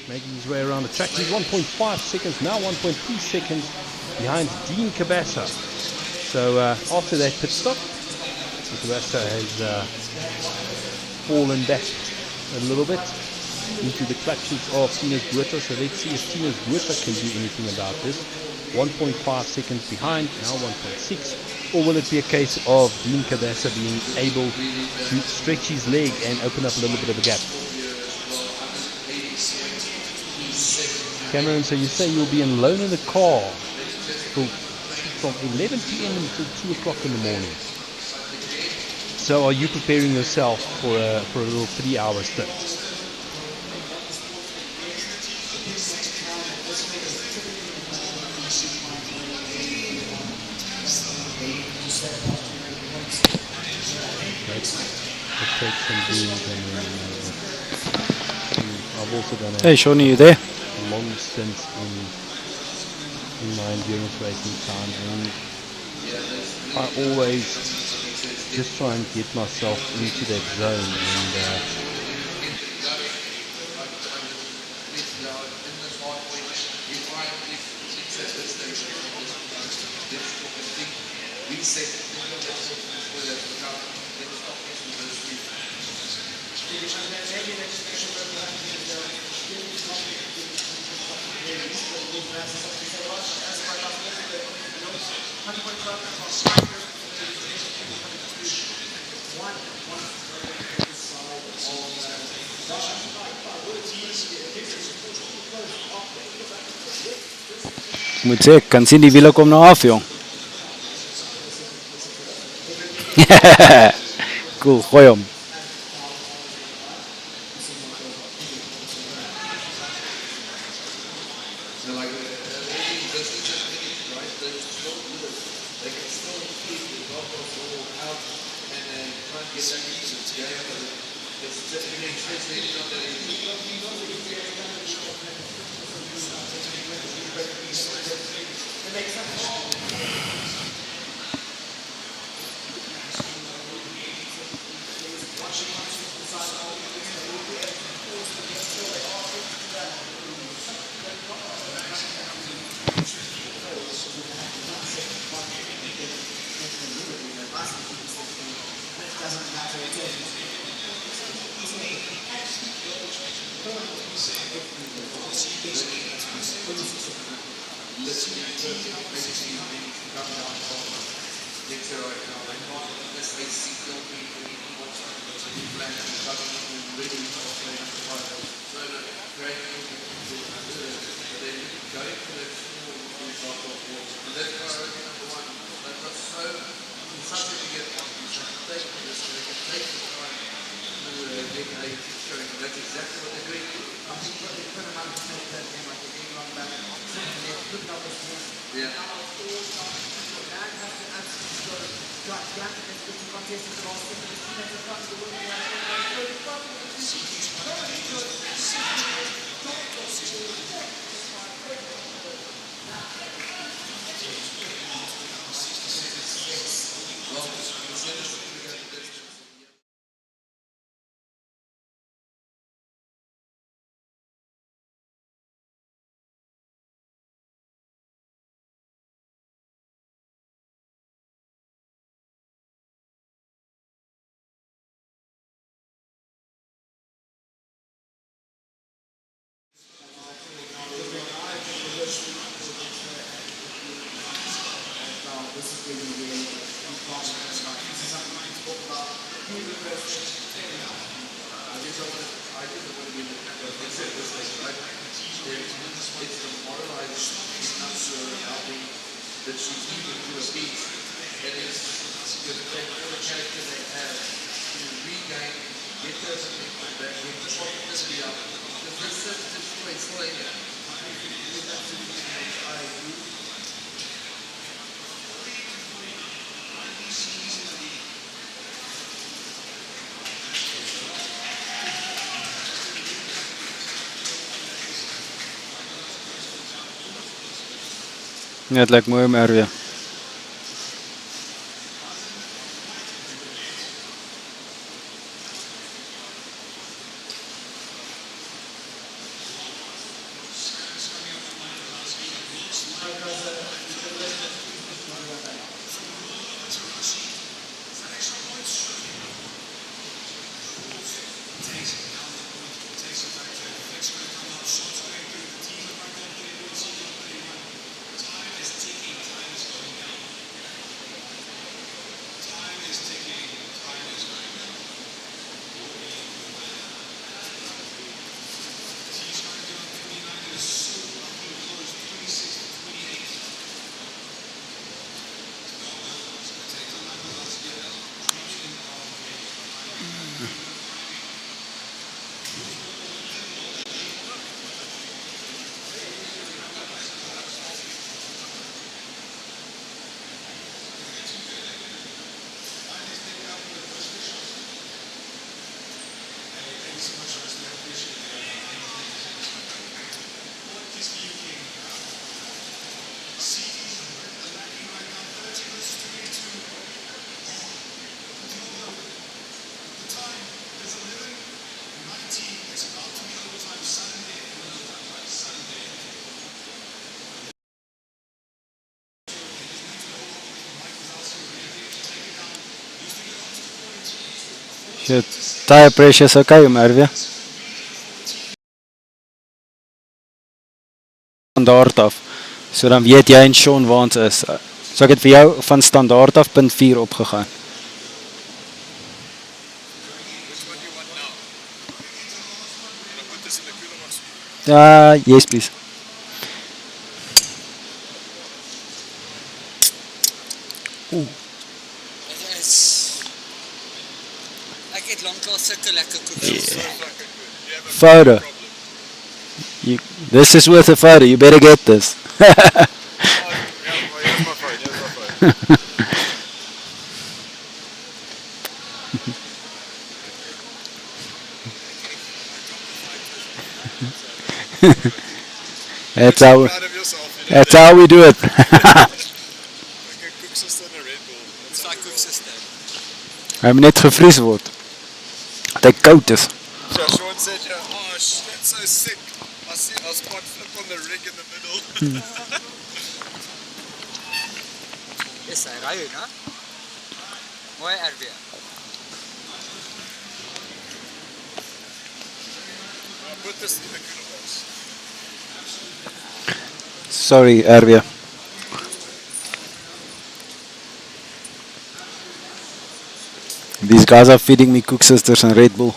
making his way around the track. He's 1.5 seconds, now 1.3 seconds behind Dean Cabasa. So after that pit stop, Cabasa has fallen back a little bit into the clutches of Tinus Buerta. So let's see if Tinus Buerta can do anything about this. 1.5 seconds behind, now 1.6. Or will it be a case of Dean Cabasa being able to stretch his leg and open up a little bit of a gap? Cameron, so you say you'll be alone in the car from 11 p.m. until 2 o'clock in the morning. So are you preparing yourself for a little 3-hour stint? Let's take some beans and I've also done Hey, Shawnee, you there? long stints in my endurance racing time, and I always just try and get myself into that zone, and Ik moet zeggen, ik kan zien die wielen komen nou af, jong. Cool, gooi hem. Ja, het lijkt mooi om er weer. Je tire pressure is okay om RW. Standaard af. So dan weet jy en Sean waar ons is. So ek het vir jou van standaard af punt 4 opgegaan. Yes please. Ek het lankal sulke lekker koekies. Photo. This is worth a photo. You better get this. That's how we do it. Hy moet net gevries word. Dat hy koud is. Sean said, oh, that's so sick. I'll spot flip on the rig in the middle. Dis hy ry, né? Mooi RW. Put this in the cooler box. Sorry, RW. These guys are feeding me Cook Sisters and Red Bull.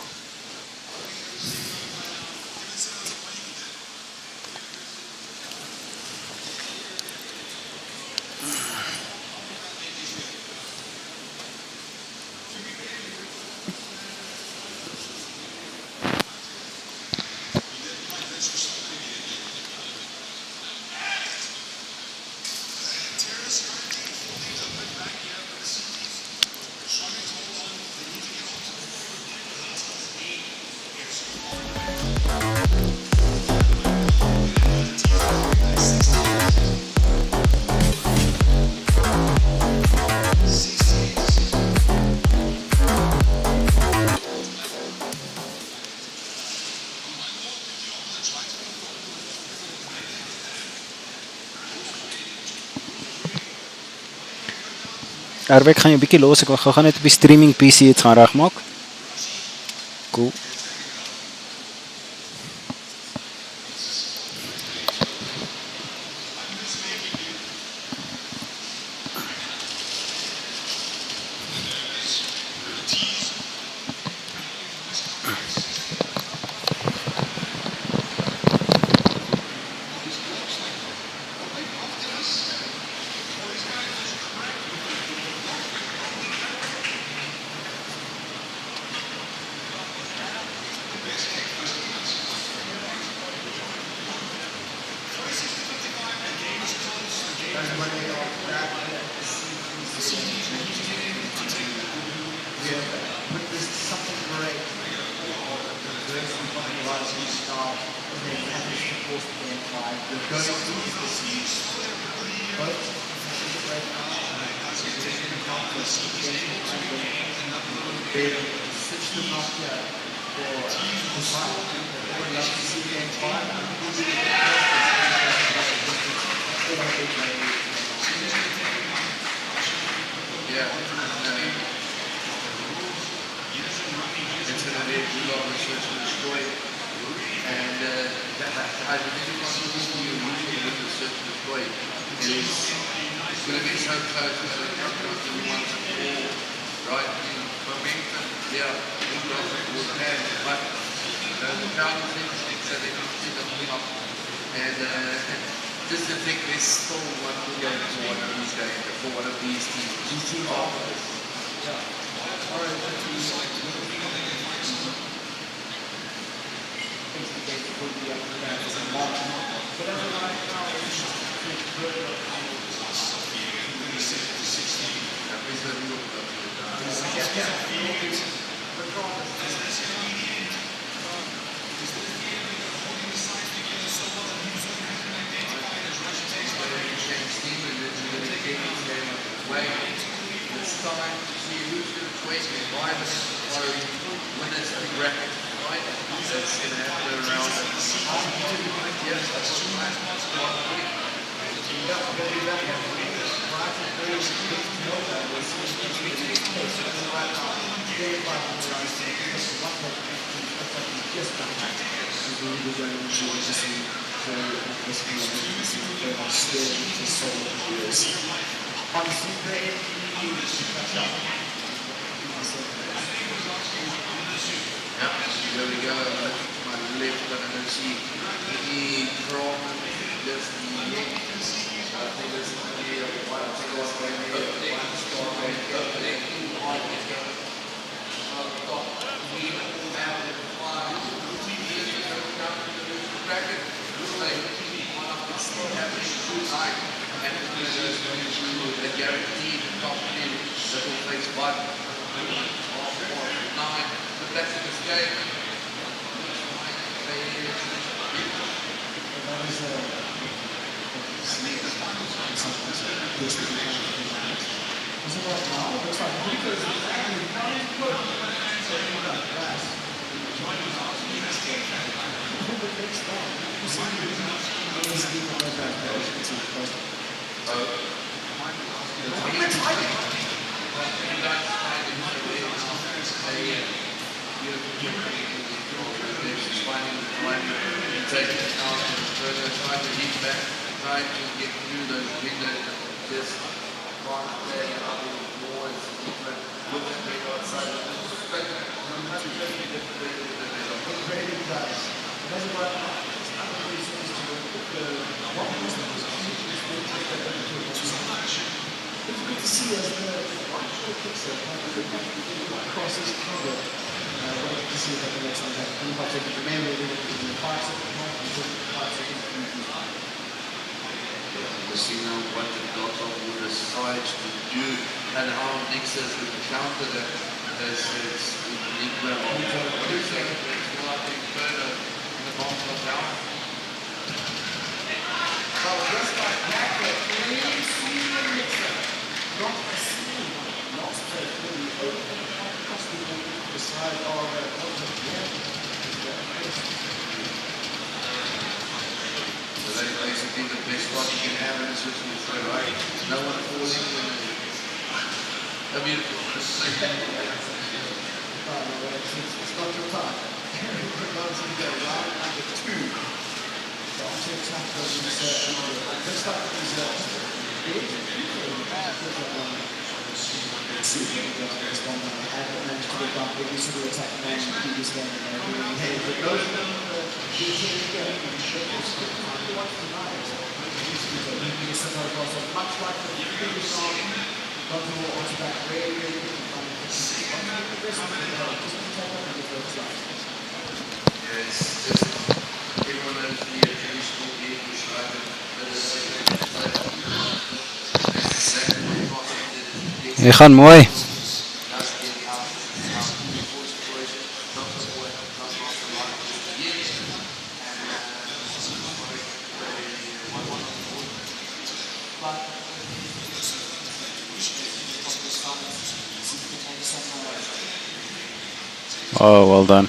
Erwek gaan jy 'n bietjie los. Ek wil gou net op die streaming PC iets gaan regmaak. Cool. Right now, Here we go. My left, but I don't see any problem. Just the I think this is the one star rating, one star rating. The guaranteed top 10 little face button. 9. The best in this game. Trying to hit back, trying to get through those windows, just one play and other more is different with the big outside. It's good to see as the one short picture across this cover. Wait to see if I can make something happen. If I take the main way, in the 5 second mark, and take the 5 second. We'll see now what the Dotto will decide to do and how Nixers will counter that as it's equal. What is that? It's nothing further in the bomb shot down. So just like that, clean sweep and mixer. Not a single lost play for the open across the side of So that's basically the best spot you can have in a switch with throw, right? No one falling when a beautiful it's not your time. We're going to go round number 2. The on-check tackle is this time is big. Let's see if we can respond. I haven't managed to get back with this sort of attack man in the previous game. But those of them the game much like the previous song, got to more onto that radio. It's just everyone knows the traditional game is right, but it's exactly what Foster did. Jy gaan mooi. Oh, well done.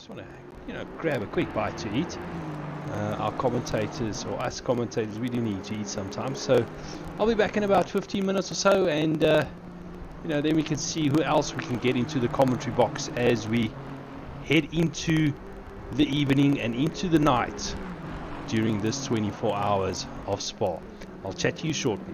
just want to, grab a quick bite to eat. Our commentators, or us commentators, we do need to eat sometimes. So I'll be back in about 15 minutes or so, and then we can see who else we can get into the commentary box as we head into the evening and into the night during this 24 hours of Spa. I'll chat to you shortly.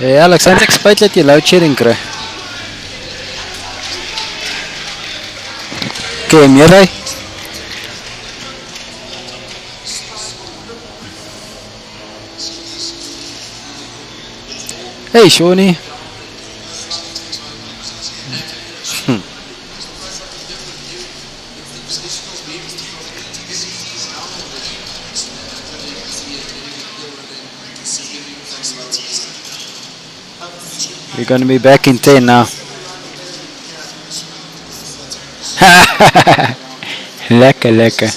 Hey Alex, eintlik spyt dat jy load shedding kry. Okay, meerder. Hey Shawnee. We're going to be back in 10 now. Lekker, lekker.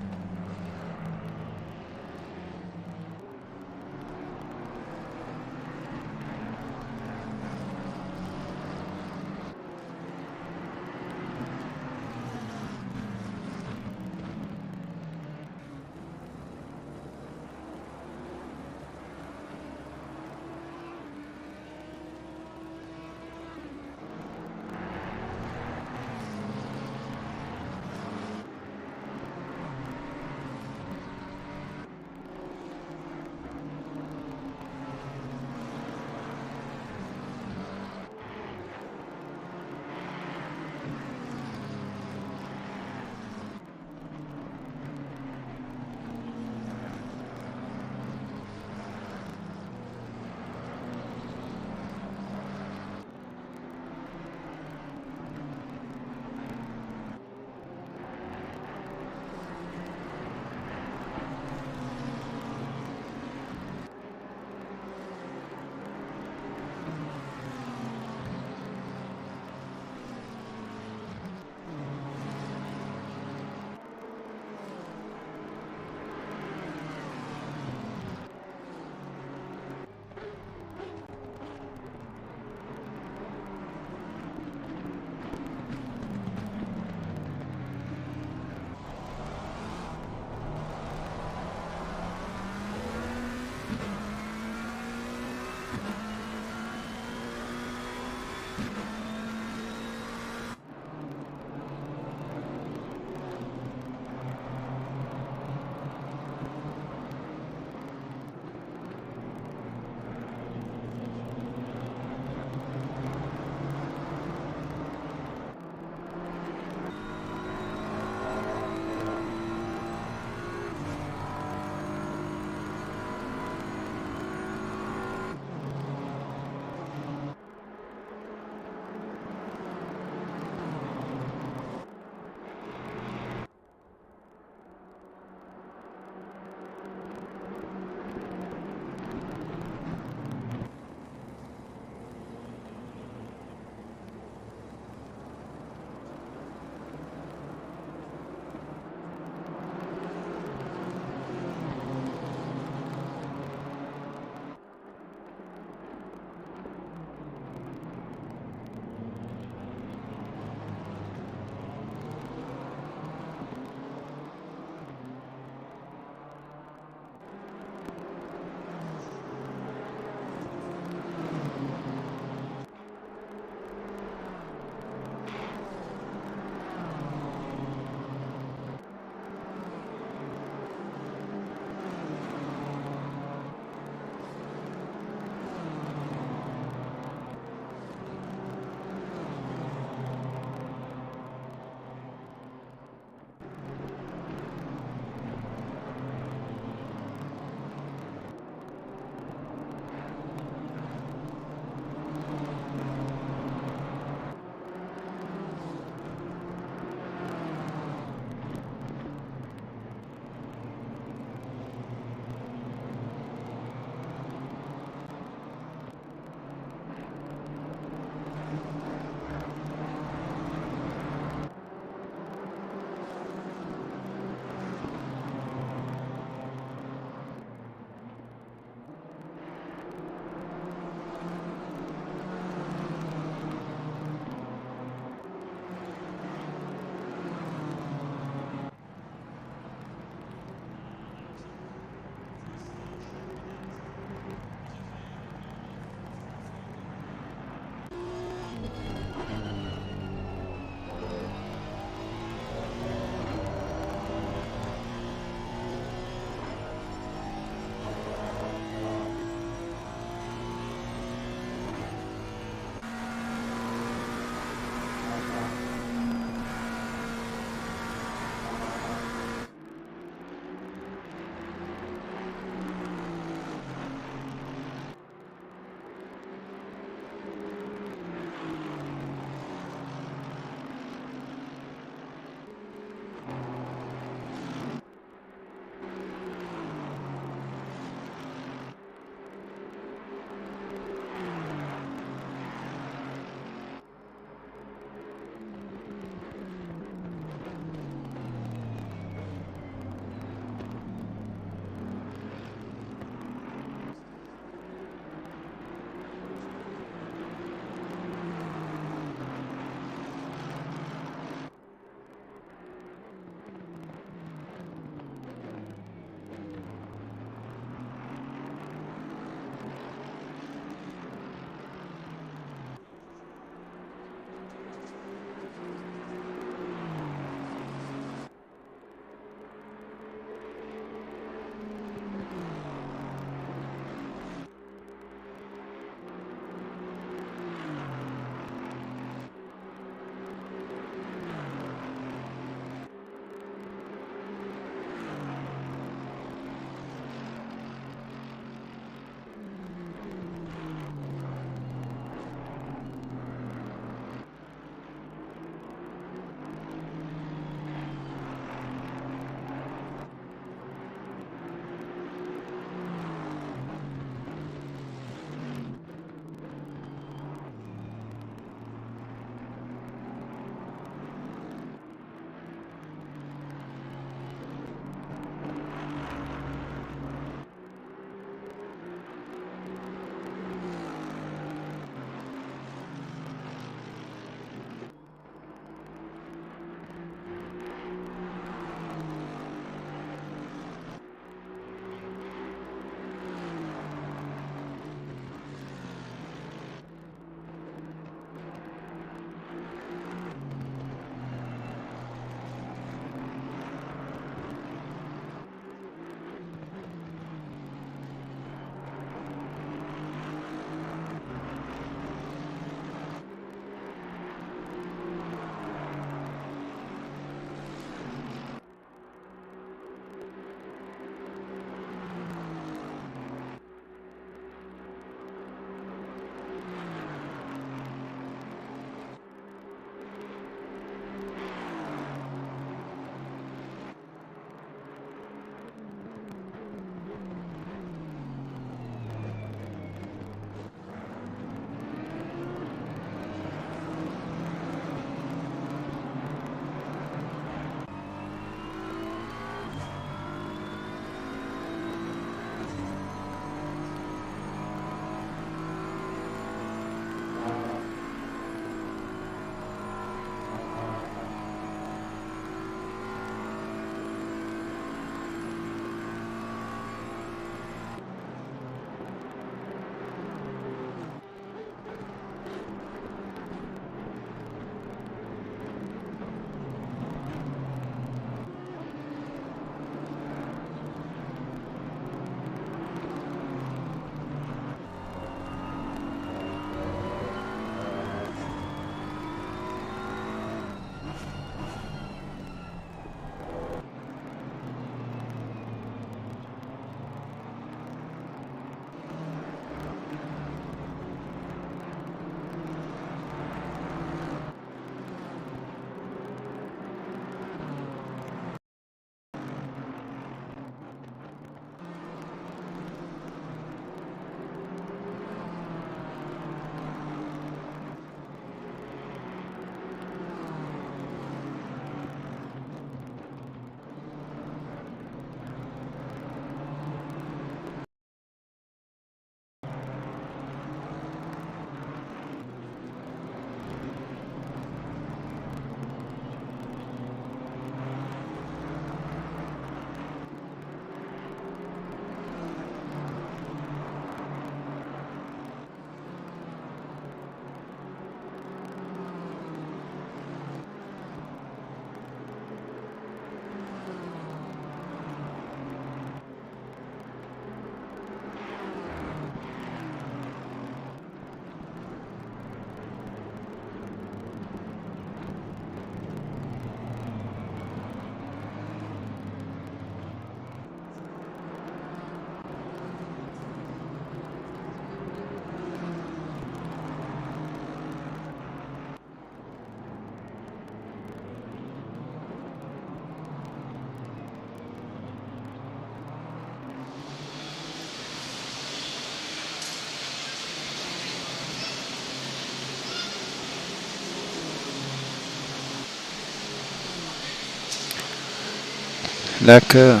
Lekker.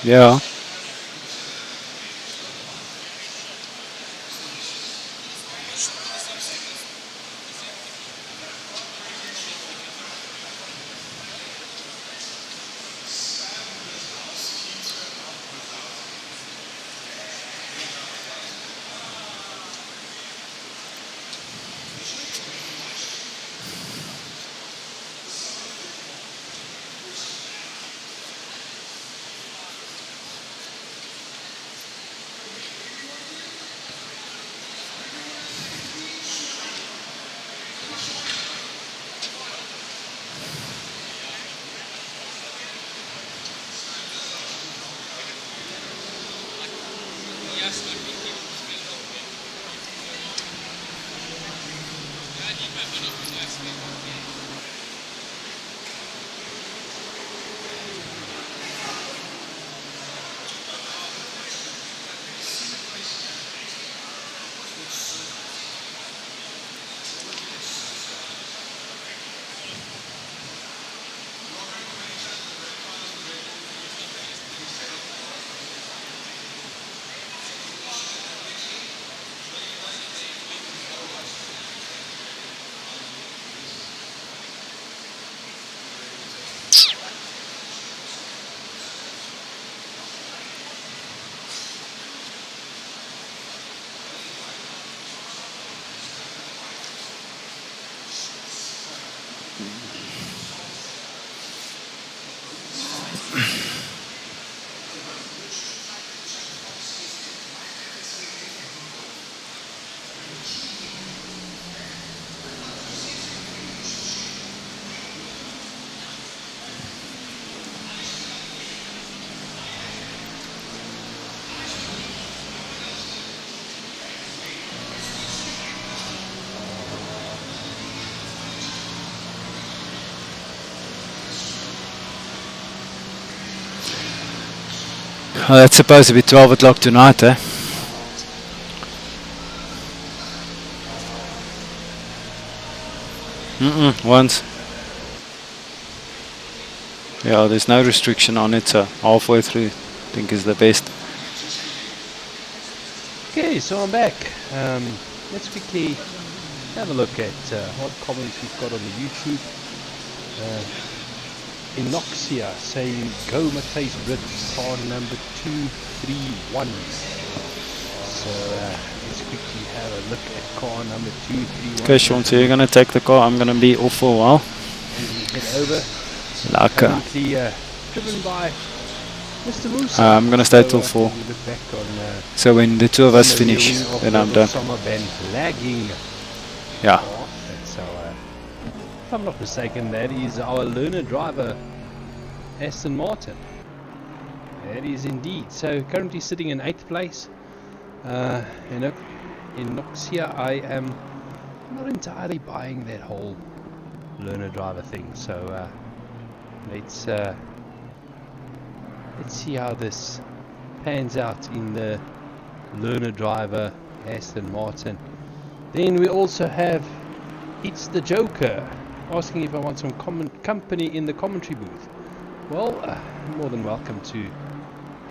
Ja. Well, that's supposed to be 12 o'clock tonight, eh? Once. Yeah, there's no restriction on it, so halfway through, I think is the best. Okay, so I'm back. Let's quickly have a look at what comments we've got on the YouTube. Inoxia saying, go Matthijs Brits, car number 231. So let's quickly have a look at car number 231. Okay, Sean, so you're going to take the car. I'm going to be off for a while. And we head over. Lekker. Currently driven by Mr. Musa. I'm going to stay till 4. We look back on So when the two of us the finish, rear wing of then the I'm done. Summer band lagging. Yeah. That's our, if I'm not mistaken, that is our learner driver, Aston Martin. That is indeed. So currently sitting in 8th place. In Noxia, I am not entirely buying that whole learner driver thing. So let's see how this pans out in the learner driver Aston Martin. Then we also have It's the Joker asking if I want some company in the commentary booth. Well, more than welcome to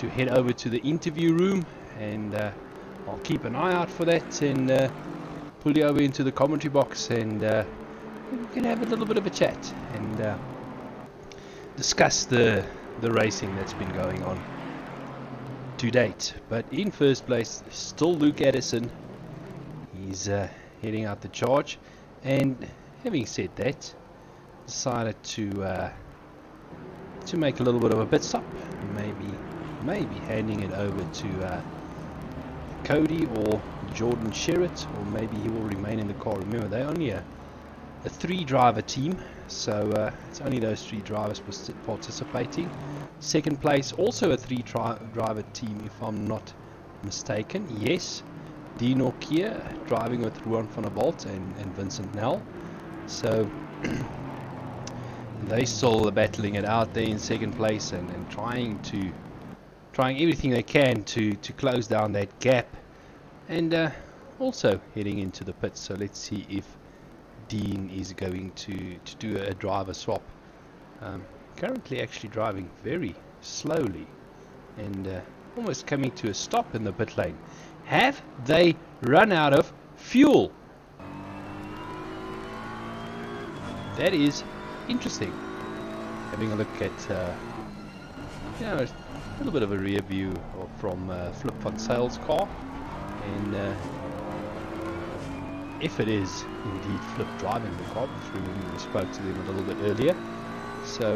head over to the interview room, and I'll keep an eye out for that, and pull you over into the commentary box, and we can have a little bit of a chat and discuss the racing that's been going on to date. But in first place, still Luke Addison. He's heading out the charge, and having said that, decided to make a little bit of a pit stop, maybe handing it over to Cody or Jordan Sherritt, or maybe he will remain in the car. Remember, they're only a 3-driver team, so it's only those 3 drivers participating. Second place, also a 3-driver team, if I'm not mistaken. Yes, Dino Kier driving with Ruan van der Walt and Vincent Nell. So they still battling it out there in second place, and trying everything they can to close down that gap, and also heading into the pits. So let's see if Dean is going to do a driver swap. Currently actually driving very slowly, and almost coming to a stop in the pit lane. Have they run out of fuel? That is interesting. Having a look at a little bit of a rear view from Flip van Sale's car, and if it is indeed Flip driving the car, because we spoke to them a little bit earlier, so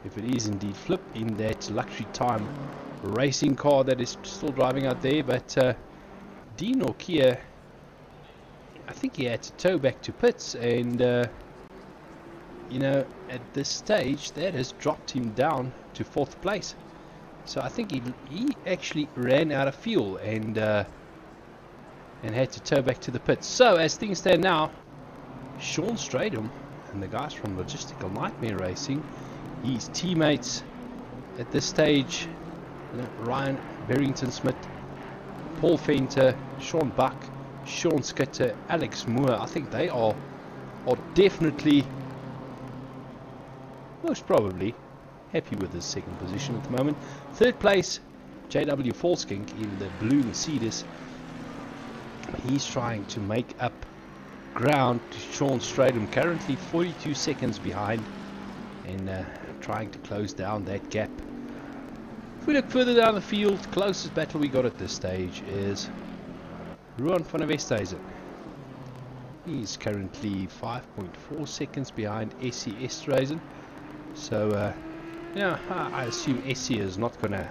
if it is indeed Flip in that luxury time racing car that is still driving out there, but Dean or Kia, I think he had to tow back to pits, and at this stage that has dropped him down to 4th place. So I think he actually ran out of fuel and had to tow back to the pits. So as things stand now, Sean Stradum and the guys from Logistical Nightmare Racing, his teammates at this stage, Ryan Barrington-Smith, Paul Venter, Sean Buck, Sean Skitter, Alex Moore, I think they are definitely, most probably, happy with this second position at the moment. 3rd place, JW Falskink in the blue Mercedes. He's trying to make up ground to Sean Stradum, currently 42 seconds behind, and trying to close down that gap. If we look further down the field, closest battle we got at this stage is Ruan van der Westhuizen. He's currently 5.4 seconds behind Essie Esterhuizen. So I assume Essie is not gonna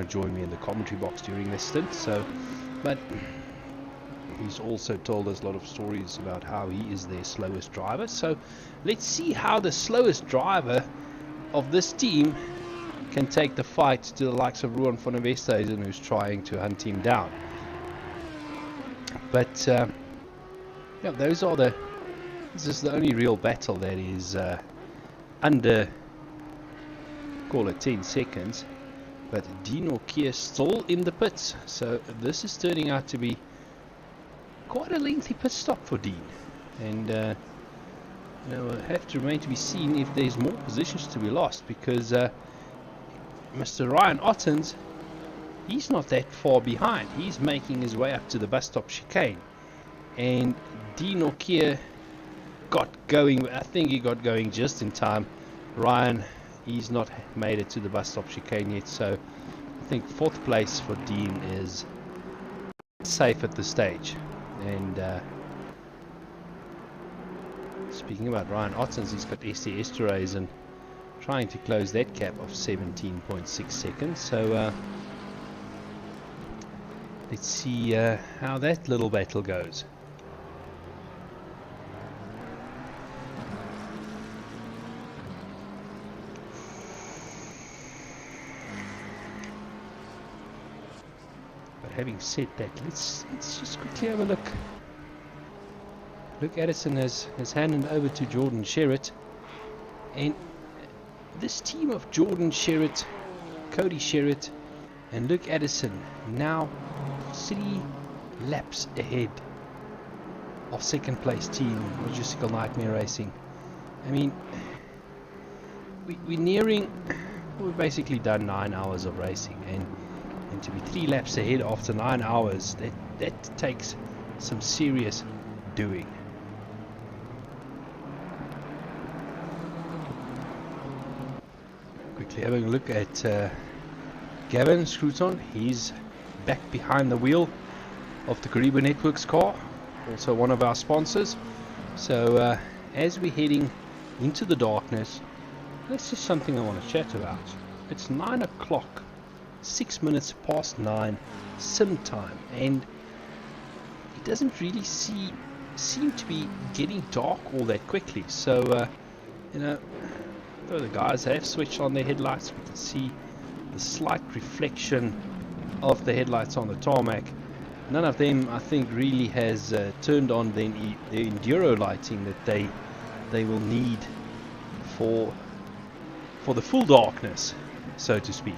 join me in the commentary box during this stint. So, but he's also told us a lot of stories about how he is their slowest driver. So let's see how the slowest driver of this team can take the fight to the likes of Ruan van der Westhuizen, who's trying to hunt him down. But this is the only real battle that is under, call it 10 seconds. But Dino Kier still in the pits, so this is turning out to be quite a lengthy pit stop for Dean, and it'll have to remain to be seen if there's more positions to be lost, because Mr. Ryan Ottens, he's not that far behind. He's making his way up to the bus stop chicane, and Dino Kier got going. I think he got going just in time. Ryan, he's not made it to the bus stop chicane yet, so I think 4th place for Dean is safe at this stage. And speaking about Ryan Ottens, he's got SC Esterase and trying to close that gap of 17.6 seconds. So let's see how that little battle goes. But having said that, let's just quickly have a look. Luke Addison has handed over to Jordan Sherritt, and this team of Jordan Sherritt, Cody Sherritt and Luke Addison now 3 laps ahead of 2nd place team Logistical Nightmare Racing. I mean, we've basically done 9 hours of racing, and to be 3 laps ahead after 9 hours, that takes some serious doing. Quickly having a look at Gavin Scruton. He's back behind the wheel of the Kariba Networks car, also one of our sponsors. So as we're heading into the darkness, that's just something I want to chat about. It's 9 o'clock, 6 minutes past 9 sim time, and it doesn't really seem to be getting dark all that quickly. So you know, though the guys have switched on their headlights, we can see the slight reflection of the headlights on the tarmac. None of them, I think, really has turned on the enduro lighting that they will need for the full darkness, so to speak.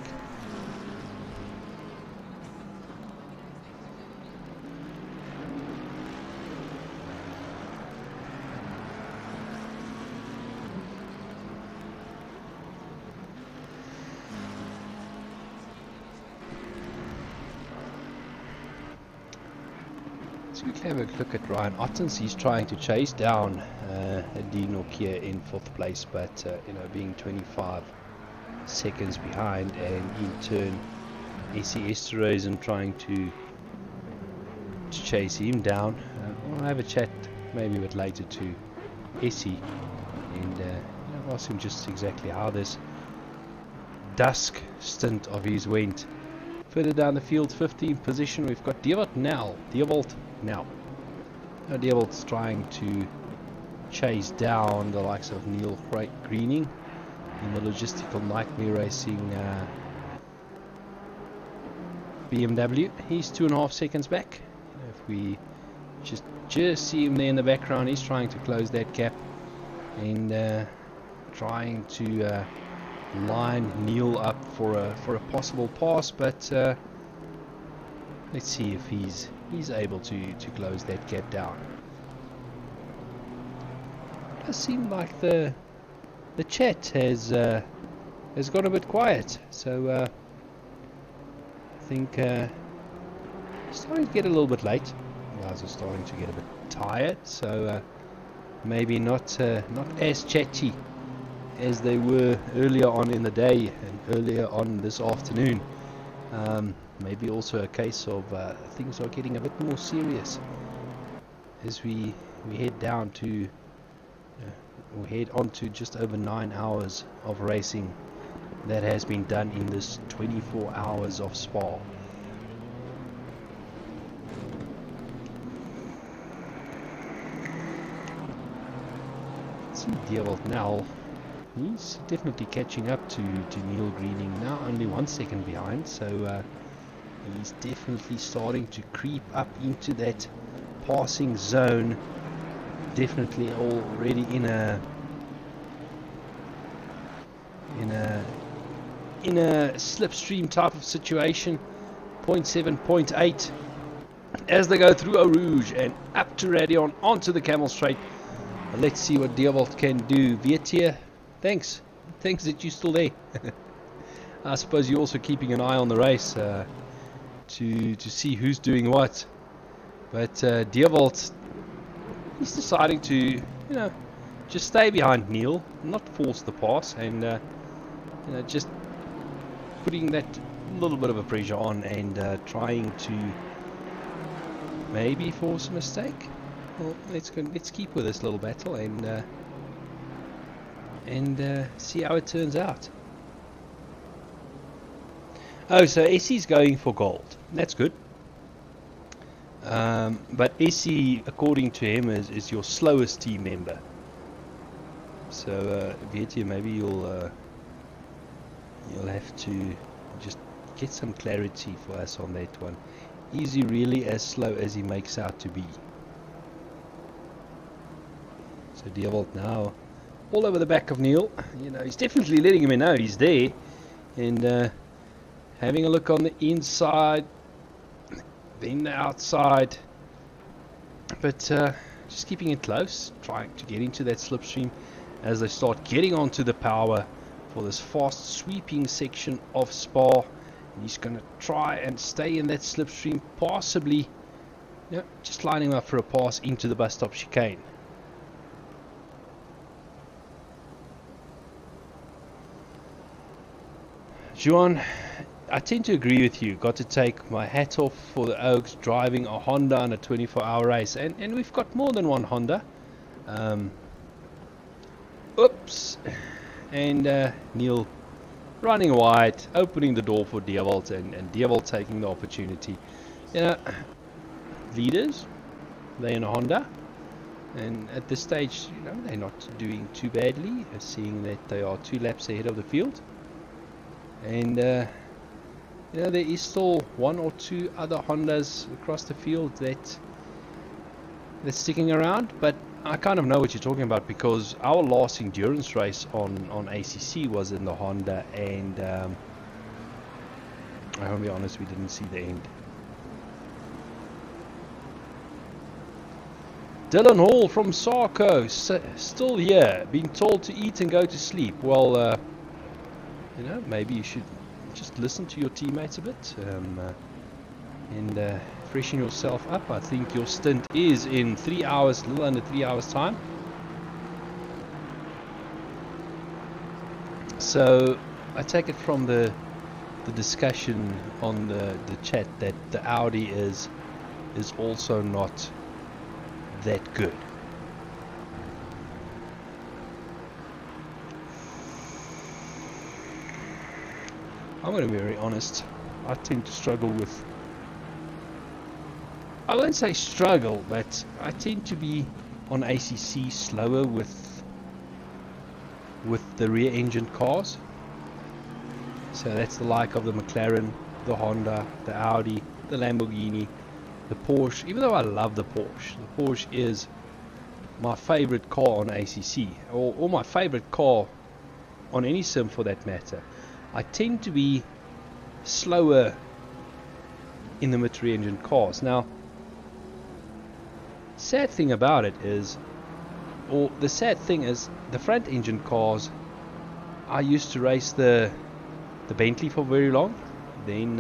So we can have a look at Ryan Ottens. He's trying to chase down Dean Nokia in 4th place, but you know, being 25 seconds behind, and in turn SC Esterase trying to chase him down. I'll have a chat maybe a bit later to Essie and you know, ask him just exactly how this dusk stint of his went. Further down the field, 15th position, we've got Dewald now. Dewald's trying to chase down the likes of Neil Greening in the Logistical Nightmare Racing BMW. He's 2.5 seconds back. If we just see him there in the background, he's trying to close that gap and trying to line Neil up for a possible pass, but let's see if he's able to close that gap down. It does seem like the chat has got a bit quiet, so I think it's starting to get a little bit late. You guys are starting to get a bit tired, so maybe not as chatty as they were earlier on in the day and earlier on this afternoon. Maybe also a case of things are getting a bit more serious as we head down to we head on to just over 9 hours of racing that has been done in this 24 hours of Spa. See Dewald now. He's definitely catching up to Neil Greening, now only 1 second behind, so he's definitely starting to creep up into that passing zone. Definitely already in a slipstream type of situation. 0.7, 0.8 as they go through rAge and up to Radion onto the Camel Straight. Let's see what Dewald can do. Vietier, thanks that you're still there. I suppose you're also keeping an eye on the race to see who's doing what. But Dewald, he's deciding to, you know, just stay behind Neil, not force the pass, and you know, just putting that little bit of a pressure on and trying to maybe force a mistake. Well, let's keep with this little battle and see how it turns out. Oh, so Essie's going for gold. That's good. But Essie, according to him, is your slowest team member. So, Vietia, maybe you'll have to just get some clarity for us on that one. Is he really as slow as he makes out to be? So Dewald now all over the back of Neil. You know, he's definitely letting him know he's there, and having a look on the inside, then the outside, but just keeping it close, trying to get into that slipstream as they start getting onto the power for this fast sweeping section of Spa. And he's going to try and stay in that slipstream, possibly just lining up for a pass into the bus stop chicane. Juan, I tend to agree with you. Got to take my hat off for the Oaks driving a Honda on a 24-hour race, and we've got more than one Honda. Oops, and Neil running wide, opening the door for Dewald, and Dewald taking the opportunity. You know, leaders, they're in a Honda, and at this stage, you know, they're not doing too badly, seeing that they are 2 laps ahead of the field. And you know, there is still 1 or 2 other Hondas across the field that they're sticking around, but I kind of know what you're talking about, because our last endurance race on ACC was in the Honda, and I want to be honest, we didn't see the end. Dylan Hall from Sarko, still here, being told to eat and go to sleep. Well, you know, maybe you should just listen to your teammates a bit and freshen yourself up. I think your stint is in 3 hours, a little under 3 hours time. So I take it from the discussion on the chat that the Audi is also not that good. I'm going to be very honest. I tend to struggle with, I won't say struggle, but I tend to be on ACC slower with the rear engine cars. So that's the like of the McLaren, the Honda, the Audi, the Lamborghini, the Porsche. Even though I love the Porsche is my favorite car on ACC, or my favorite car on any sim for that matter. I tend to be slower in the mid-rear engine cars. Now, sad thing about it is, or the sad thing is, the front engine cars, I used to race the Bentley for very long. Then,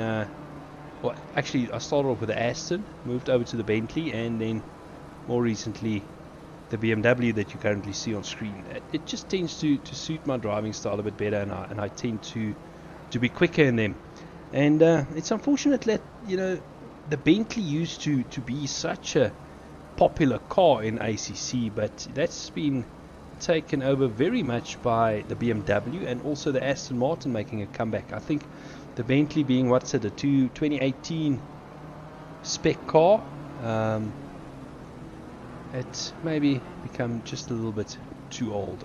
well, actually, I started off with the Aston, moved over to the Bentley, and then more recently the BMW that you currently see on screen. It just tends to suit my driving style a bit better, and I tend to be quicker in them. And it's unfortunate that, you know, the Bentley used to be such a popular car in ACC, but that's been taken over very much by the BMW and also the Aston Martin making a comeback. I think the Bentley being, what's it, a 2018 spec car, it's maybe become just a little bit too old.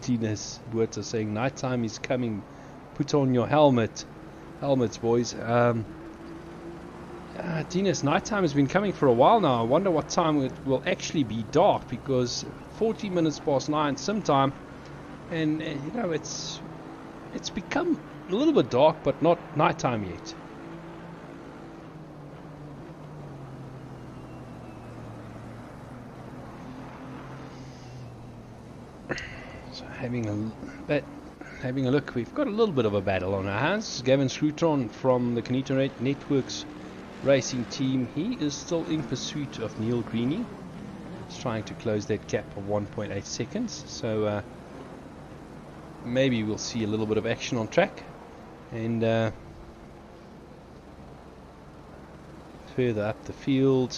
Tina's words are saying nighttime is coming, put on your helmets boys. Tina's nighttime has been coming for a while now. I wonder what time it will actually be dark, because 40 minutes past 9 sometime, and you know, it's become a little bit dark, but not nighttime yet. So having a look, we've got a little bit of a battle on our hands. Gavin Scrutron from the Canita Networks racing team, he is still in pursuit of Neil Greeny. He's trying to close that gap of 1.8 seconds. So maybe we'll see a little bit of action on track. And further up the field,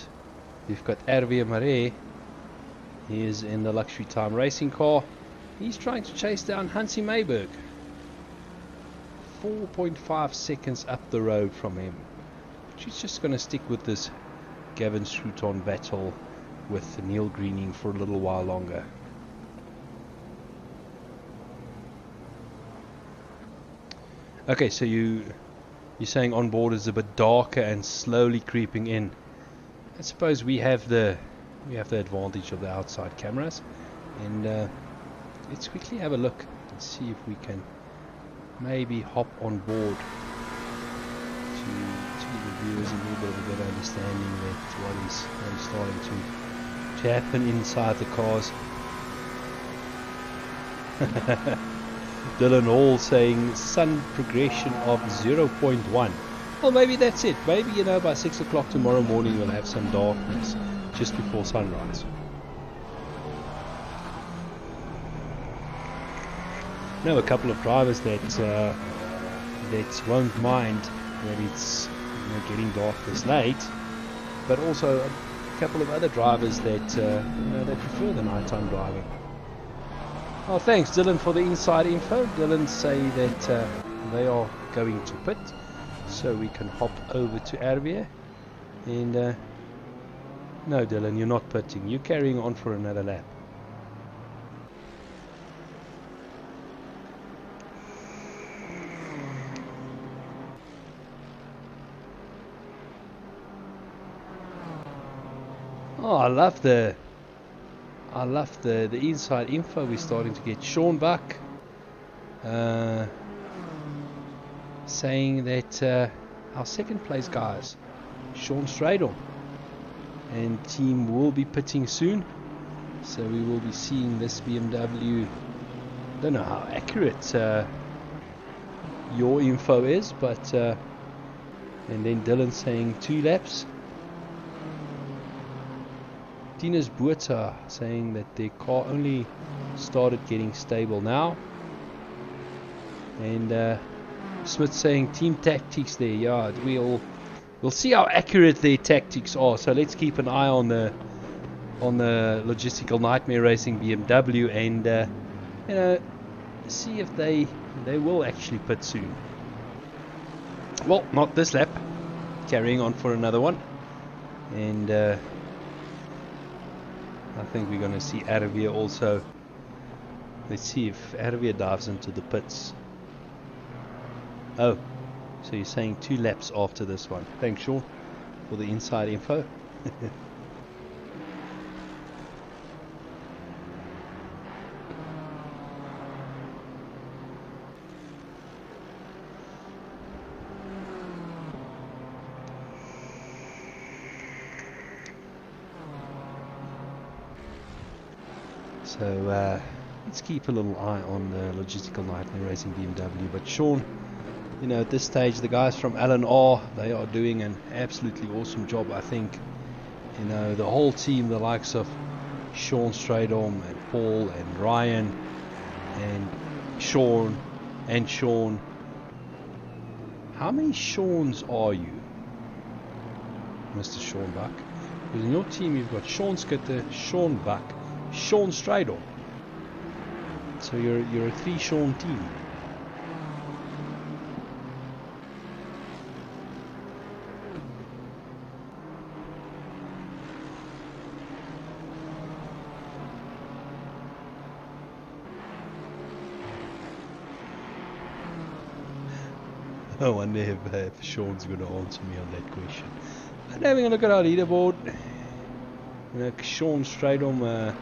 we've got Hervé Marais. He is in the luxury time racing car. He's trying to chase down Hansi Mayberg. 4.5 seconds up the road from him. She's just going to stick with this Gavin Struton battle with Neil Greening for a little while longer. Okay, so you're saying on board is a bit darker and slowly creeping in. I suppose we have the advantage of the outside cameras, and let's quickly have a look and see if we can maybe hop on board to give the viewers a little bit of a better understanding that what is starting to happen inside the cars. Dylan Hall saying sun progression of 0.1. Well, maybe that's it. Maybe, by 6 o'clock tomorrow morning we'll have some darkness just before sunrise. Know a couple of drivers that won't mind that it's getting dark this late, but also a couple of other drivers that they prefer the nighttime driving. Oh, thanks Dylan for the inside info. Dylan say that they are going to pit, so we can hop over to Hervé. And no Dylan, you're not pitting, you're carrying on for another lap. Oh, I love the inside info we're starting to get. Sean Buck saying that our second place guys, Sean Stradom and team, will be pitting soon, so we will be seeing this BMW. Don't know how accurate your info is, but and then Dylan saying 2 laps. Tinus Buerta saying that their car only started getting stable now. And Smith saying team tactics there. Yeah, we'll see how accurate their tactics are. So let's keep an eye on the logistical nightmare racing BMW, and see if they will actually pit soon. Well, not this lap. Carrying on for another one, and I think we're going to see Hervé also. Let's see if Hervé dives into the pits. Oh, so you're saying 2 laps after this one. Thanks, Sean, for the inside info. So let's keep a little eye on the logistical nightmare racing BMW. But Sean, at this stage, the guys from LTR, they are doing an absolutely awesome job. I think, the whole team, the likes of Sean Stradom and Paul and Ryan and Sean. How many Seans are you, Mr. Sean Buck? Because in your team you've got Sean Skitter, Sean Buck, Sean Stradom. So you're a 3 Sean team. I wonder if Sean's going to answer me on that question. And having a look at our leaderboard, Sean Stradom,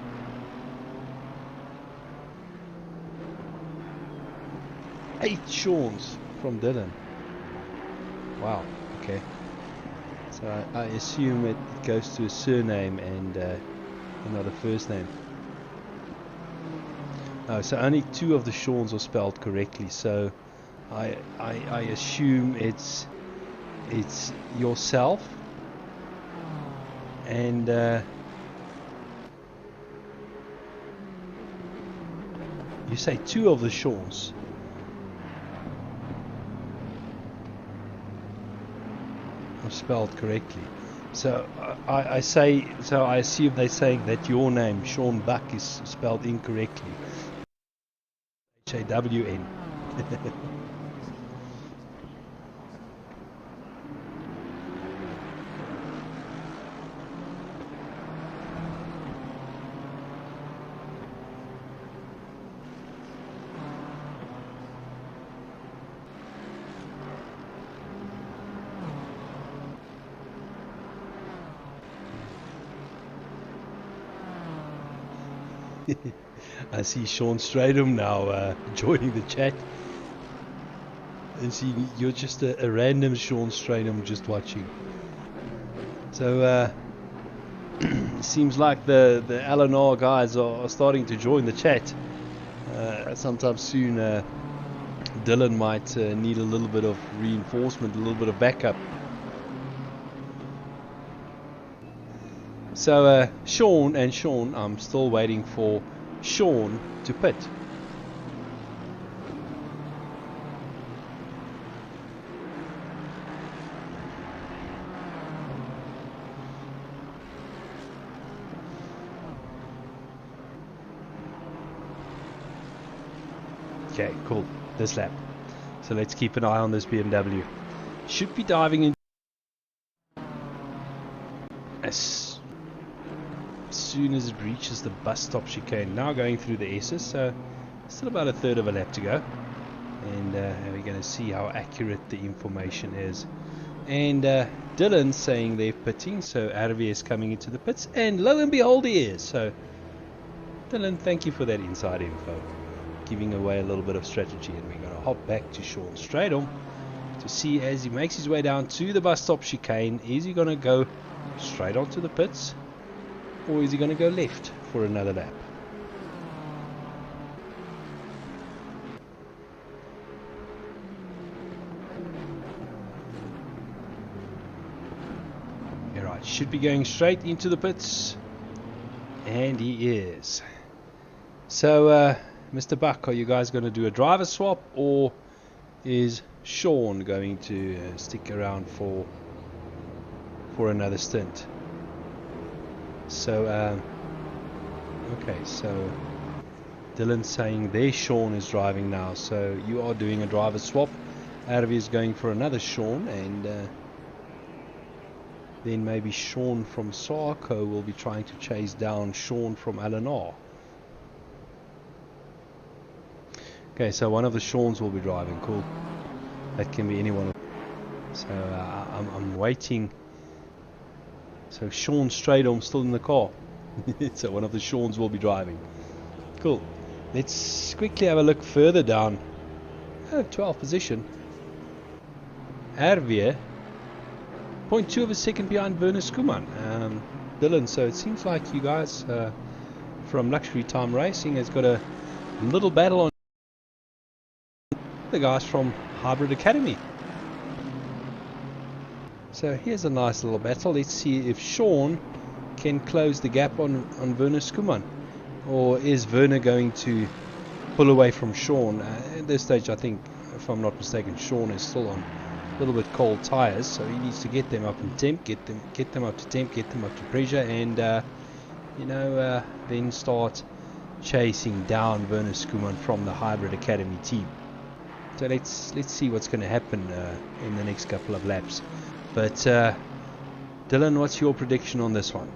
8 Seans from Dylan. Wow, okay. So I assume it goes to a surname and not a first name. Oh, so only 2 of the Seans are spelled correctly, so I assume it's yourself and You say two of the Seans. Are spelled correctly. So I assume they're saying that your name, Sean Buck, is spelled incorrectly. Hawn. I see Sean Stradum now joining the chat. And see, you're just a random Sean Stradum just watching. So it seems like the LTR guys are starting to join the chat. Sometime soon Dylan might need a little bit of reinforcement, a little bit of backup. So Sean, I'm still waiting for Sean to pit. Okay, cool. This lap. So let's keep an eye on this BMW. Should be diving in as soon as it reaches the bus stop chicane. Now going through the S's, so still about a third of a lap to go. And we're going to see how accurate the information is. And Dylan saying they're pitting, so RV is coming into the pits, and lo and behold he is. So Dylan, thank you for that inside info, giving away a little bit of strategy. And we're going to hop back to Sean Stradum to see, as he makes his way down to the bus stop chicane, is he going to go straight onto the pits, or is he going to go left for another lap? Alright, should be going straight into the pits, and he is. So Mr. Buck, are you guys going to do a driver swap, or is Sean going to stick around for another stint? So okay, so Dylan's saying there Sean is driving now, so you are doing a driver swap. Arvi is going for another Sean, and then maybe Sean from Sarko will be trying to chase down Sean from LTR. Okay, so one of the Seans will be driving. Cool. That can be anyone. So I'm waiting. So Sean Stradum still in the car. So one of the Seans will be driving. Cool. Let's quickly have a look further down. 12th position. Arvier, 0.2 of a second behind Werner Skuman. Dylan, so it seems like you guys from Luxury Time Racing has got a little battle on the guys from Hybrid Academy. So here's a nice little battle. Let's see if Sean can close the gap on Werner Skuman, or is Werner going to pull away from Sean? At this stage, I think, if I'm not mistaken, Sean is still on a little bit cold tires, so he needs to get them up in temp, get them up to temp, get them up to pressure, and then start chasing down Werner Skuman from the Hybrid Academy team. So let's see what's going to happen in the next couple of laps. But Dylan, what's your prediction on this one?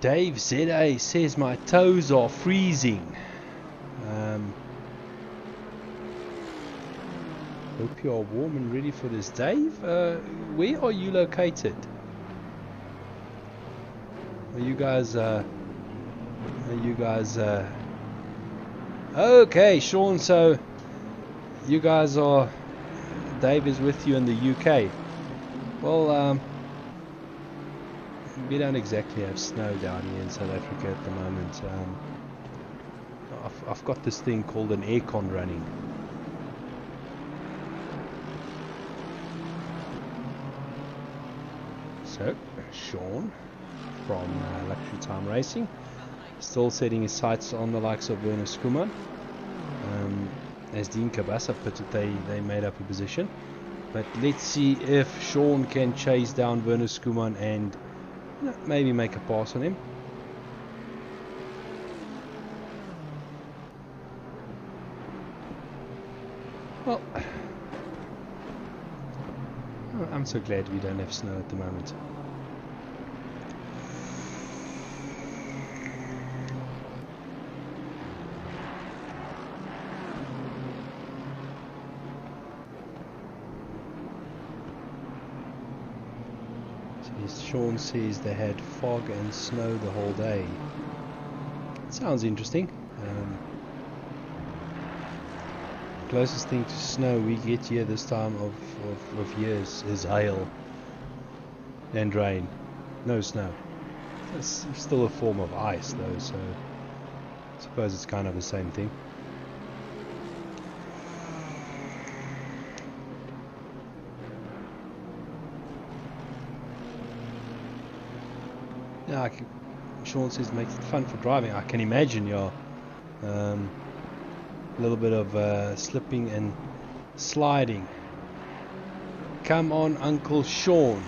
Dave ZA says my toes are freezing. Hope you are warm and ready for this. Dave, where are you located? Are you guys okay, Sean, so you guys are Dave is with you in the UK. Well, we don't exactly have snow down here in South Africa at the moment. I've got this thing called an aircon running. So, Sean from Luxury Time Racing, still setting his sights on the likes of Werner Skuman. As Dean Cabasa put it, they made up a position. But let's see if Sean can chase down Werner Skuman and maybe make a pass on him. Well, I'm so glad we don't have snow at the moment. Sean says they had fog and snow the whole day. Sounds interesting. Closest thing to snow we get here this time of years is hail and rain. No snow. It's still a form of ice though, so I suppose it's kind of the same thing. Yeah, Sean says makes it fun for driving. I can imagine, yeah. A little bit of slipping and sliding. Come on, Uncle Sean.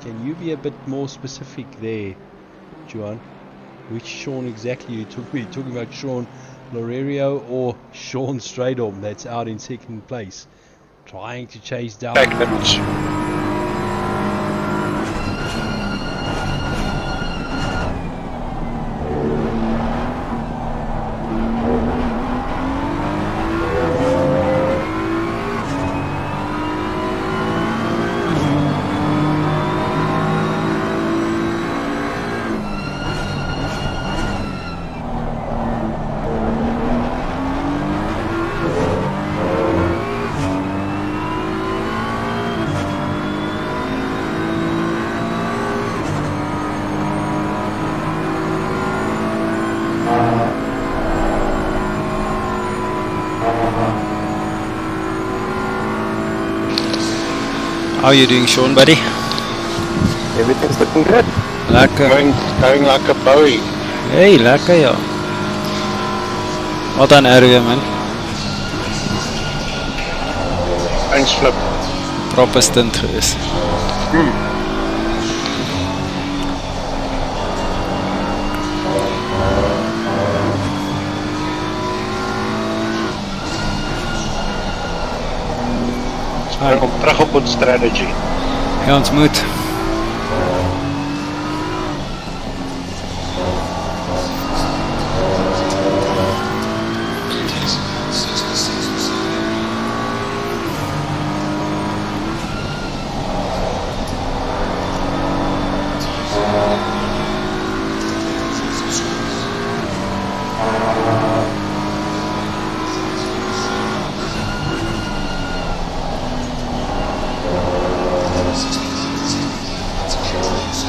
Can you be a bit more specific there, Juan? Which Sean exactly you took me? Talking about Sean Lorerio or Sean Stradom that's out in second place, trying to chase down. How are you doing, Sean, buddy? Everything's looking good. Lekker. Going like a Bowie. Hey, lekker, ja. Wat dan erge, man. Eindslip. Proper stint geweest. Kom terug op ons strategy. Ja, ons moet.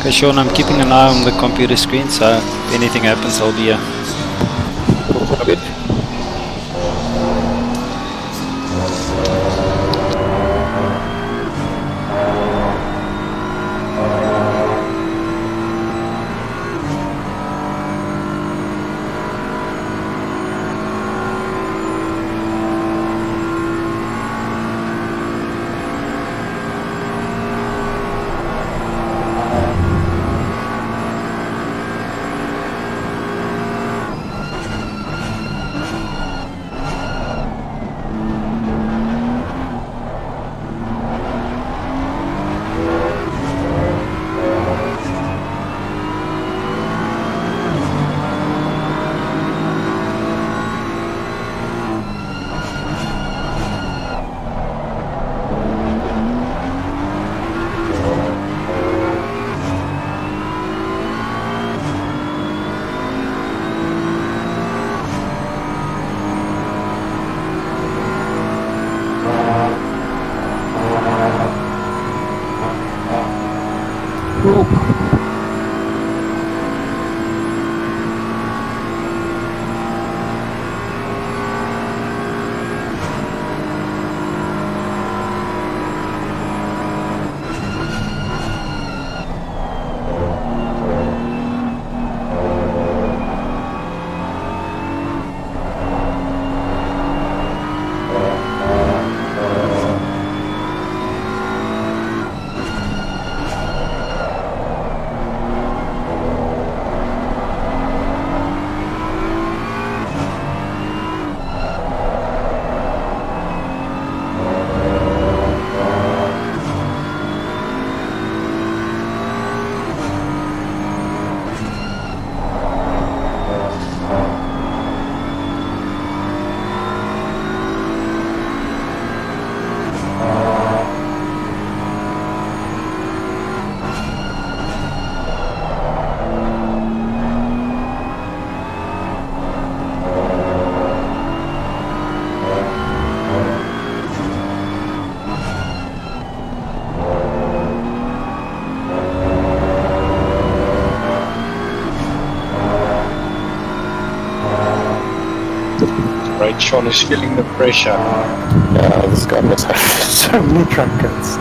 Okay, Sean, I'm keeping an eye on the computer screen, so if anything happens, I'll be here. Right, Sean is feeling the pressure. Yeah, this guy must have so many track cuts.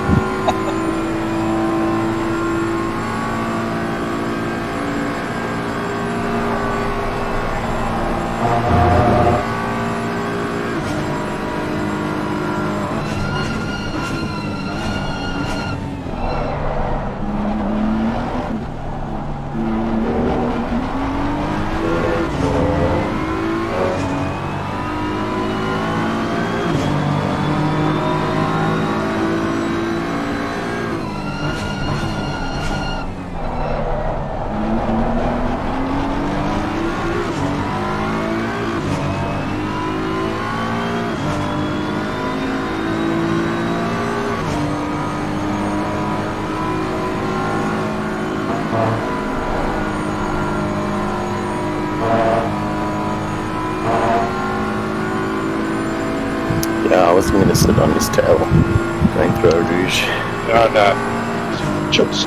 Yeah, I wasn't gonna sit on his tail going through a rouge. No. Chips.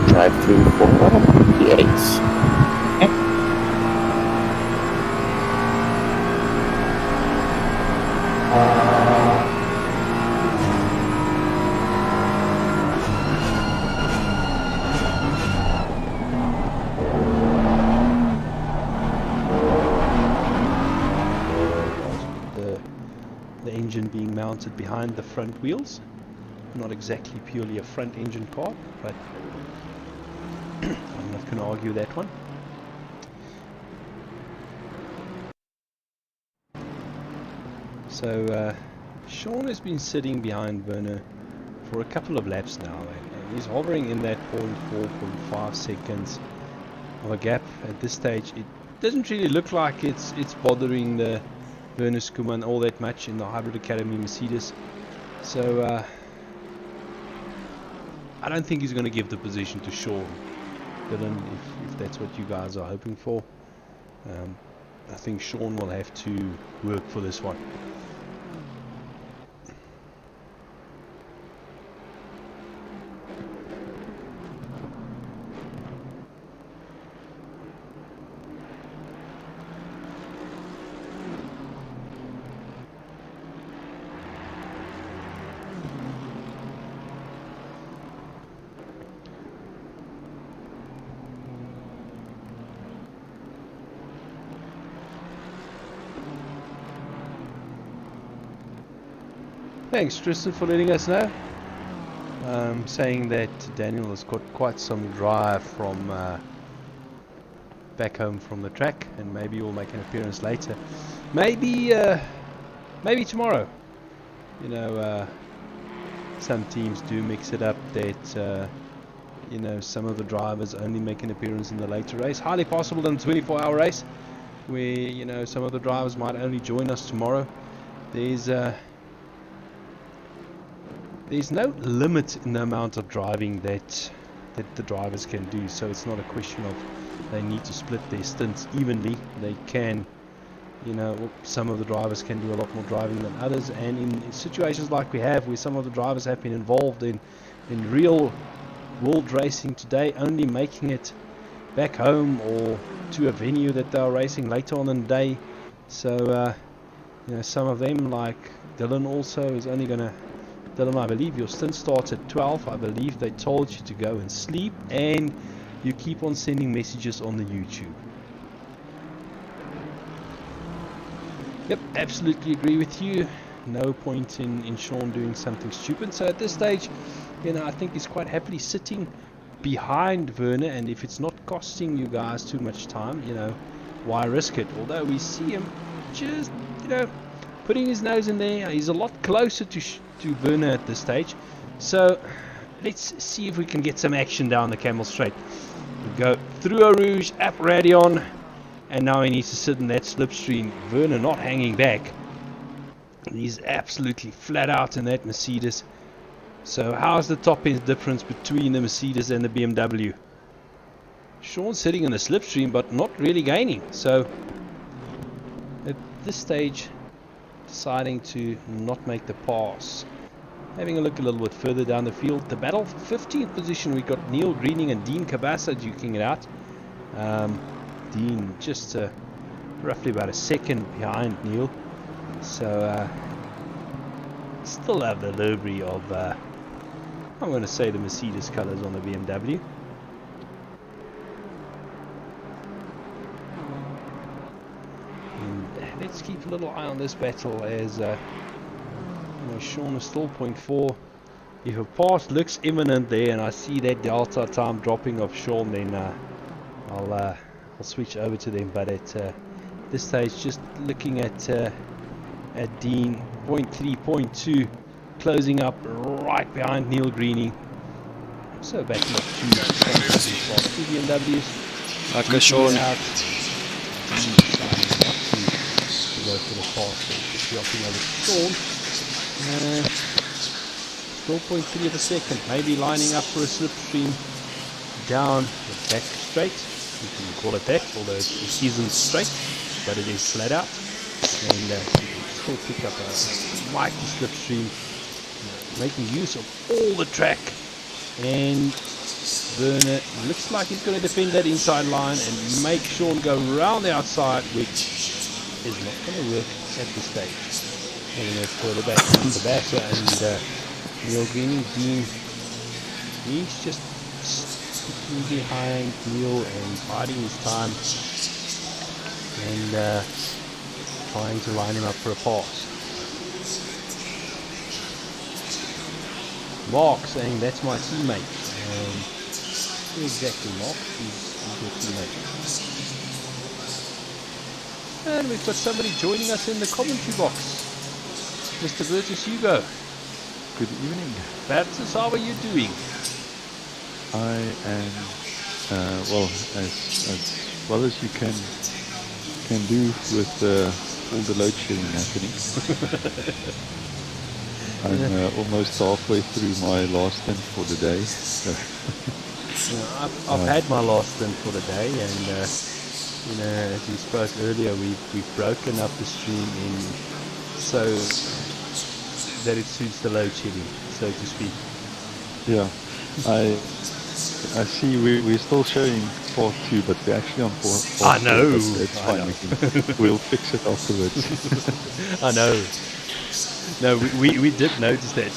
Drive through for yes. The engine being mounted behind the front wheels. Not exactly purely a front engine car, but I'm not going to argue that one. So Sean has been sitting behind Werner for a couple of laps now, and he's hovering in that 0.4, 0.5 seconds of a gap at this stage. It doesn't really look like it's bothering the Werner Skuman all that much in the Hybrid Academy Mercedes. So I don't think he's going to give the position to Sean. Dylan, if that's what you guys are hoping for. I think Sean will have to work for this one. Thanks, Tristan, for letting us know. Saying that Daniel has got quite some drive from back home from the track, and maybe we'll make an appearance later. Maybe tomorrow. You know, some teams do mix it up that you know, some of the drivers only make an appearance in the later race. Highly possible in a 24-hour race, where, you know, some of the drivers might only join us tomorrow. There's no limit in the amount of driving that the drivers can do, so it's not a question of they need to split their stints evenly. They can, you know, some of the drivers can do a lot more driving than others, and in situations like we have, where some of the drivers have been involved in real world racing today, only making it back home or to a venue that they are racing later on in the day. So you know, some of them, like Dylan, also is only gonna, Dylan, I believe your stint starts at 12. I believe they told you to go and sleep, and you keep on sending messages on the YouTube. Yep, absolutely agree with you. No point in Sean doing something stupid. So at this stage, you know, I think he's quite happily sitting behind Werner, and if it's not costing you guys too much time, you know, why risk it? Although we see him just, you know, putting his nose in there. He's a lot closer to Werner at this stage. So let's see if we can get some action down the Camel Straight. We go through rAge, up Radion, and now he needs to sit in that slipstream. Werner not hanging back. He's absolutely flat out in that Mercedes. So how's the top end difference between the Mercedes and the BMW? Sean's sitting in the slipstream but not really gaining. So at this stage, deciding to not make the pass. Having a look a little bit further down the field, the battle for 15th position, we got Neil Greening and Dean Cabasa duking it out. Dean just roughly about a second behind Neil. So still have the livery of I'm going to say the Mercedes colors on the BMW. And let's keep a little eye on this battle, as you know, Sean is still 0.4. If a pass looks imminent there and I see that delta time dropping of Sean, then I'll switch over to them. But at this stage, just looking at Dean, 0.3, 0.2, closing up right behind Neil Greening. So back up to BMWs. Okay, Sean. Out. To go for the pass, just dropping over to Sean. Still 0.3 of a second, maybe lining up for a slipstream down the back straight. You can call it that, although it isn't straight, but it is flat out. And you can still pick up a mighty slipstream, making use of all the track. And Werner looks like he's going to defend that inside line and make Sean go around the outside, which is not going to work at this stage. And then further back to the backer and Neil Greening. Dean, he's just sticking behind Neil and biding his time and trying to line him up for a pass. Mark saying that's my teammate. Exactly, Mark. He's your teammate. And we've got somebody joining us in the commentary box. Mr. Bertus Hugo. Good evening. Bertus, how are you doing? I am as well as you can do with all the load shedding happening. I'm almost halfway through my last stint for the day. So. I've had my last stint for the day, and you know, as we spoke earlier, we've broken up the stream in so that it suits the load shedding, so to speak. Yeah, I see we're still showing part 2, but we're actually on part 4. I know. It's fine. We'll fix it afterwards. I know. No, we did notice that.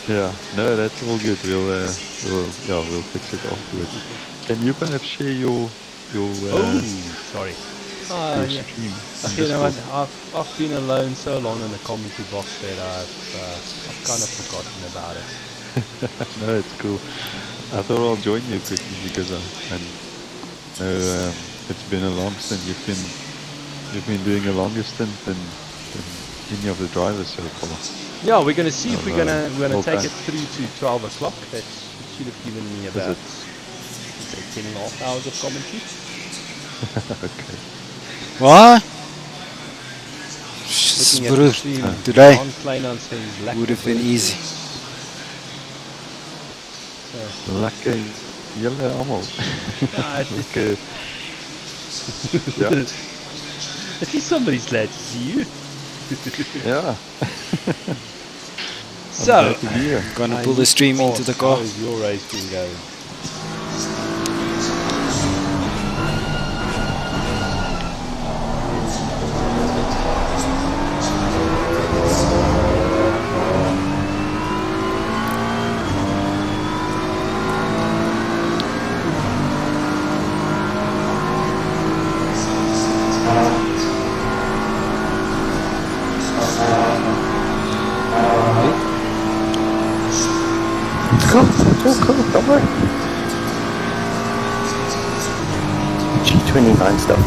Yeah, no, that's all good. We'll fix it afterwards. Can you perhaps share your oh, sorry. your Yeah. stream. You know what? I've been alone so long in the commentary box that I've kind of forgotten about it. No, it's cool. I thought I'll join you quickly because I know it's been a long stint. You've been doing a longer stint than any of the drivers so far. Yeah, we're gonna see if we're gonna take okay. it through to 12 o'clock. It should have given me about it? say 10.5 hours of commentary. Okay. What? Looking at Broer, the stream, today on Kleinhans says lekker would have been brood. easy. Lekker julle almal. Ja, Lekker. Ja. At least somebody's glad to see you. Ja. So, glad to be here. Gonna pull the stream into the car. How is your race been going? Cool, don't worry. G29 stuff.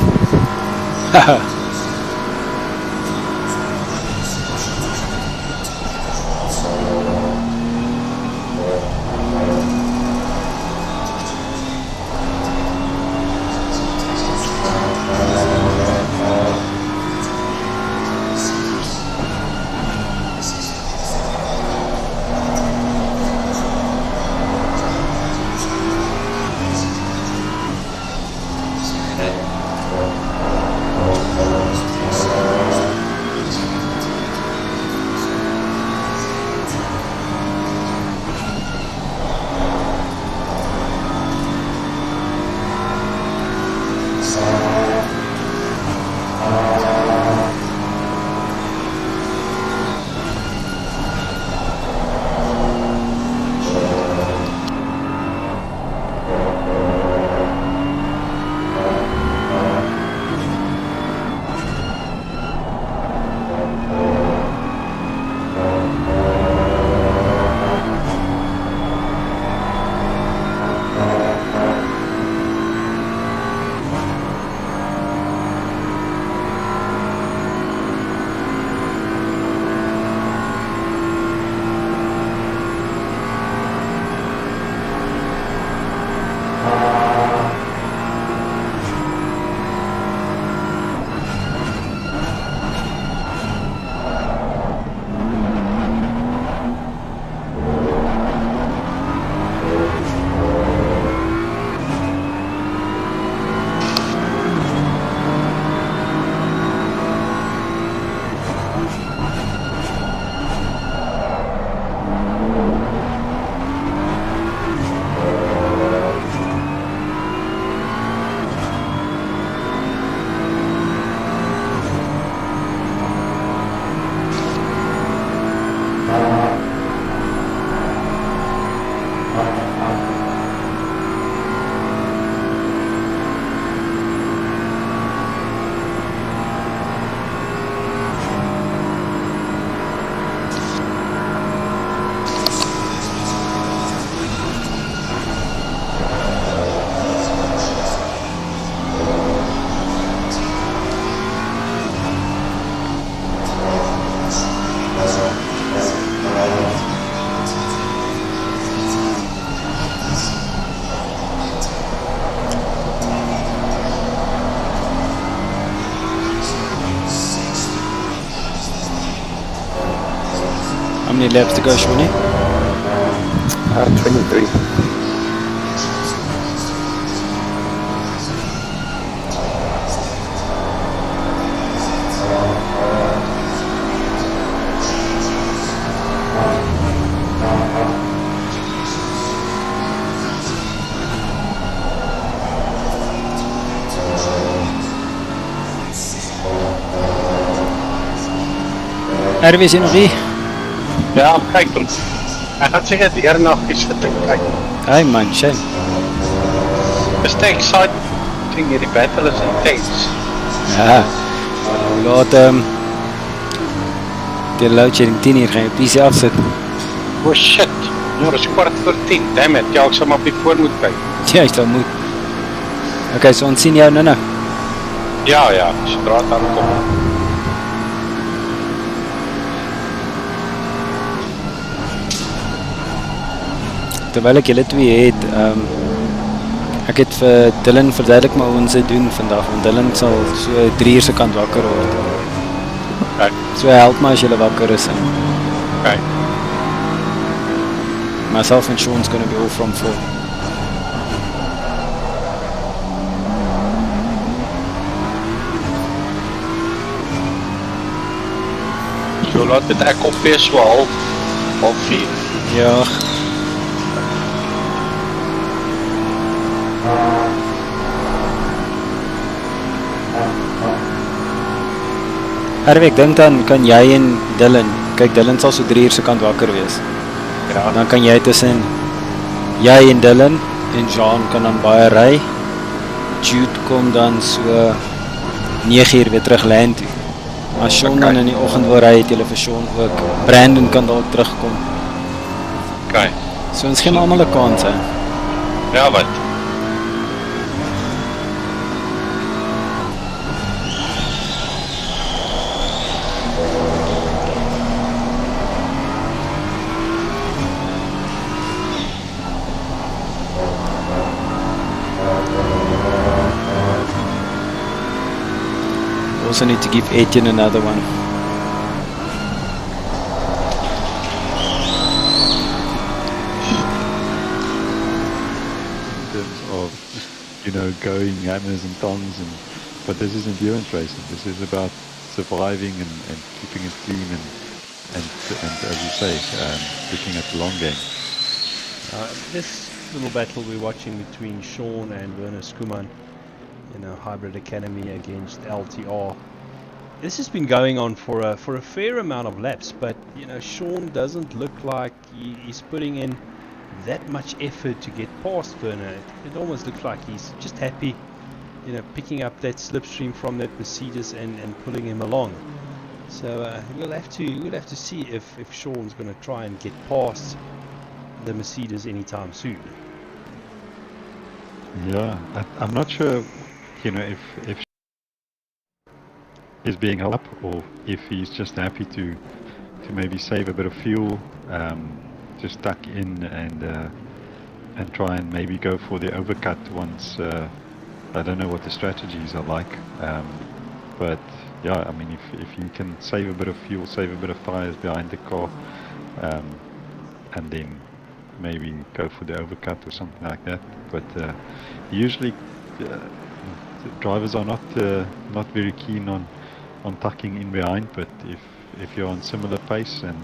How many laps to go, Shawnee? 23. RW is hier nog hier. Ja, kyk ons. Ek gaan seker deernag sit en kyk. Hey man, shame. Dis te exciting, hierdie battle is intense. Ja. Laat die loadshedding 10 uur gaan je PC afsit. Oh shit. Ja, dat is 9:15. Damn it. Ja, ek sal maar op die voor moet kyk. Ja, is dat moet. Okay, so ons sien jou nou. Ja, sodra dit aankom. Terwyl ek julle twee het, ek het vir Dylan verduidelik maar hoe ons dit doen vandag, want Dylan sal so 3 uur se kant wakker word. Okay. So help my as julle wakker is. Okay. Myself and Sean's going to be all from 4. So laat dit ek op wees so half 4. Ja. Herweg, dink dan kan jy en Dylan, kyk Dylan sal so 3 uur se kant wakker wees. Ja. Dan kan jy tussen jy en Dylan en Jean kan dan baie ry. Jude kom dan so 9 uur weer terug land toe. As Sean dan in die oggend wil ry, het jy vir Sean ook. Brandon kan dalk terugkom. Okay. So ons gee almal 'n kans hè. Ja, wat? Also need to give Etienne another one. In terms of, going hammers and tongs, but this is endurance racing. This is about surviving and keeping it clean and as you say, looking at the long game. This little battle we're watching between Sean and Werner Skuman, Hybrid Academy against LTR. This has been going on for a fair amount of laps, but Sean doesn't look like he's putting in that much effort to get past Werner. It almost looks like he's just happy, picking up that slipstream from that Mercedes and pulling him along. So we'll have to see if Sean's going to try and get past the Mercedes anytime soon. Yeah, I'm not sure, if he's being held up or if he's just happy to maybe save a bit of fuel, just tuck in and try and maybe go for the overcut once. I don't know what the strategies are like, but yeah, I mean, if you can save a bit of fuel, save a bit of tires behind the car, and then maybe go for the overcut or something like that. But usually drivers are not very keen on tucking in behind. But if you're on similar pace and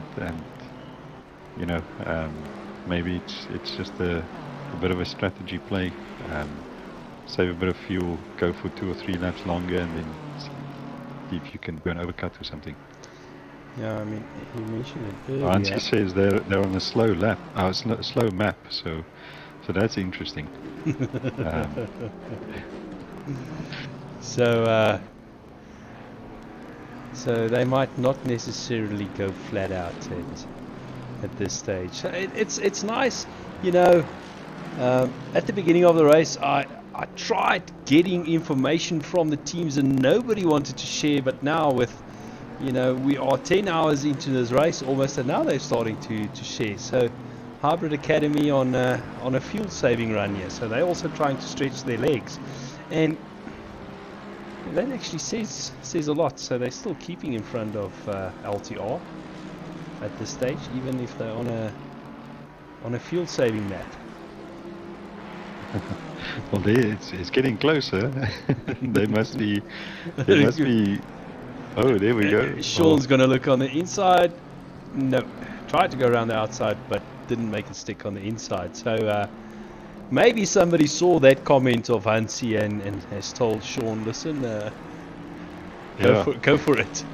maybe it's just a bit of a strategy play. Save a bit of fuel, go for 2 or 3 laps longer, and then see if you can go an overcut or something. Yeah, I mean, he mentioned it earlier. Nancy says they're on a slow lap, slow map, so that's interesting. So they might not necessarily go flat out at this stage. So it's nice, at the beginning of the race, I tried getting information from the teams and nobody wanted to share, but now with we are 10 hours into this race almost, and now they're starting to share. So Hybrid Academy on a fuel saving run here, so they're also trying to stretch their legs, and that actually says a lot. So they're still keeping in front of LTR at this stage, even if they're on a fuel saving map. Well, it's getting closer. They must be. Oh, there we go. Sean's gonna look on the inside. No, tried to go around the outside, but didn't make it stick on the inside. So maybe somebody saw that comment of Hansi and has told Sean, listen, go for it.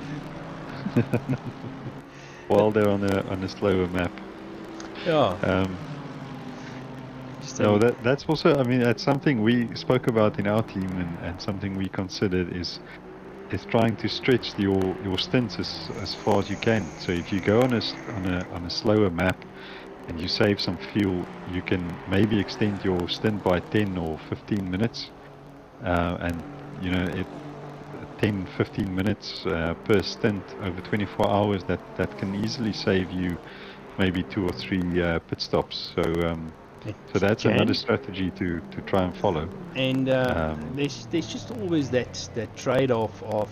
While they're on a slower map. Yeah. No, that's also, I mean, that's something we spoke about in our team and something we considered is is trying to stretch your stints as far as you can. So if you go on a slower map and you save some fuel, you can maybe extend your stint by 10 or 15 minutes, and you know, 10, 15 minutes per stint over 24 hours. That can easily save you maybe 2 or 3 pit stops. So that's another strategy to try and follow. And there's just always that trade-off of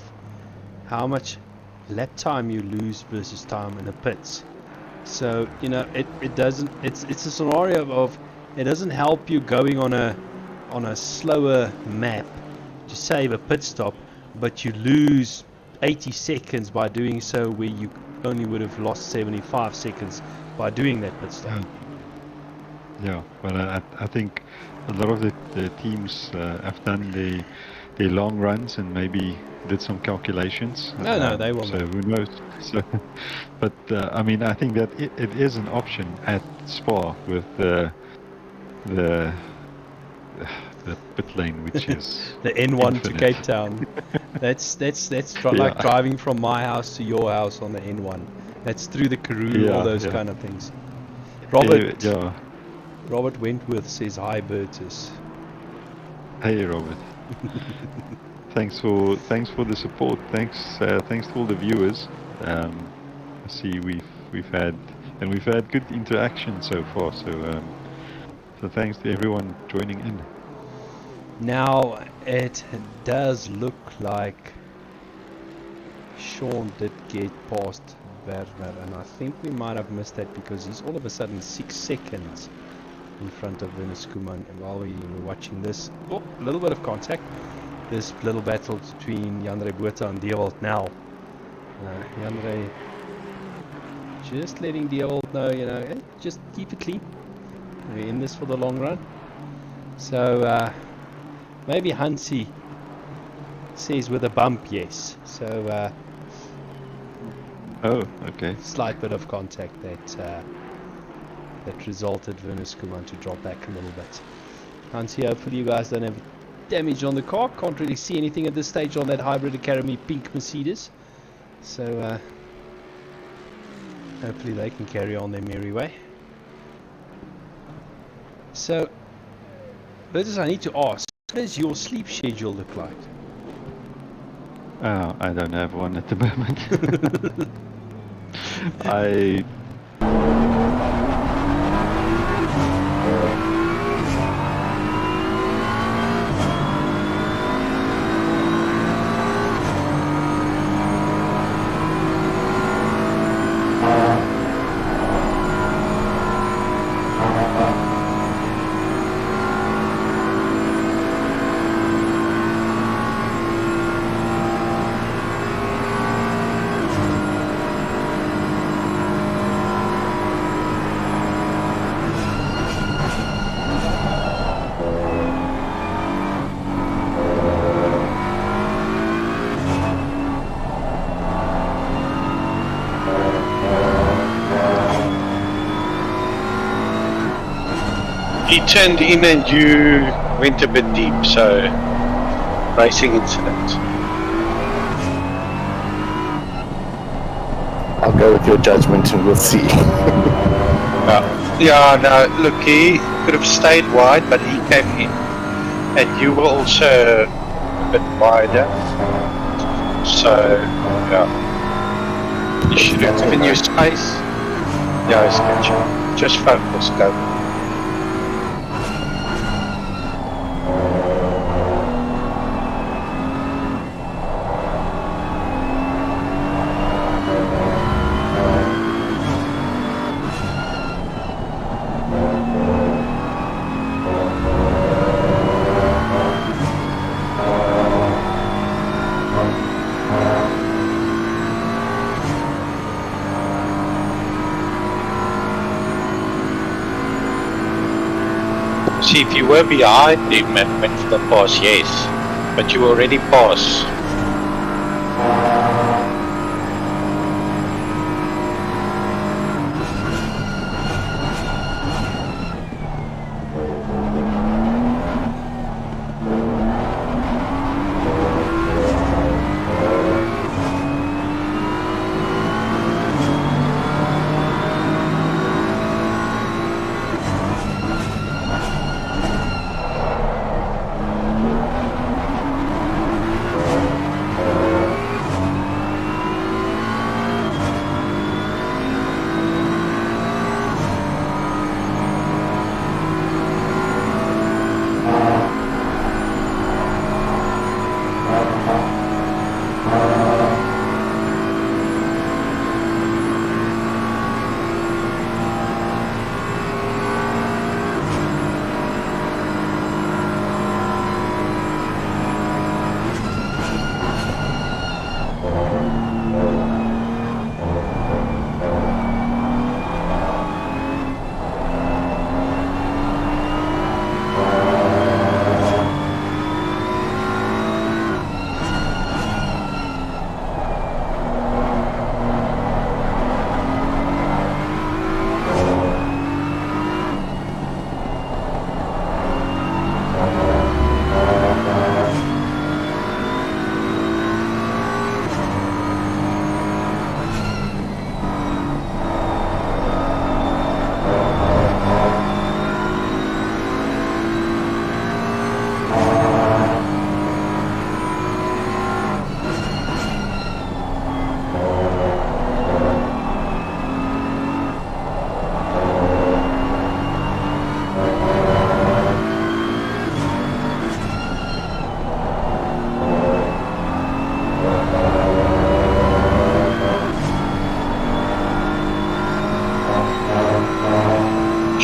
how much lap time you lose versus time in the pits. So you know, it doesn't. It's a scenario of it doesn't help you going on a slower map to save a pit stop, but you lose 80 seconds by doing so, where you only would have lost 75 seconds by doing that pit stop. Yeah, but I think a lot of the teams have done their long runs and maybe did some calculations. No, they won't. So who knows? So, but I mean, I think that it is an option at Spa with the pit lane, which is the N1 infinite. to Cape Town. That's like driving from my house to your house on the N1. That's through the Karoo, all those kind of things. Robert Wentworth says hi, Bertus. Hey, Robert. Thanks for the support. Thanks to all the viewers. I see we've had good interaction so far. So thanks to everyone joining in. Now it does look like Sean did get past Werner, and I think we might have missed that because he's all of a sudden 6 seconds in front of Venus Kuman. And while we were watching this, a little bit of contact. This little battle between Jan-Rey Botha and Dewald now. Jan-Rey just letting Dewald know, you know, just keep it clean. We're in this for the long run. So maybe Hansi says with a bump, yes. So okay. Slight bit of contact that resulted Venus Kuman to drop back a little bit. Hansi, hopefully you guys don't have damage on the car. Can't really see anything at this stage on that Hybrid Academy pink Mercedes. So hopefully they can carry on their merry way. So, Bertus, I need to ask, what does your sleep schedule look like? I don't have one at the moment. I He turned in and you went a bit deep, so racing incident. I'll go with your judgment and we'll see. Yeah, no, look, he could have stayed wide, but he came in. And you were also a bit wider. So, yeah. You should have given you space. Yeah, it's good. Just focus, go. See, if you were behind him and went for the pass, yes, but you already passed.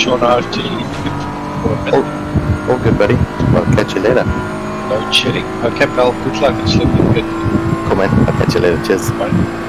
Sean, I have to leave for a minute. All good, buddy. I'll catch you later. No chilling. Okay, pal. Good luck. It's looking good. Cool, man. I'll catch you later. Cheers. Bye.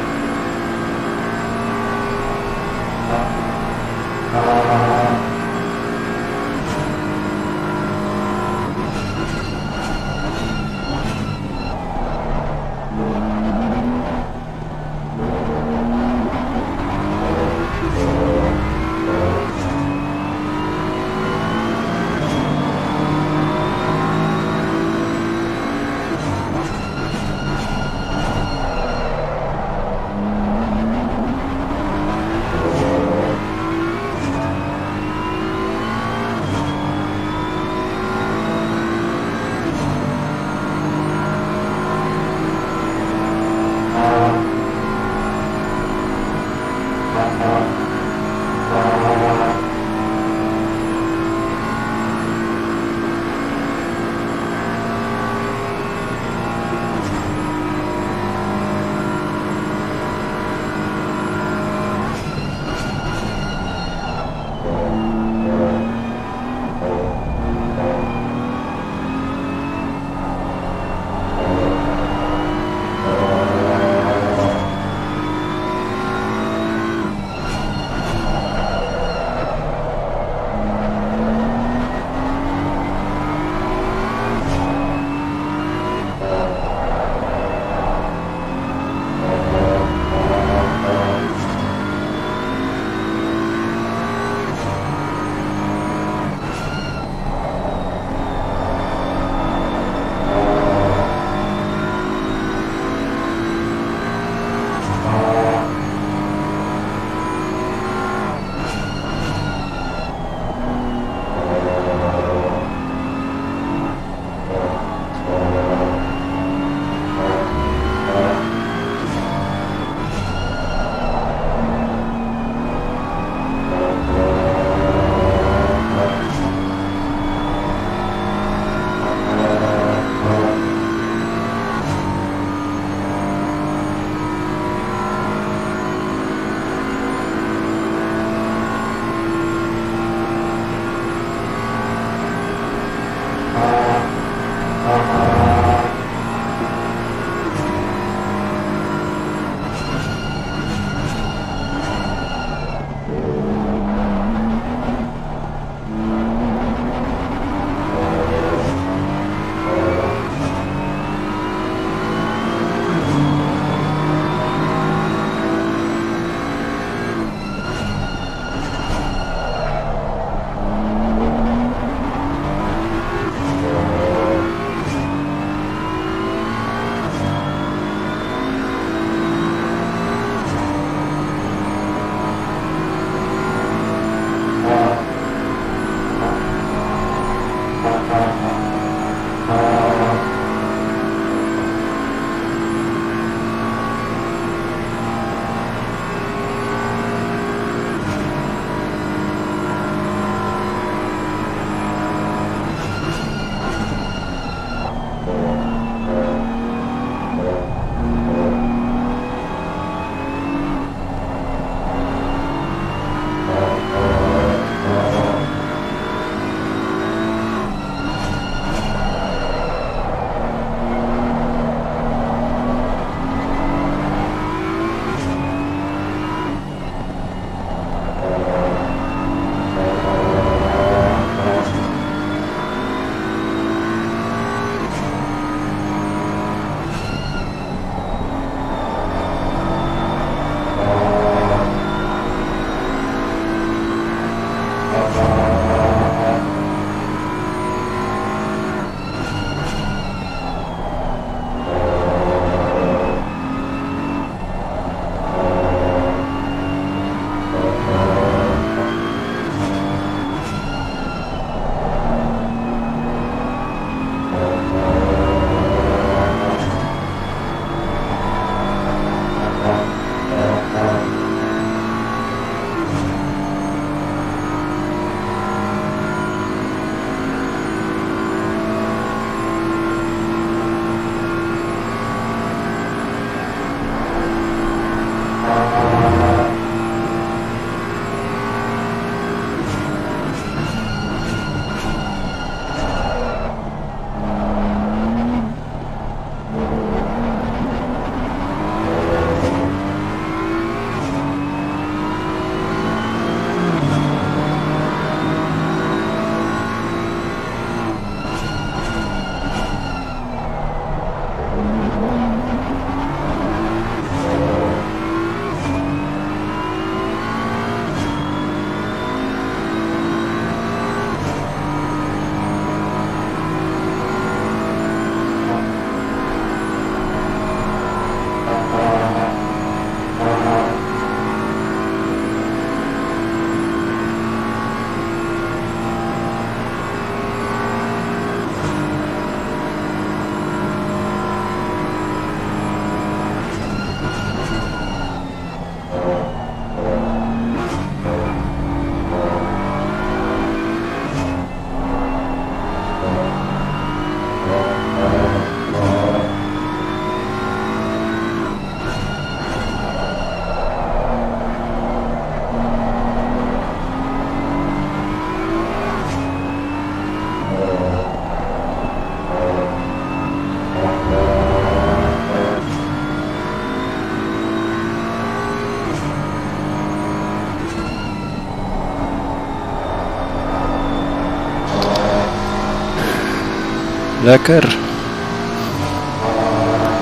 Lekker.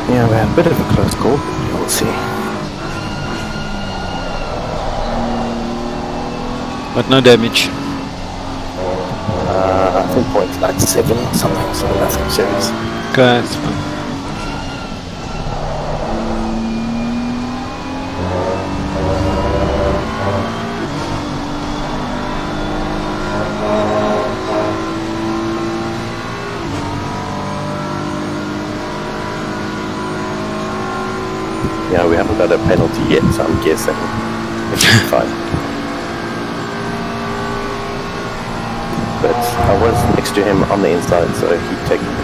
Yeah, we had a bit of a close call. We'll see. But no damage. I think points like 7 or something, so nothing serious. Okay, that's fine. Yeah, we haven't got a penalty yet, so I'm guessing it's fine. But I was next to him on the inside, so he'd taken it.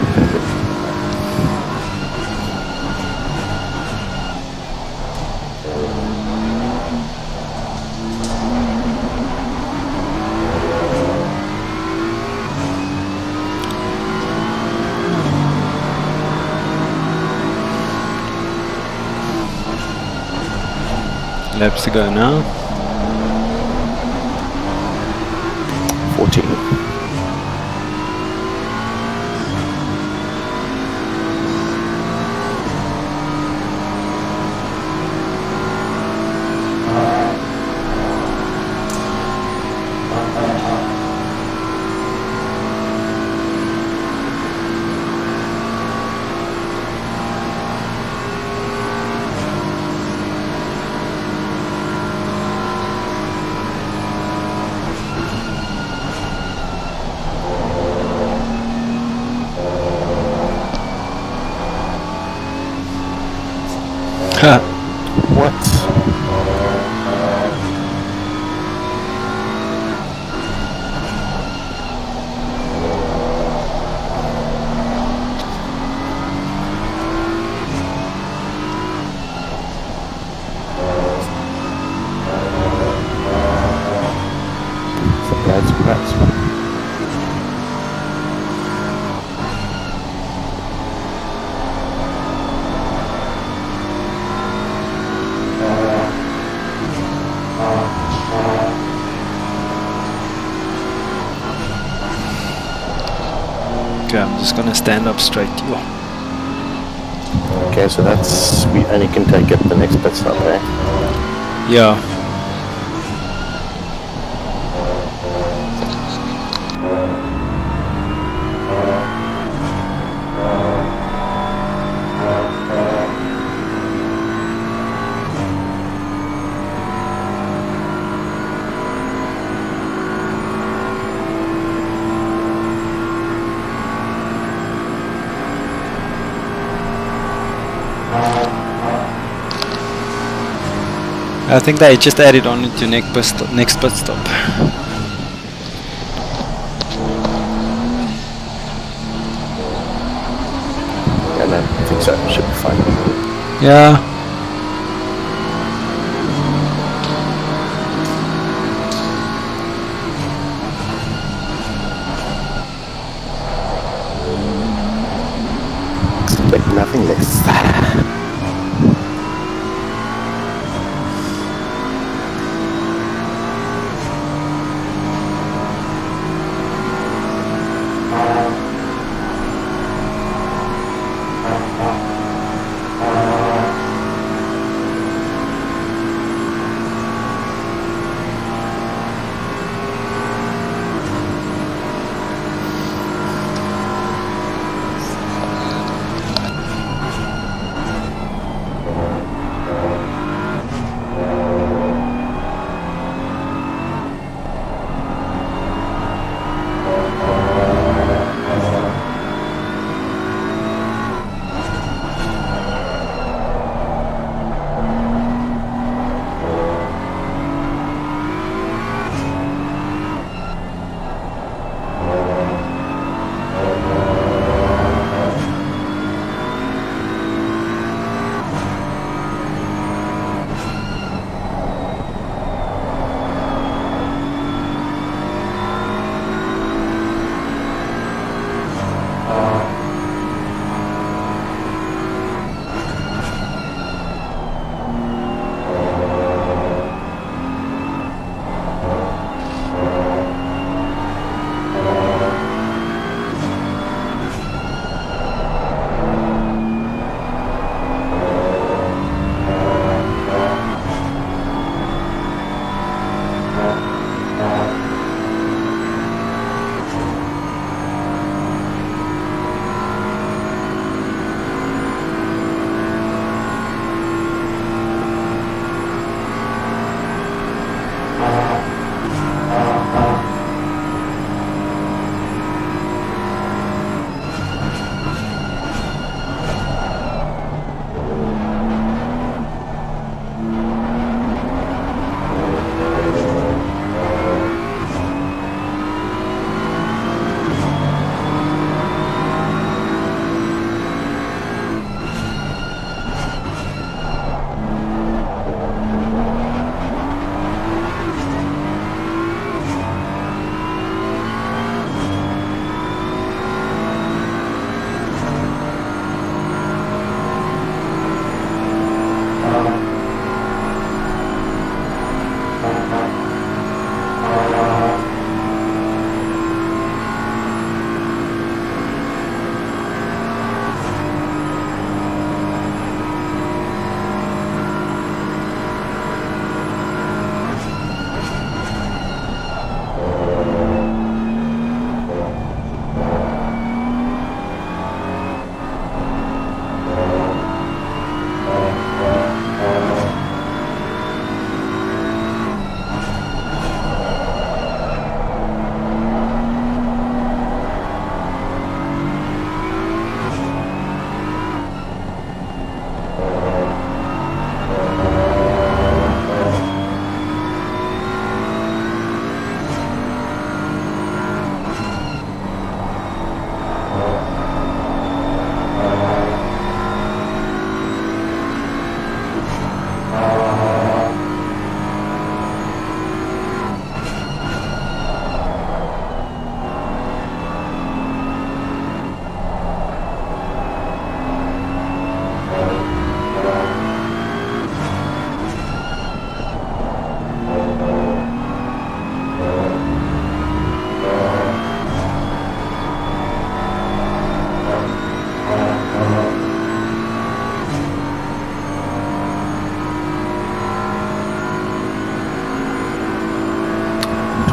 Laps to go now. 14. Ha! What? Surprise. Okay, I'm just gonna stand up straight. Yo. Okay, so that's, we only can take it the next pit stop, eh? Yeah. I think they just added on into next pit stop. Yeah, no, I think so. Should be fine. Yeah. Expect nothing less.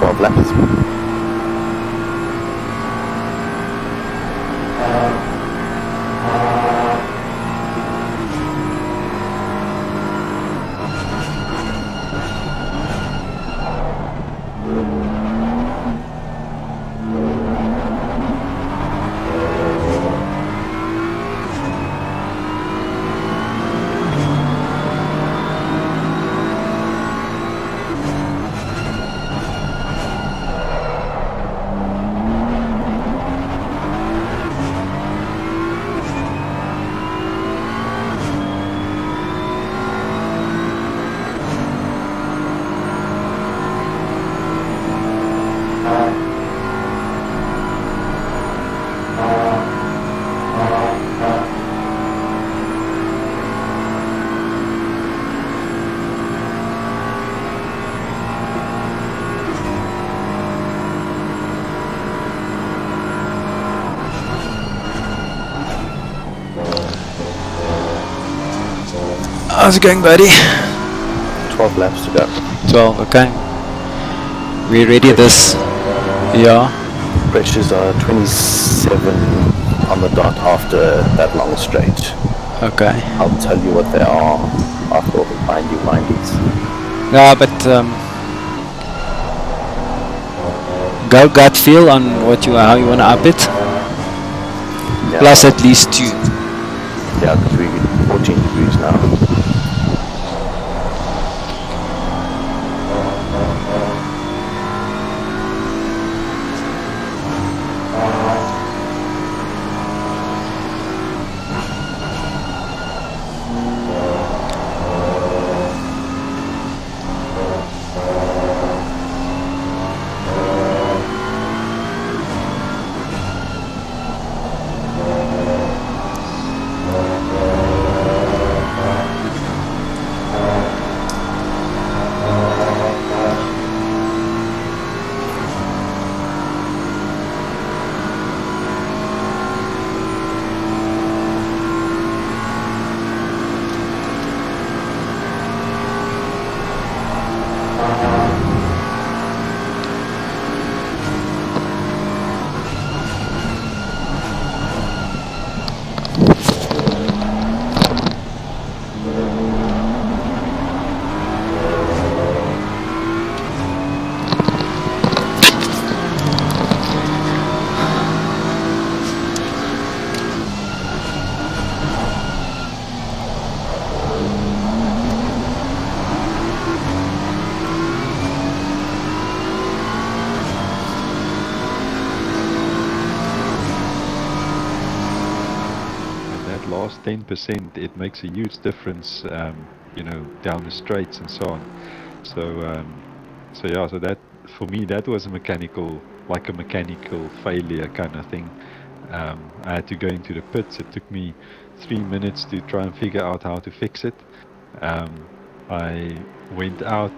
12 laps. How's it going, buddy? 12 laps to go. 12, okay. We ready this? Yeah. Pressures are 27 on the dot after that long straight. Okay. I'll tell you what they are after all the mindies. Yeah, but go gut feel on how you wanna up it. Yeah. Plus at least 2. Yeah, because we're 14 degrees now. Last 10%, it makes a huge difference, you know, down the straights and so on. So yeah, so that for me that was a mechanical failure kind of thing. I had to go into the pits. It took me 3 minutes to try and figure out how to fix it. I went out,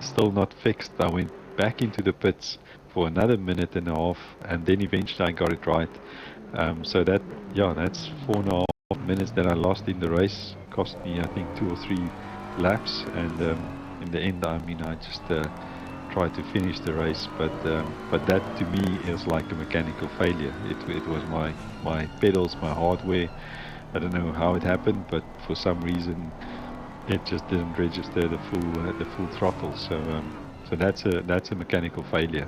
still not fixed. I went back into the pits for another minute and a half, and then eventually I got it right. So that's 4.5 minutes that I lost in the race. Cost me, I think, 2 or 3 laps, and in the end, I mean, I just tried to finish the race, but that to me is like a mechanical failure. It was my pedals, my hardware. I don't know how it happened, but for some reason it just didn't register the full throttle. So that's a mechanical failure.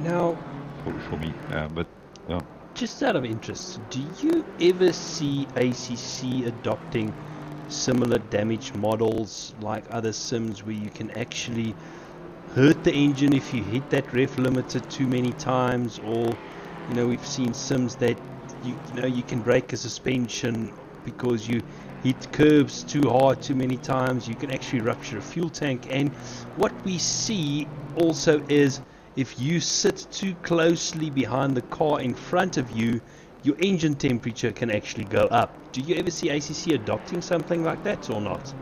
Now, for me, but yeah. just out of interest, do you ever see ACC adopting similar damage models like other sims where you can actually hurt the engine if you hit that ref limiter too many times? Or, you know, we've seen sims that you know you can break a suspension because you hit curbs too hard too many times. You can actually rupture a fuel tank. And what we see also is if you sit too closely behind the car in front of you, your engine temperature can actually go up. Do you ever see ACC adopting something like that or not?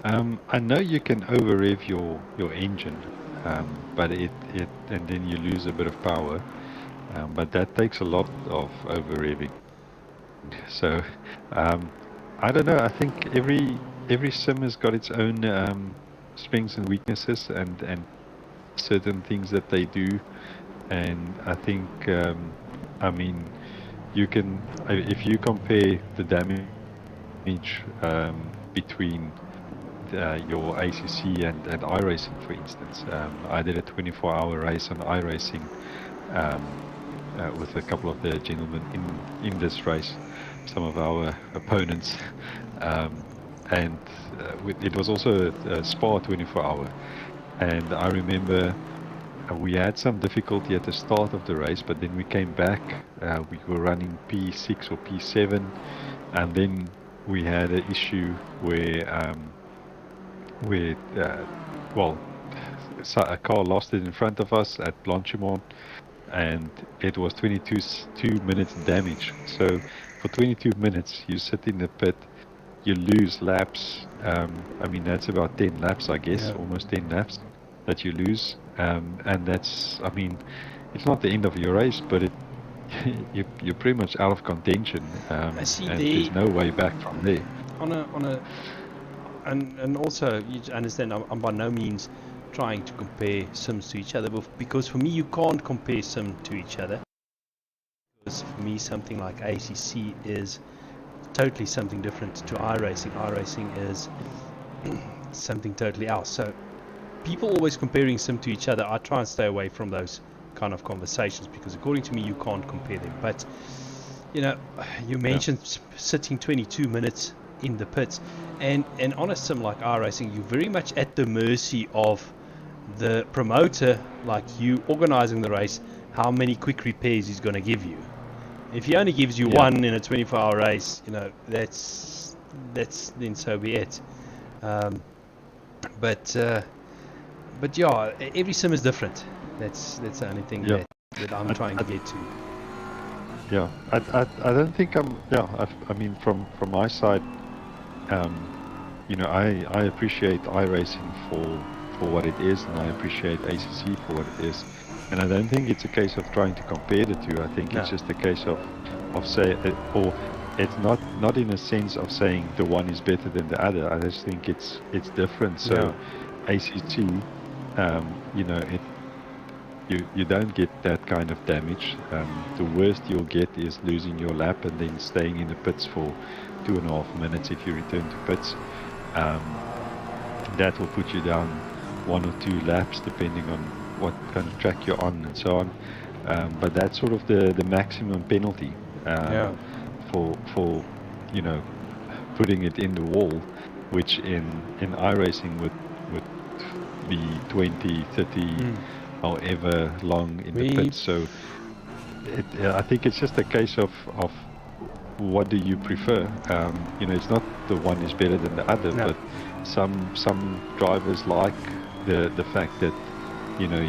I know you can over rev your engine, but it and then you lose a bit of power, but that takes a lot of over revving. So I don't know. I think every sim has got its own strengths and weaknesses and certain things that they do. And I think, I mean, you can, if you compare the damage between your ACC and iRacing, for instance. I did a 24-hour race on iRacing with a couple of the gentlemen in this race, some of our opponents, and it was also a Spa 24-hour. And I remember we had some difficulty at the start of the race, but then we came back. We were running P6 or P7, and then we had an issue where well, a car lost it in front of us at Blanchimont, and it was 22 minutes damage. So for 22 minutes, you sit in the pit, you lose laps. I mean, that's about 10 laps, I guess, almost 10 laps that you lose. And that's, I mean, it's not the end of your race, but you're pretty much out of contention, I see and there's no way back from there. And also, you understand, I'm by no means trying to compare sims to each other, because for me, you can't compare sim to each other. Because for me, something like ACC is totally something different to iRacing. iRacing is something totally else. So people always comparing sim to each other, I try and stay away from those kind of conversations, because according to me, you can't compare them. But you know, you mentioned sitting 22 minutes in the pits, and on a sim like iRacing, you're very much at the mercy of the promoter, like you organizing the race, how many quick repairs he's going to give you. If he only gives you one in a 24-hour race, you know, that's then so be it. But yeah, every sim is different. That's the only thing that I'm trying to get to. Yeah, I don't think I'm. Yeah, I mean, from my side, you know, I appreciate iRacing for what it is, and I appreciate ACC for what it is. And I don't think it's a case of trying to compare the two. I think it's just a case of say, or it's not in a sense of saying the one is better than the other. I just think it's different. So ACC, you know, you don't get that kind of damage. The worst you'll get is losing your lap and then staying in the pits for 2.5 minutes if you return to pits. That will put you down 1 or 2 laps depending on what kind of track you're on and so on. But that's sort of the maximum penalty for you know, putting it in the wall, which in iRacing would be 20, 30, however long in the pit. So I think it's just a case of what do you prefer. You know, it's not the one is better than the other, but some drivers like the fact that, you know,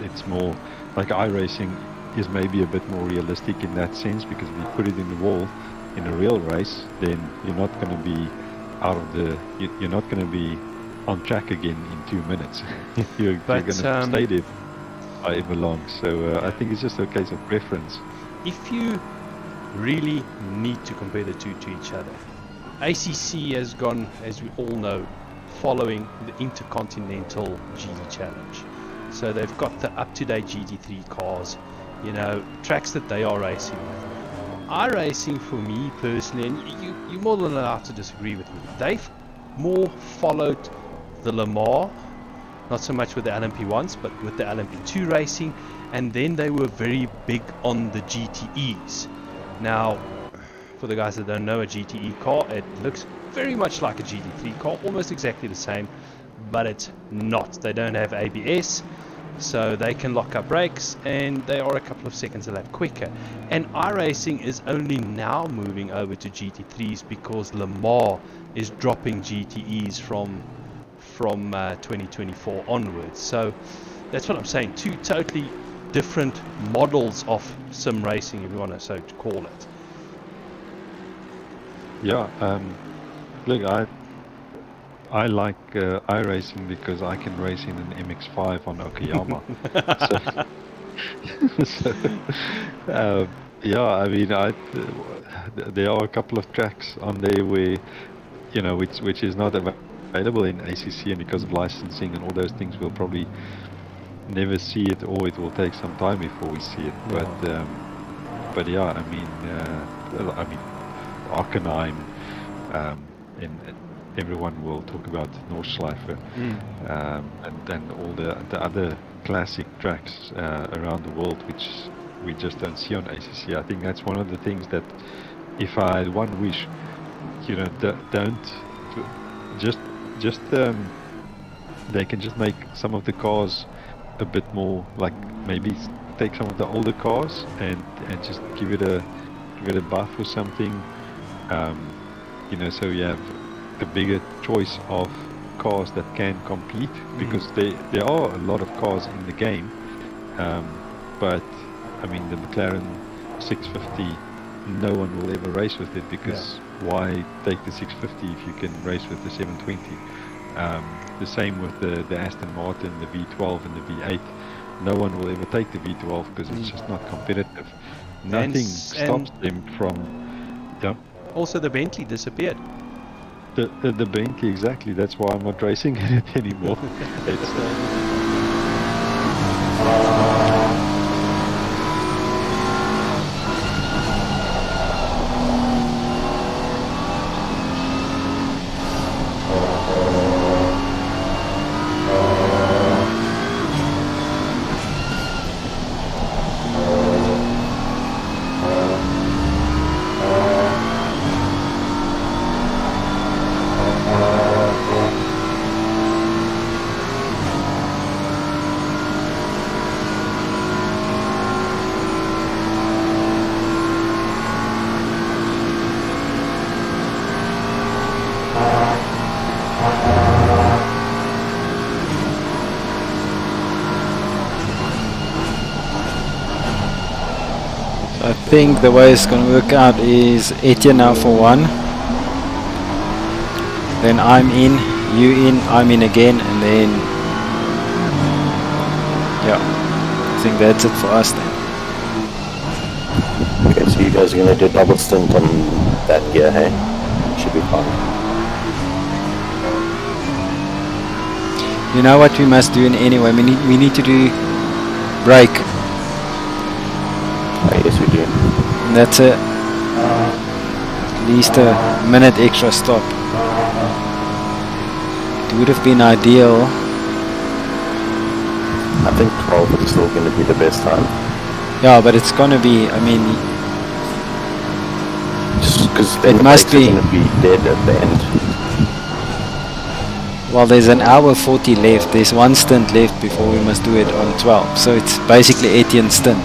it's more like iRacing is maybe a bit more realistic in that sense, because if you put it in the wall in a real race, then you're not going to be out of the you're not going to be on track again in 2 minutes. you're going to stay there however long. So I think it's just a case of preference. If you really need to compare the two to each other, ACC has gone, as we all know, following the Intercontinental GT Challenge. So they've got the up-to-date GT3 cars, you know, tracks that they are racing with. iRacing, for me personally, and you're more than allowed to disagree with me, they've more followed the Le Mans, not so much with the LMP1s, but with the LMP2 racing, and then they were very big on the GTEs. Now, for the guys that don't know, a GTE car, it looks very much like a GT3 car, almost exactly the same, but it's not. They don't have ABS, so they can lock up brakes, and they are a couple of seconds a lap quicker. And iRacing is only now moving over to GT3s because Le Mans is dropping GTEs from 2024 onwards. So that's what I'm saying, two totally different models of sim racing, if you want to so to call it. Yeah, look, I like iRacing because I can race in an MX-5 on Okayama. Yeah, I mean, there are a couple of tracks on there where, you know, which is not available in ACC, and because of licensing and all those things, we'll probably never see it, or it will take some time before we see it. But yeah, I mean, Arcanheim, and everyone will talk about Nordschleife, and all the other classic tracks around the world, which we just don't see on ACC. I think that's one of the things that, if I had one wish, you know, don't just they can just make some of the cars a bit more, like, maybe take some of the older cars and just give it a buff or something, you know, so you have a bigger choice of cars that can compete, because there are a lot of cars in the game, but I mean, the McLaren 650, no one will ever race with it, because why take the 650 if you can race with the 720? The same with the Aston Martin, the V12 and the V8. No one will ever take the V12 because it's just not competitive. Nothing stops them from. Yeah. Also, the Bentley disappeared. The Bentley, exactly. That's why I'm not racing in it anymore. It's, I think the way it's going to work out is Etienne now for one, then I'm in, you in, I'm in again, and then yeah, I think that's it for us then. Okay, so you guys are going to do a double stint on that gear, hey? Should be fine. You know what we must do in anyway, we need to do brake. Oh, yes, we do. And that's it. At least a minute extra stop. It would have been ideal. I think 12 is still going to be the best time. Yeah, but it's going to be, I mean, just because it must be going to be dead at the end. Well, there's an hour 40 left. There's one stint left before we must do it on 12. So it's basically Etienne's stint.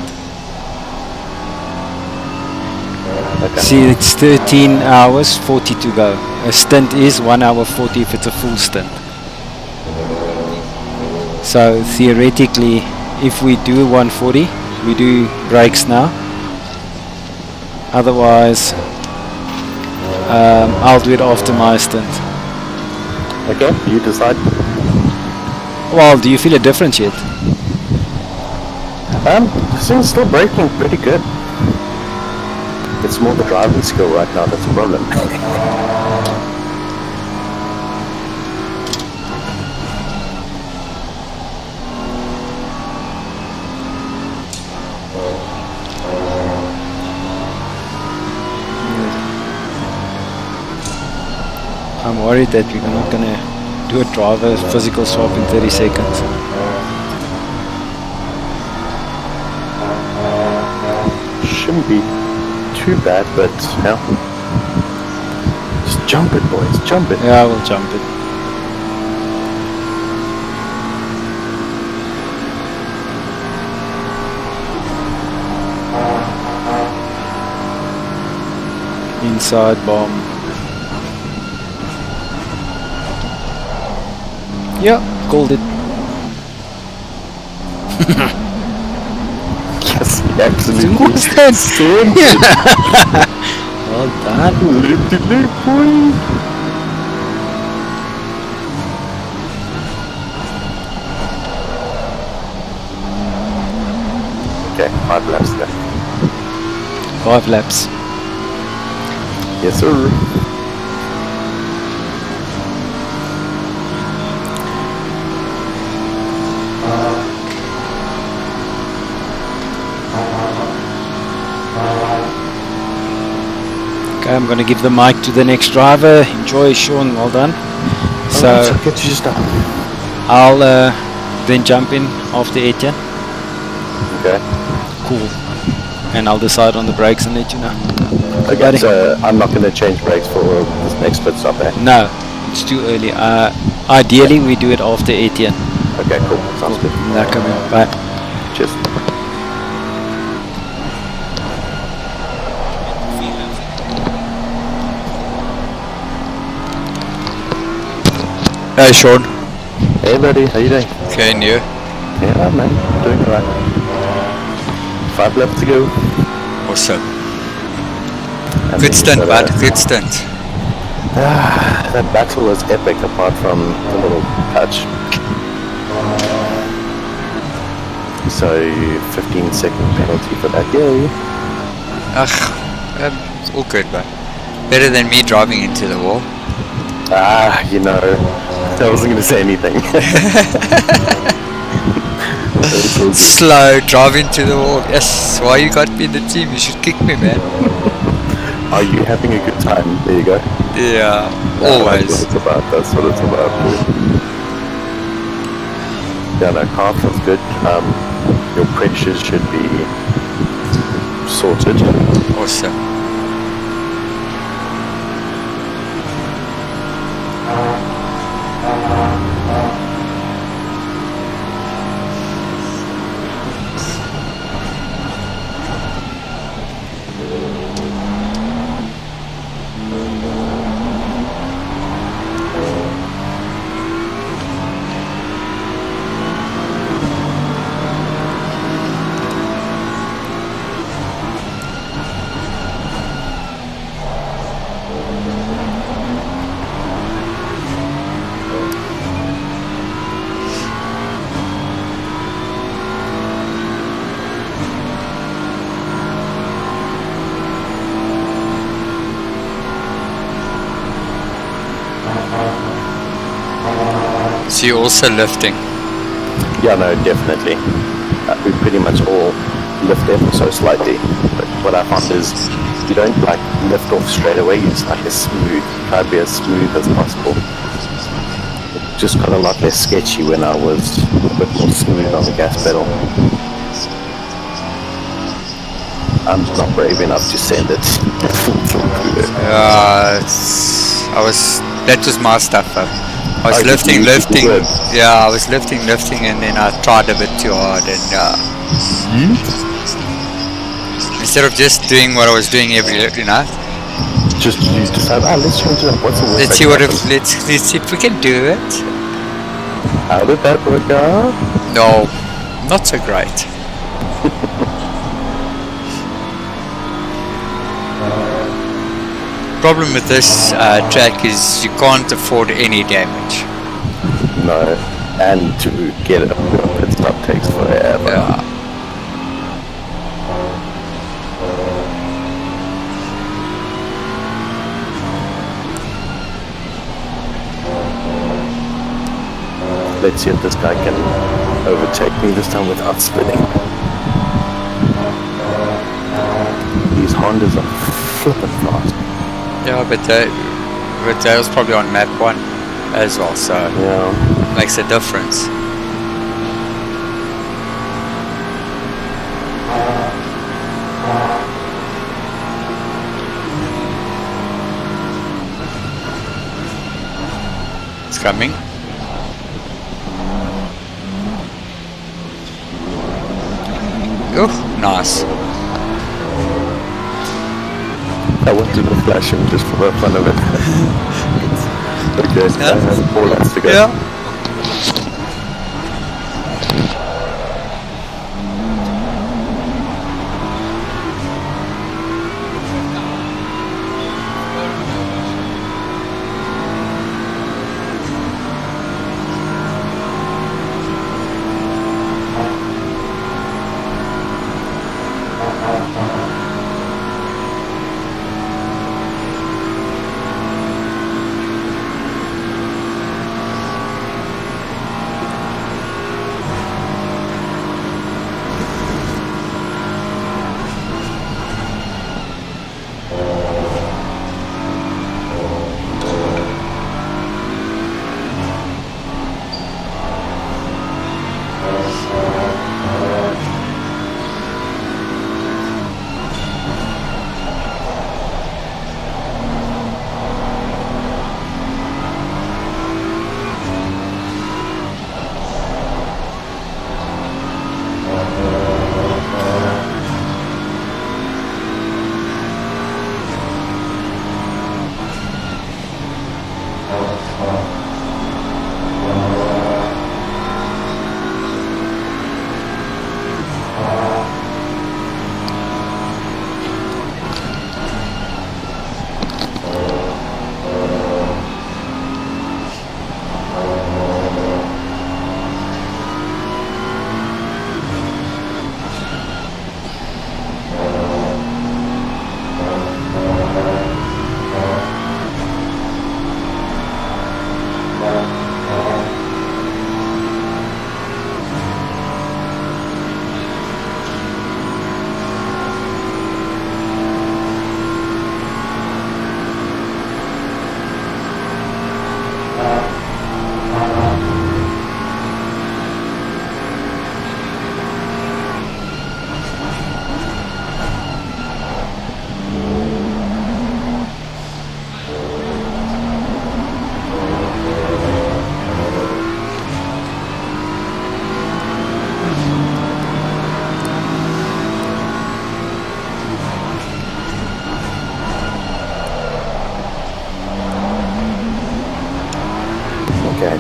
Okay. See, it's 13 hours 40 to go. A stint is 1 hour 40 if it's a full stint. So theoretically, if we do 140, we do brakes now. Otherwise, I'll do it after my stint. Okay, you decide. Well, do you feel a difference yet? This thing's still braking pretty good. It's more the driving skill right now that's a problem. I'm worried that we're not going to do a driver physical swap in 30 seconds. Shouldn't be too bad, but yeah. Just jump it, boys, jump it. Yeah, we'll jump it. Inside bomb. Yeah, called it. Yes, absolutely. What's that? Well done. Okay, 5 laps left. 5 laps. Yes, sir. I'm going to give the mic to the next driver. Enjoy, Sean. Well done. So get you just I'll then jump in after Etienne. Okay. Cool. And I'll decide on the brakes and let you know. Okay, Buddy. so I'm not going to change brakes for this next pit stop, eh? No, it's too early. Ideally, we do it after Etienne. Okay, cool. Sounds good. Lekker man. Bye. Cheers. Hey Sean. Hey buddy, how you doing? Okay, and you? Yeah man, doing alright. 5 left to go. Awesome. And Good then stint, you've bud. got Good stint. that battle was epic apart from the little touch. So 15-second penalty for that, yay. It's all good, bud. Better than me driving into the wall. You know, I wasn't going to say anything. Slow, drive into the wall. Yes, why you got me in the team? You should kick me, man. Are you having a good time? There you go. Yeah, That's always. what it's about. That's what it's about. Yeah, no, car feels good. Your pressures should be sorted. Awesome. So you're also lifting? Yeah, no, definitely. We pretty much all lift ever so slightly. But what I found is you don't like lift off straight away. You just like a smooth. Try to be as smooth as possible. It just got a lot less sketchy when I was a bit more smooth on the gas pedal. I'm not brave enough to send it. That was my stuff. I was lifting, yeah, I was lifting, and then I tried a bit too hard, and instead of just doing what I was doing every, Just you decide, let's change it up. What's the worst? let's see if we can do it. How did that work out? No, not so great. Problem with this track is you can't afford any damage. No, and to get a pit stop takes forever. Yeah. Let's see if this guy can overtake me this time without spinning. These Hondas are flipping fast. Yeah, but that was probably on map 1 as well, so Yeah. makes a difference. It's coming. Oh, nice. I wanted to flash him just for the fun of it. Okay, Yeah. 4 laps to go. Yeah.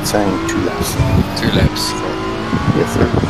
It's saying 2 laps. 2 laps. Cool. Yes, sir.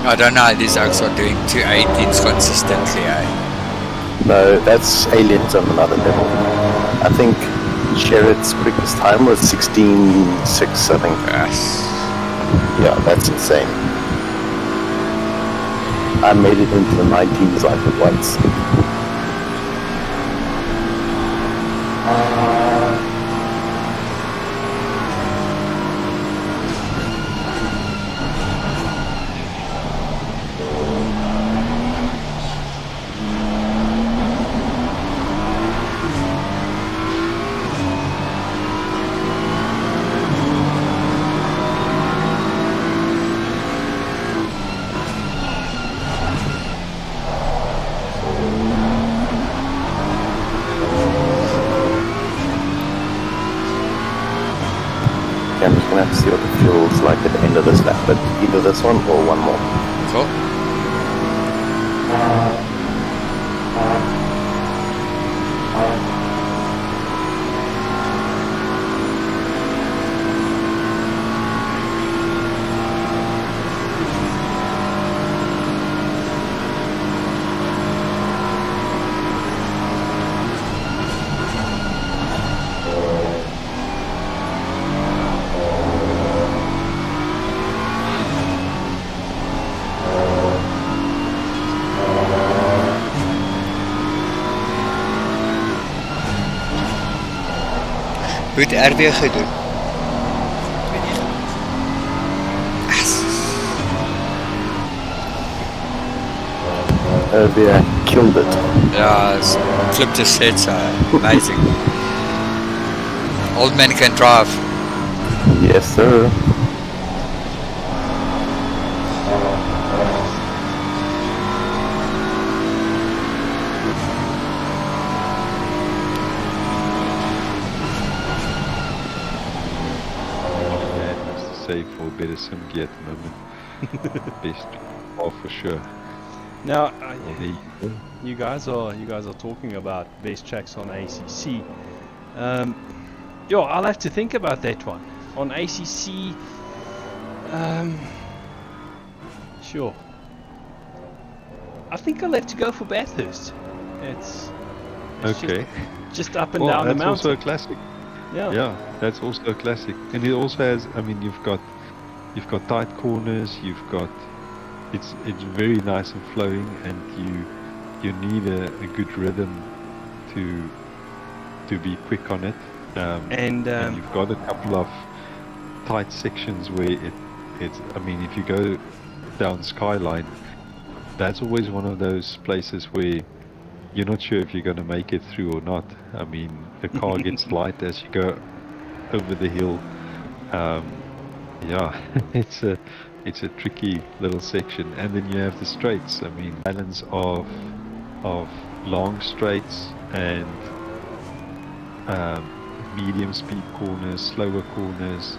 I don't know how these oaks are doing 218s consistently, eh? No, that's aliens on another level. I think Sherrod's quickest time was 16.6, I think. Yes. Yeah, that's insane. I made it into the 19s like once. I'm just gonna have to see what the fuel's like at the end of this lap, but either this one or one more. Cool. Hoe het RW gedoen? They killed it. Yeah, it's flipped his head, so amazing. Old man can drive. Yes, sir. Say for better simply at the moment. Best car for sure. Now, There you go. you guys are talking about best tracks on ACC. I'll have to think about that one on ACC. Sure. I think I'll have to go for Bathurst. It's Okay. just up and Well, down the that's mountain. also a classic. Yeah. Yeah, that's also a classic. And it also has, I mean, you've got tight corners, it's very nice and flowing, and you need a good rhythm to be quick on it. And you've got a couple of tight sections where it's, I mean, if you go down Skyline, that's always one of those places where you're not sure if you're going to make it through or not. I mean, the car gets light as you go over the hill. Yeah, it's a tricky little section, and then you have the straights. I mean, balance of long straights and medium speed corners, slower corners.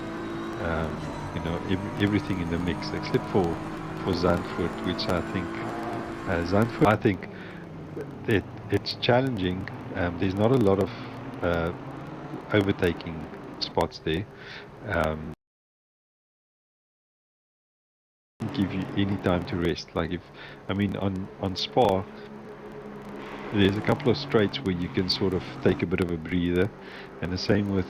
Everything in the mix, except for for Zandvoort, which I think Zandvoort. I think it's challenging. There's not a lot of overtaking spots there. Give you any time to rest. Like on Spa, there's a couple of straights where you can sort of take a bit of a breather, and the same with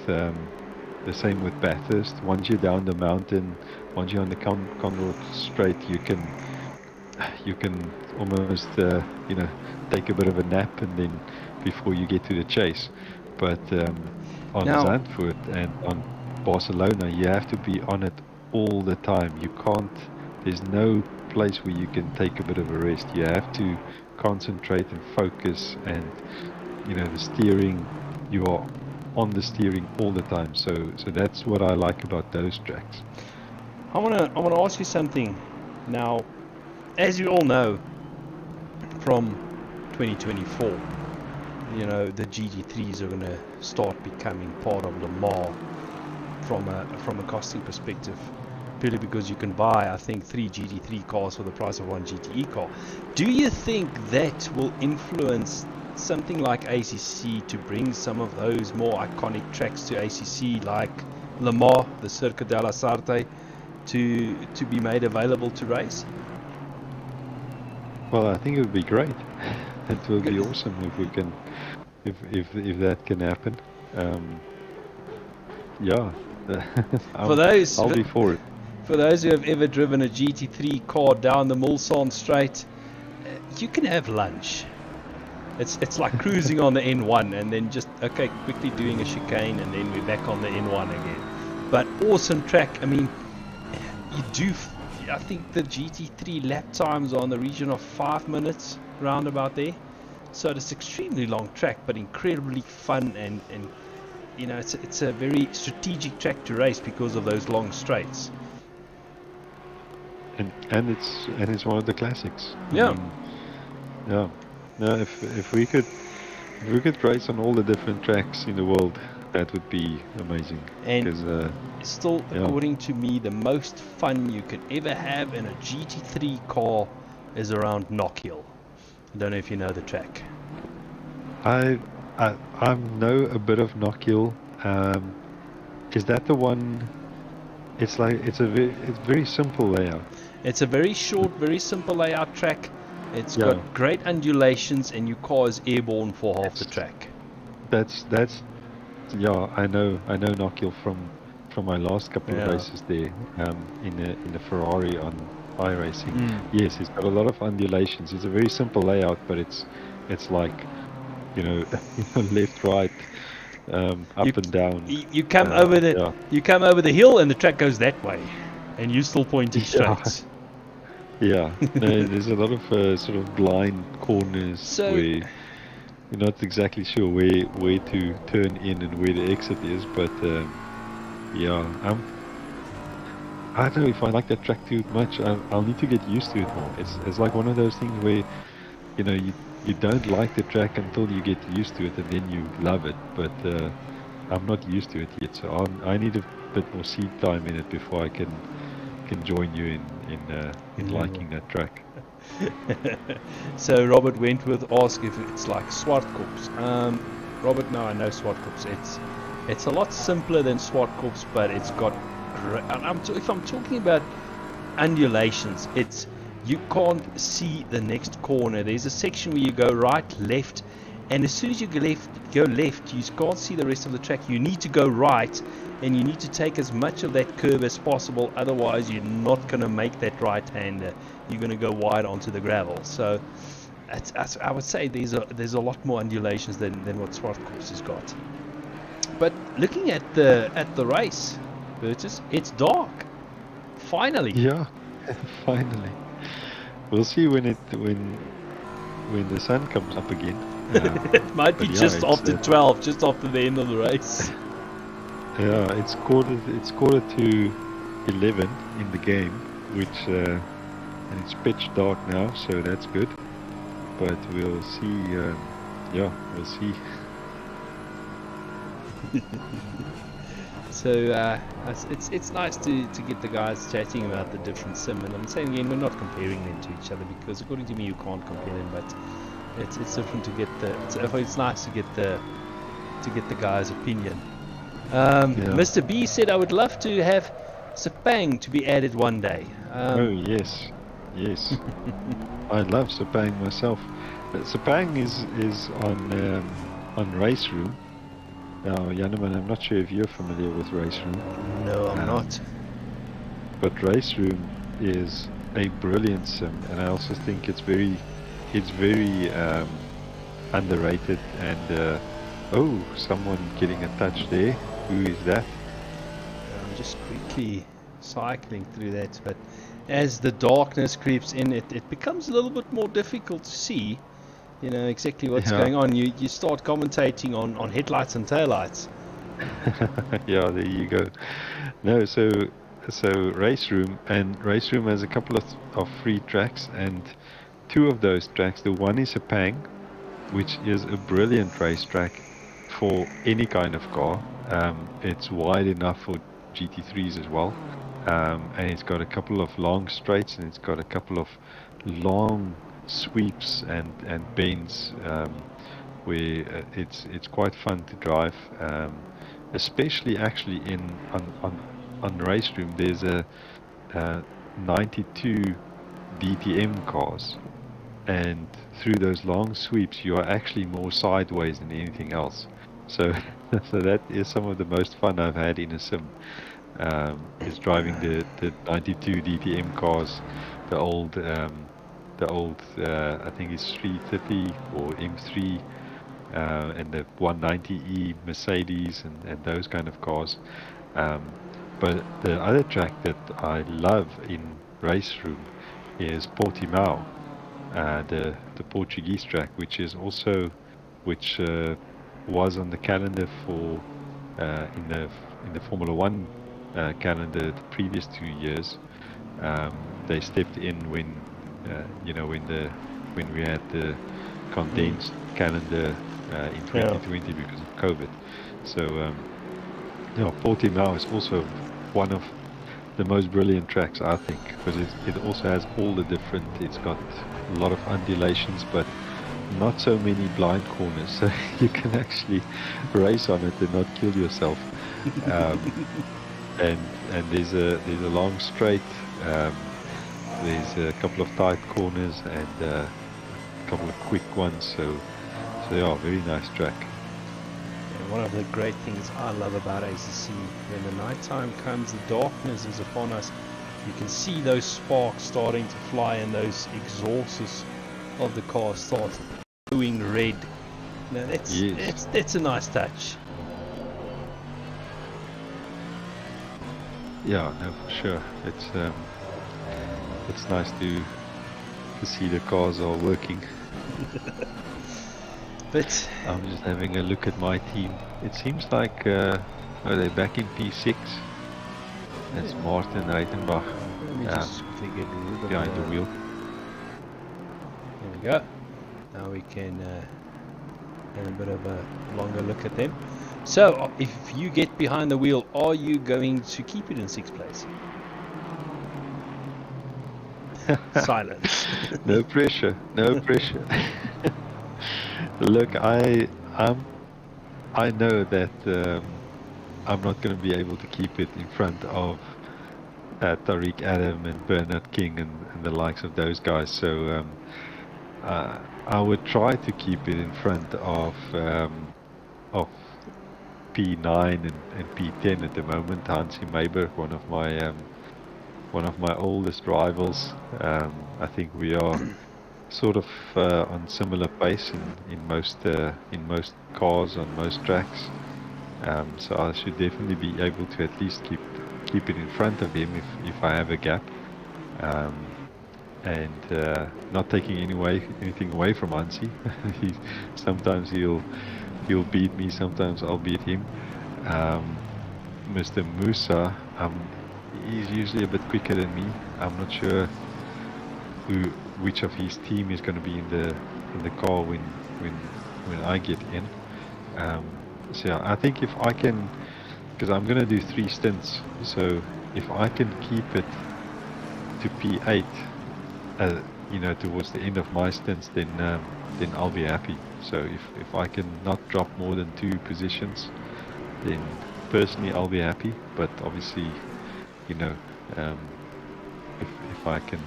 Bathurst. Once you're down the mountain, once you're on the Conrod Straight, you can almost take a bit of a nap, and then before you get to the chase. But on Zandvoort and on Barcelona, you have to be on it all the time. You can't. There's no place where you can take a bit of a rest. You have to concentrate and focus, and the steering. You are on the steering all the time. So that's what I like about those tracks. I wanna ask you something. Now, as you all know, from 2024, the GT3s are gonna start becoming part of Le Mans from a costing perspective. Purely because you can buy, I think, 3 GT3 cars for the price of 1 GTE car. Do you think that will influence something like ACC to bring some of those more iconic tracks to ACC, like Le Mans, the Circuit de la Sarthe, to be made available to race? Well, I think it would be great. It will be awesome if we can, if that can happen. Yeah, I'll be for it. For those who have ever driven a GT3 car down the Mulsanne Straight, you can have lunch. It's like cruising on the N1 and then just quickly doing a chicane, and then we're back on the N1 again. But awesome track. I mean, I think the GT3 lap times are in the region of 5 minutes, round about there. So it's extremely long track, but incredibly fun, and it's a very strategic track to race because of those long straights. And it's one of the classics. Yeah. Yeah. No, if we could race on all the different tracks in the world, that would be amazing. And still, according to me, the most fun you can ever have in a GT3 car is around Knock Hill. I don't know if you know the track. I know a bit of Knock Hill. Is that the one? It's very simple layout. It's a very short, very simple layout track. It's got great undulations, and your car is airborne for half the track. That's I know Knock Hill from my last couple of races there, in the Ferrari on iRacing. Yes, it's got a lot of undulations. It's a very simple layout, but it's like left, right, up and down. You come over the hill, and the track goes that way, and you still pointing straight. Yeah, no, there's a lot of sort of blind corners where you're not exactly sure where to turn in and where the exit is, but I don't know if I like that track too much. I'll need to get used to it more. It's like one of those things where you don't like the track until you get used to it, and then you love it. But I'm not used to it yet, so I need a bit more seat time in it before I can join you in liking that track. So Robert Wentworth asked if it's like Swartkorps. Robert, no, I know Swartkorps. It's a lot simpler than Swartkorps, but it's got great. If I'm talking about undulations, you can't see the next corner. There's a section where you go right, left, and as soon as you go left, you can't see the rest of the track. You need to go right, and you need to take as much of that curve as possible. Otherwise, you're not going to make that right-hander. You're going to go wide onto the gravel. So, I would say there's a lot more undulations than what Swartkorps has got. But looking at the race, Bertus, it's dark. Finally. Yeah, finally. We'll see when the sun comes up again. It might be just after 12, just after the end of the race. Yeah, it's quarter to 11 in the game, which and it's pitch dark now, so that's good. But we'll see. We'll see. So it's nice to get the guys chatting about the different sim, and I'm saying again, we're not comparing them to each other because according to me you can't compare them, but it's different to get it's nice to get the guy's opinion. Mr. B said I would love to have Sepang to be added one day. Oh yes, yes. I love Sepang myself. Sepang is on Race Room. Now, Janneman, I'm not sure if you're familiar with Race Room. No, I'm not. But Race Room is a brilliant sim, and I also think it's very underrated. And oh, someone getting a touch there. Who is that? I'm just quickly cycling through that, but as the darkness creeps in, it becomes a little bit more difficult to see, you know, exactly what's going on. You start commentating on headlights and taillights. Yeah, there you go. No, so Race Room has a couple of free tracks, and two of those tracks, the one is Sepang, which is a brilliant racetrack for any kind of car. It's wide enough for GT3s as well, and it's got a couple of long straights, and it's got a couple of long sweeps and bends, where it's quite fun to drive, especially actually on Race Room. There's a 92 DTM cars, and through those long sweeps you are actually more sideways than anything else. So so that is some of the most fun I've had in a sim, is driving the 92 DTM cars, the old I think it's 330 or M3, and the 190E Mercedes and those kind of cars. But the other track that I love in Race Room is Portimao, the Portuguese track, which was on the calendar for in the Formula One calendar the previous 2 years. They stepped in when when we had the condensed calendar in 2020 because of COVID. So Portimao is also one of the most brilliant tracks, I think, because it also has all the different. It's got a lot of undulations, but not so many blind corners, so you can actually race on it and not kill yourself. And there's a long straight. There's a couple of tight corners and a couple of quick ones. So yeah, very nice track. And one of the great things I love about ACC, when the nighttime comes, the darkness is upon us. You can see those sparks starting to fly, and those exhausts of the car start glowing red. Now that's a nice touch. Yeah, no, for sure. It's nice to see the cars are working. But I'm just having a look at my team. It seems like they're back in P6. That's Martin Reitenbach. Let me just quickly get rid of behind the wheel. There we go. Now we can have a bit of a longer look at them. So, if you get behind the wheel, are you going to keep it in 6th place? Silence. No pressure. No pressure. Look, I know that I'm not going to be able to keep it in front of Tariq Adam and Bernard King and the likes of those guys. So I would try to keep it in front of P9 and P10 at the moment. Hansi Mayberg, one of my oldest rivals. I think we are sort of on similar pace in most cars on most tracks. So I should definitely be able to at least keep it in front of him if I have a gap, and not taking anything away from Hansi. Sometimes he'll beat me, sometimes I'll beat him. Mr. Musa, he's usually a bit quicker than me. I'm not sure which of his team is going to be in the car when I get in. So yeah, I think if I can because I'm gonna do 3 stints. So if I can keep it to P8, you know, towards the end of my stints, then I'll be happy. So if I can not drop more than 2 positions, then personally I'll be happy. But obviously, you know, if I can,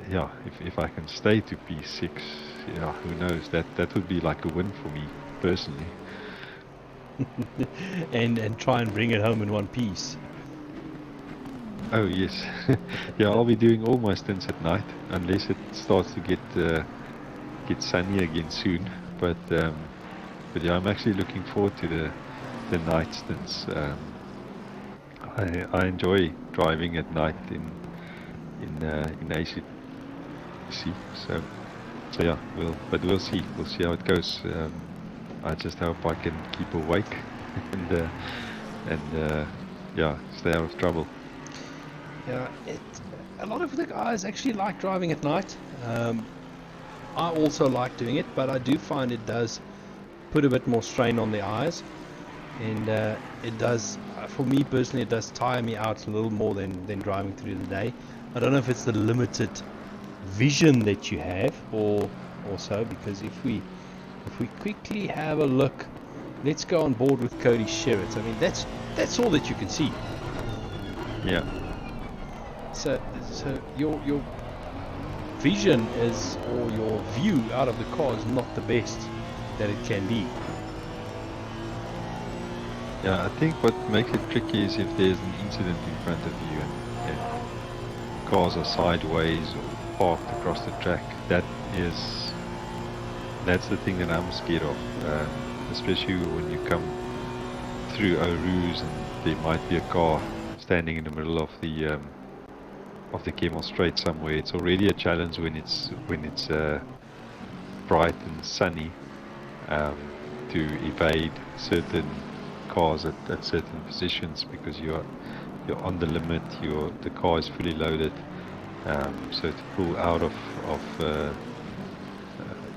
yeah, if I can stay to P6, yeah, who knows? That would be like a win for me personally. and try and bring it home in one piece. Oh yes, yeah, I'll be doing all my stints at night unless it starts to get sunny again soon. But yeah, I'm actually looking forward to the night stints. I enjoy driving at night in AC. So yeah, we'll see how it goes. I just hope I can keep awake and yeah, stay out of trouble. Yeah, a lot of the guys actually like driving at night. I also like doing it, but I do find it does put a bit more strain on the eyes, and it does, for me personally, it does tire me out a little more than driving through the day. I don't know if it's the limited vision that you have or so, because if we quickly have a look, let's go on board with Cody Sherritt. I mean, that's all that you can see. Yeah. So your vision is, or your view out of the car is not the best that it can be. Yeah, I think what makes it tricky is if there's an incident in front of you and cars are sideways or parked across the track. That's the thing that I'm scared of, especially when you come through Oru's and there might be a car standing in the middle of the Camel Straight somewhere. It's already a challenge when it's bright and sunny to evade certain cars at certain positions, because you're on the limit. The car is fully loaded, so to pull out of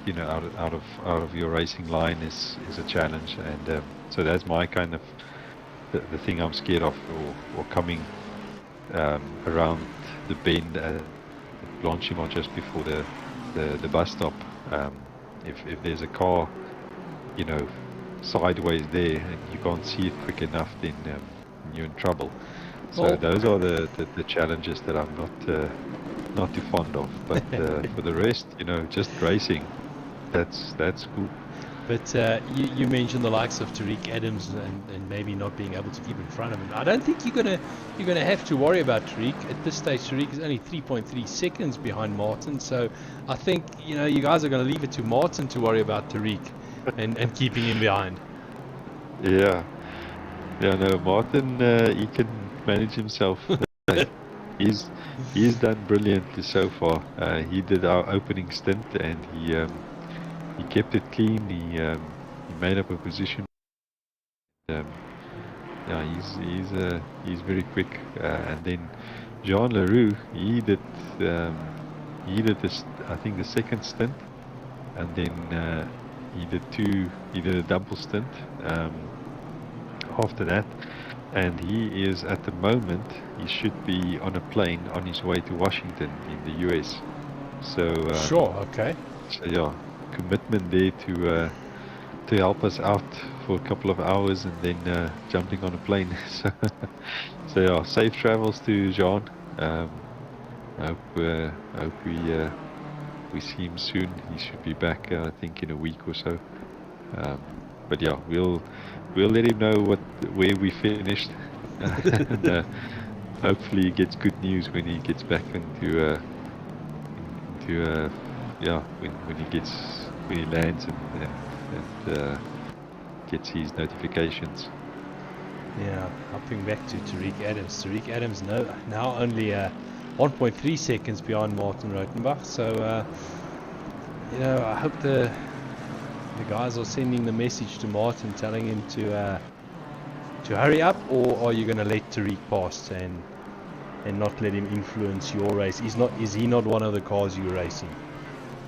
you know, out of your racing line is a challenge, and so that's my kind of the thing I'm scared of, or coming around the bend at Blanchimont just before the bus stop. If there's a car, you know, sideways there and you can't see it quick enough, then you're in trouble. So those are the challenges that I'm not too fond of. But for the rest, you know, just racing, that's cool. But you mentioned the likes of Tariq Adams and maybe not being able to keep in front of him. I don't think you're gonna have to worry about Tariq at this stage. Tariq is only 3.3 seconds behind Martin, so I think, you know, you guys are going to leave it to Martin to worry about Tariq and keeping him behind. Yeah, no, Martin, he can manage himself. He's done brilliantly so far. He did our opening stint and he kept it clean. He made up a position. Yeah, he's very quick. And then Jean Leroux, he did this, I think, the second stint, and then he did a double stint after that. And he is, at the moment, he should be on a plane on his way to Washington in the US. So Sure, okay. So yeah, commitment there to help us out for a couple of hours and then jumping on a plane. So yeah, safe travels to Jean. I hope we see him soon. He should be back, I think, in a week or so. But yeah, we'll let him know where we finished, and hopefully he gets good news when he gets back into yeah, when he lands and gets his notifications. Yeah, hopping back to Tariq Adams. Tariq Adams now only 1.3 seconds behind Martin Rotenbach. So you know, I hope the guys are sending the message to Martin, telling him to hurry up, or are you going to let Tariq pass and not let him influence your race? Is he not one of the cars you're racing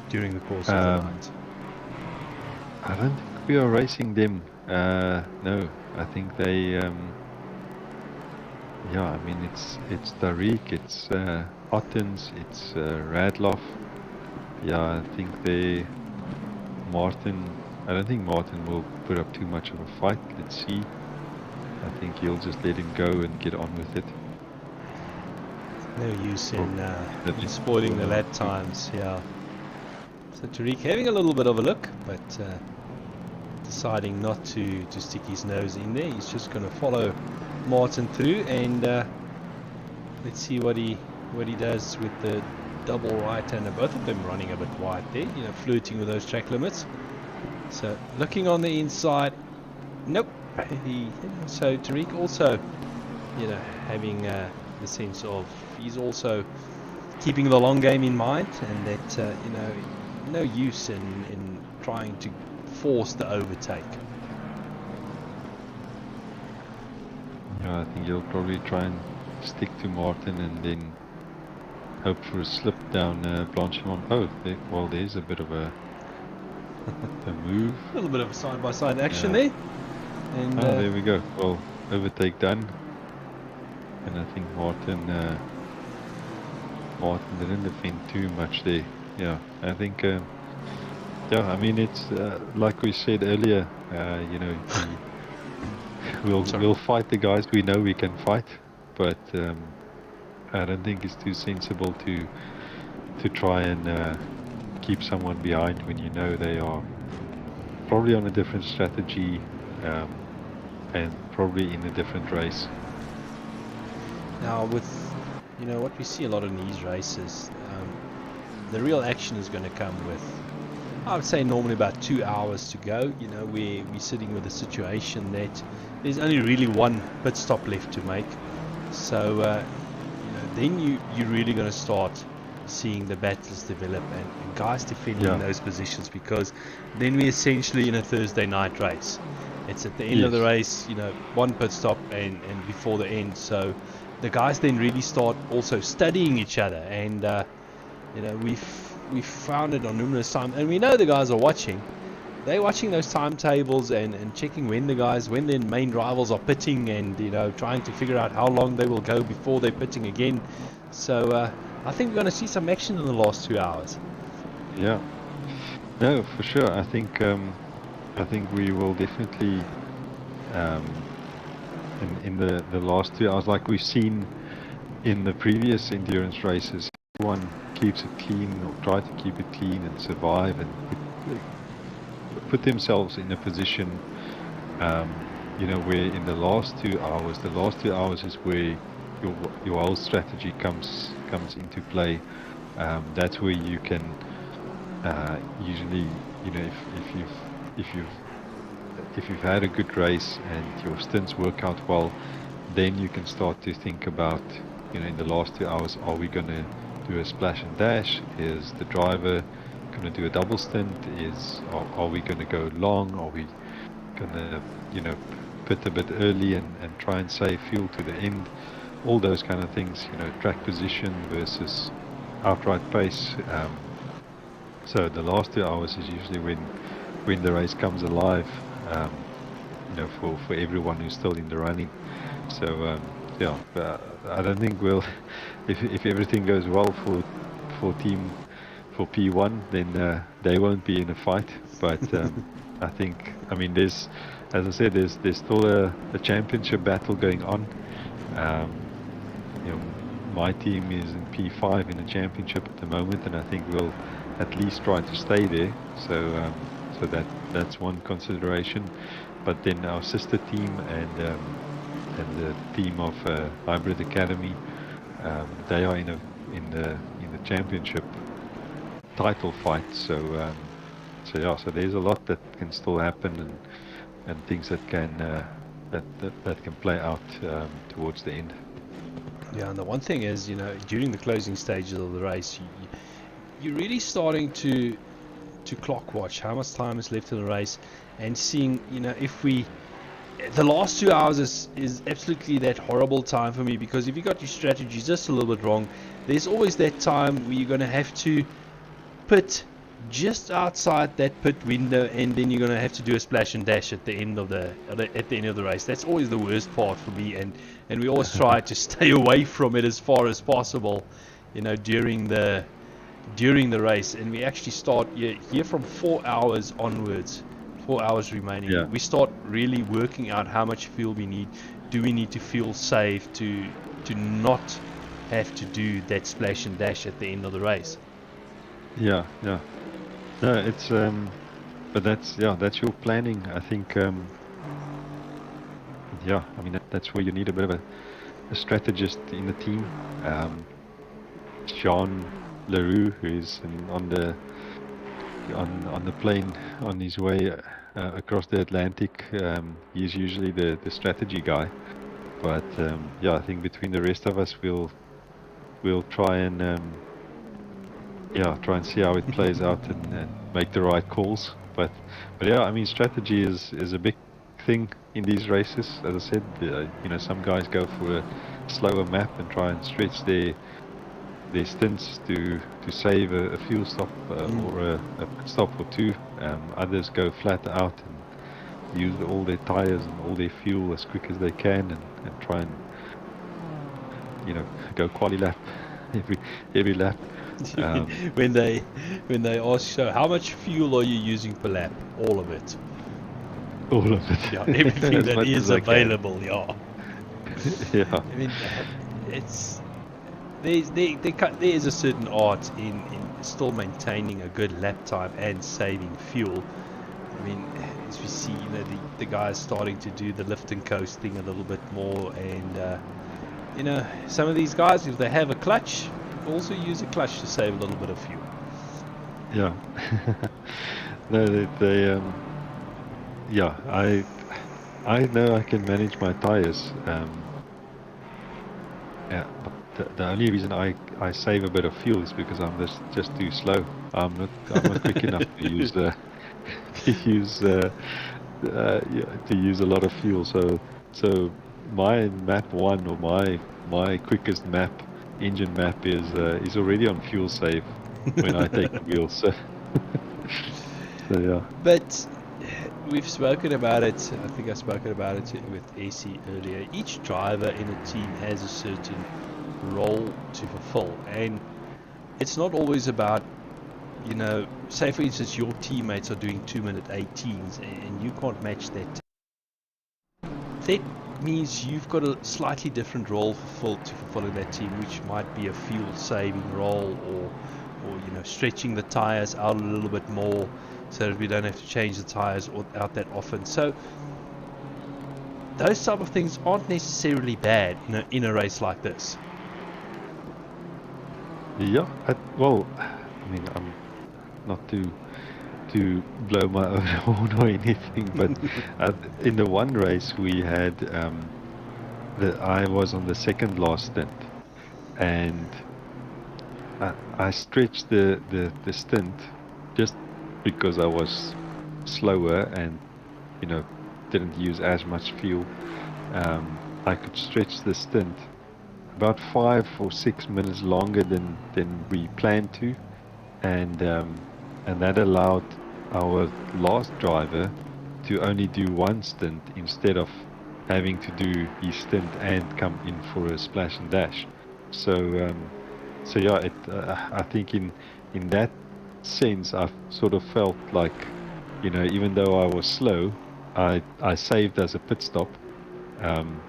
during the course of the night? I don't think we are racing them. No, I think they. Yeah, I mean it's Tariq, it's Ottens, it's Radloff. Yeah, I think they. Martin. I don't think Martin will put up too much of a fight. Let's see. I think he'll just let him go and get on with it. No use in spoiling the lap times, yeah. So Tariq having a little bit of a look, but deciding not to stick his nose in there. He's just going to follow Martin through, and let's see what he does with the double right-hander. Both of them running a bit wide there, flirting with those track limits. So looking on the inside, nope. So Tariq also, having the sense of he's also keeping the long game in mind, and that no use in trying to force the overtake. Yeah, I think he'll probably try and stick to Martin and then hope for a slip down Blanchimont. Oh, there's a bit of a move. A little bit of a side-by-side action there. And there we go. Well, overtake done. And I think Martin didn't defend too much there. Yeah, I think. I mean it's like we said earlier. We'll fight the guys we know we can fight, but I don't think it's too sensible to try and keep someone behind when you know they are probably on a different strategy and probably in a different race. Now with what we see a lot in these races, the real action is going to come with, I would say, normally about 2 hours to go. We're sitting with a situation that there's only really one pit stop left to make. So then you're really going to start seeing the battles develop and guys defending those positions, because then we're essentially in a Thursday night race. It's at the end of the race, one pit stop and before the end. So the guys then really start also studying each other, and we've found it on numerous times, and we know the guys are watching. They're watching those timetables and checking when their main rivals are pitting, and trying to figure out how long they will go before they're pitting again. So I think we're going to see some action in the last 2 hours. Yeah, no, for sure. I think we will definitely in the last 2 hours, like we've seen in the previous endurance races, everyone keeps it clean or try to keep it clean and survive and put themselves in a position where in the last 2 hours is where your whole strategy comes into play. That's where you can usually, if you've had a good race and your stints work out well, then you can start to think about, in the last 2 hours, are we going to do a splash and dash? Is the driver going to do a double stint? Are we going to go long? Are we going to pit a bit early and try and save fuel to the end? All those kind of things, track position versus outright pace. So the last 2 hours is usually when the race comes alive, for everyone who's still in the running. So I don't think we'll, if everything goes well for P1, then they won't be in a fight. But I think, there's, as I said, there's still a championship battle going on. My team is in P5 in the championship at the moment, and I think we'll at least try to stay there. So that's one consideration. But then our sister team and the team of Hybrid Academy, they are in the championship title fight. So there's a lot that can still happen and things that can that can play out towards the end. Yeah, and the one thing is, during the closing stages of the race, you're really starting to clock watch how much time is left in the race, and seeing, if the last 2 hours is absolutely that horrible time for me, because if you got your strategy just a little bit wrong, there's always that time where you're going to have to pit just outside that pit window, and then you're going to have to do a splash and dash at the end of the race. That's always the worst part for me, and we always try to stay away from it as far as possible, during the race. And we actually start here from 4 hours onwards, 4 hours remaining. Yeah. We start really working out how much fuel we need. Do we need to fuel save to not have to do that splash and dash at the end of the race? Yeah. No, it's but that's your planning. I think I mean that's where you need a bit of a strategist in the team. Jean Leroux, who is on the plane on his way across the Atlantic, he's usually the strategy guy. But I think between the rest of us, we'll try and see how it plays out and make the right calls. But yeah, I mean, strategy is a big thing in these races. As I said, some guys go for a slower map and try and stretch their stints to save a fuel stop or a pit stop or two. Others go flat out and use all their tires and all their fuel as quick as they can and try and go quali lap every lap. When they ask, so how much fuel are you using per lap? All of it. All of it. Yeah, everything As that much is as I can. available. Yeah. Yeah. I mean, there is a certain art in still maintaining a good lap time and saving fuel. I mean, as we see, the guys starting to do the lift and coast thing a little bit more, and some of these guys, if they have a clutch, also use a clutch to save a little bit of fuel. Yeah. No, they I know I can manage my tires. But the only reason I save a bit of fuel is because I'm just too slow. I'm not quick enough to use to use a lot of fuel. So my map 1 or my quickest engine map is already on fuel save when I take the wheel. So yeah. But we've spoken about it. I think I've spoken about it with AC earlier. Each driver in a team has a certain role to fulfill, and it's not always about, say for instance your teammates are doing 2-minute 18s and you can't match that. That means you've got a slightly different role to fulfill in that team, which might be a fuel saving role, or stretching the tires out a little bit more so that we don't have to change the tires out that often. So those type of things aren't necessarily bad in a race like this. Yeah, I mean, I'm not to blow my own horn or anything, but in the one race we had, I was on the second last stint, and I stretched the stint just because I was slower and didn't use as much fuel. I could stretch the stint about 5 or 6 minutes longer than we planned to, and that allowed our last driver to only do one stint instead of having to do his stint and come in for a splash and dash. So yeah, I think in that sense I sort of felt like, even though I was slow, I saved as a pit stop. I'm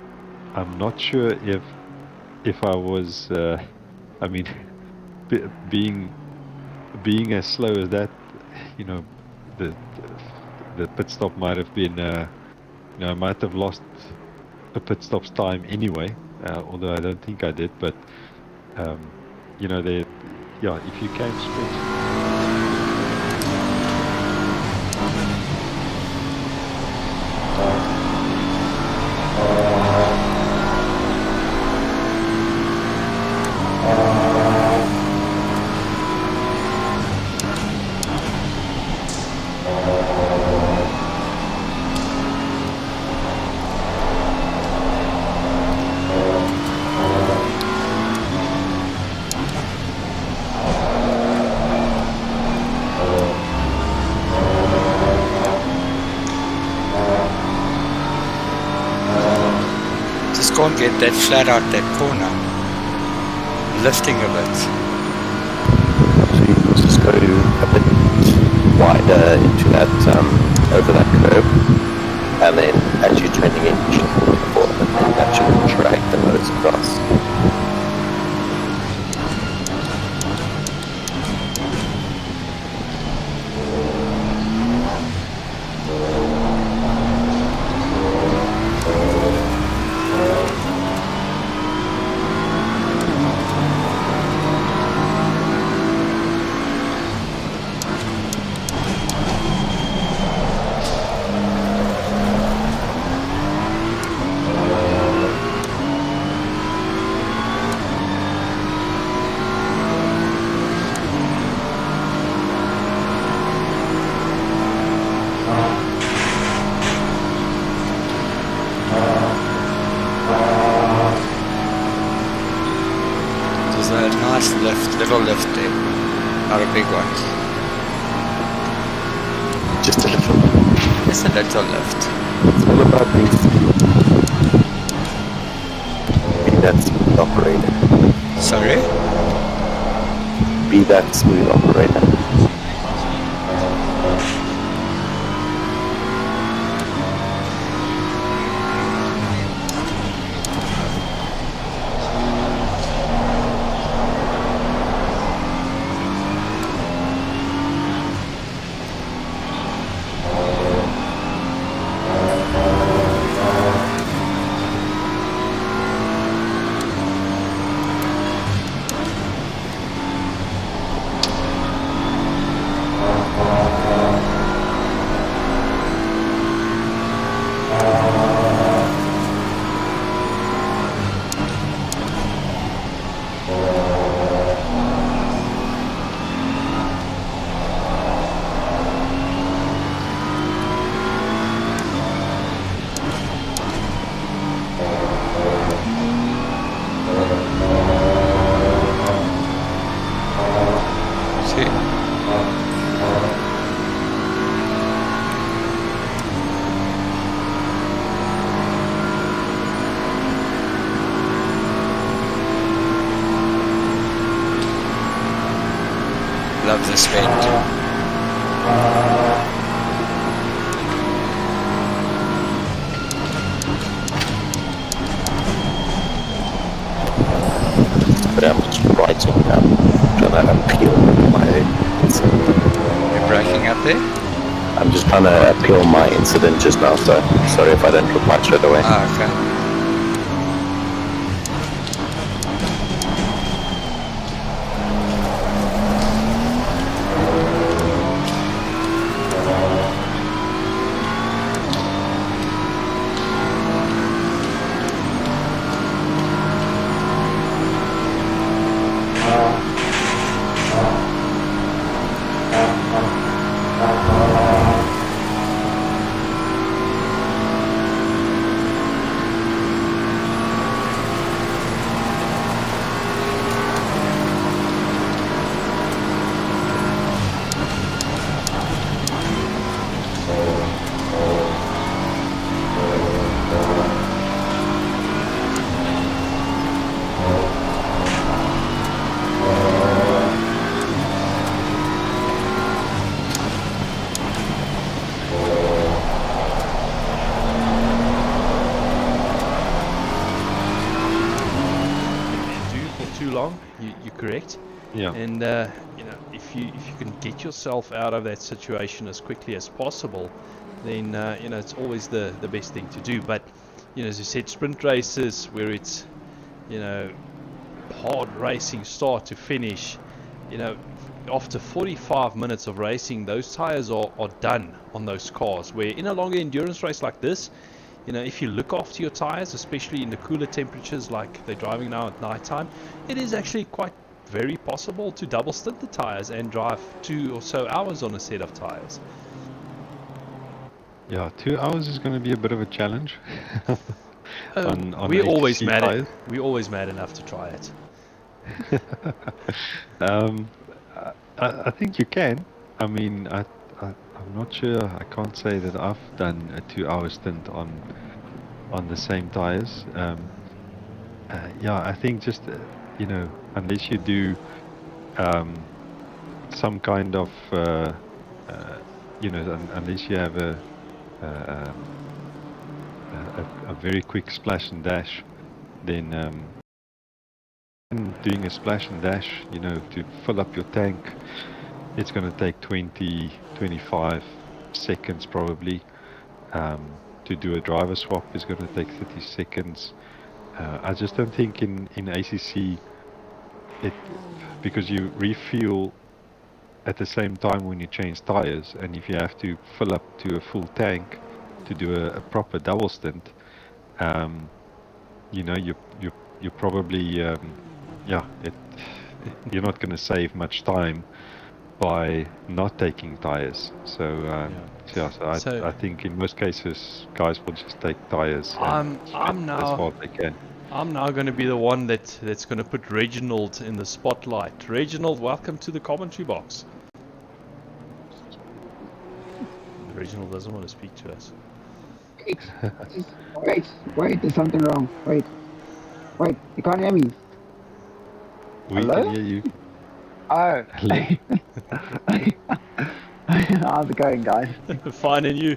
not sure if I was, I mean, being as slow as that, the pit stop might have been, I might have lost a pit stop's time anyway, although I don't think I did. But if you can stretch. can't get that flat out that corner. Lifting a bit. So you can just go a bit wider into that, over that curve, and then as you're turning in, you should pull it forward, and that should drag the nose across. There's a nice lift, little lift there, not a big one. Just a little. Just a little lift. It's all about being that smooth operator. Sorry? Be that smooth operator. Love this paint. But I'm just writing down, trying to appeal my incident. You're breaking up there? I'm just trying to appeal my incident just now, so sorry if I don't reply straight away. Ah, okay. Long, you're correct. Yeah. And you know, if you can get yourself out of that situation as quickly as possible, then you know, it's always the best thing to do. But you know, as you said, sprint races where it's, you know, hard racing start to finish, you know, after 45 minutes of racing, those tires are done on those cars. Where in a longer endurance race like this, you know, if you look after your tires, especially in the cooler temperatures like they're driving now at night time, it is actually quite very possible to double stint the tires and drive 2 or so hours on a set of tires. Yeah, 2 hours is going to be a bit of a challenge. on we're always HC mad. tires. We're always mad enough to try it. I think you can. I mean, I'm not sure. I can't say that I've done a 2 hour stint on the same tires. yeah, I think just you know, unless you do some kind of you know, unless you have a, um, a very quick splash and dash, then doing a splash and dash, you know, to fill up your tank, it's going to take 25 seconds probably. To do a driver swap is going to take 30 seconds. I just don't think in ACC it, because you refuel at the same time when you change tires, and if you have to fill up to a full tank to do a proper double stint, you know, you probably yeah, you're not going to save much time by not taking tires. So yeah, so I think in most cases guys will just take tires I'm as now far as they can. I'm now going to be the one that's going to put Reginald in the spotlight. Reginald, welcome to the commentary box. Reginald doesn't want to speak to us. Wait, there's something wrong. Wait, you can't hear me. We Hello? can hear you. Oh. Hello. How's it going, guys? Fine, and you?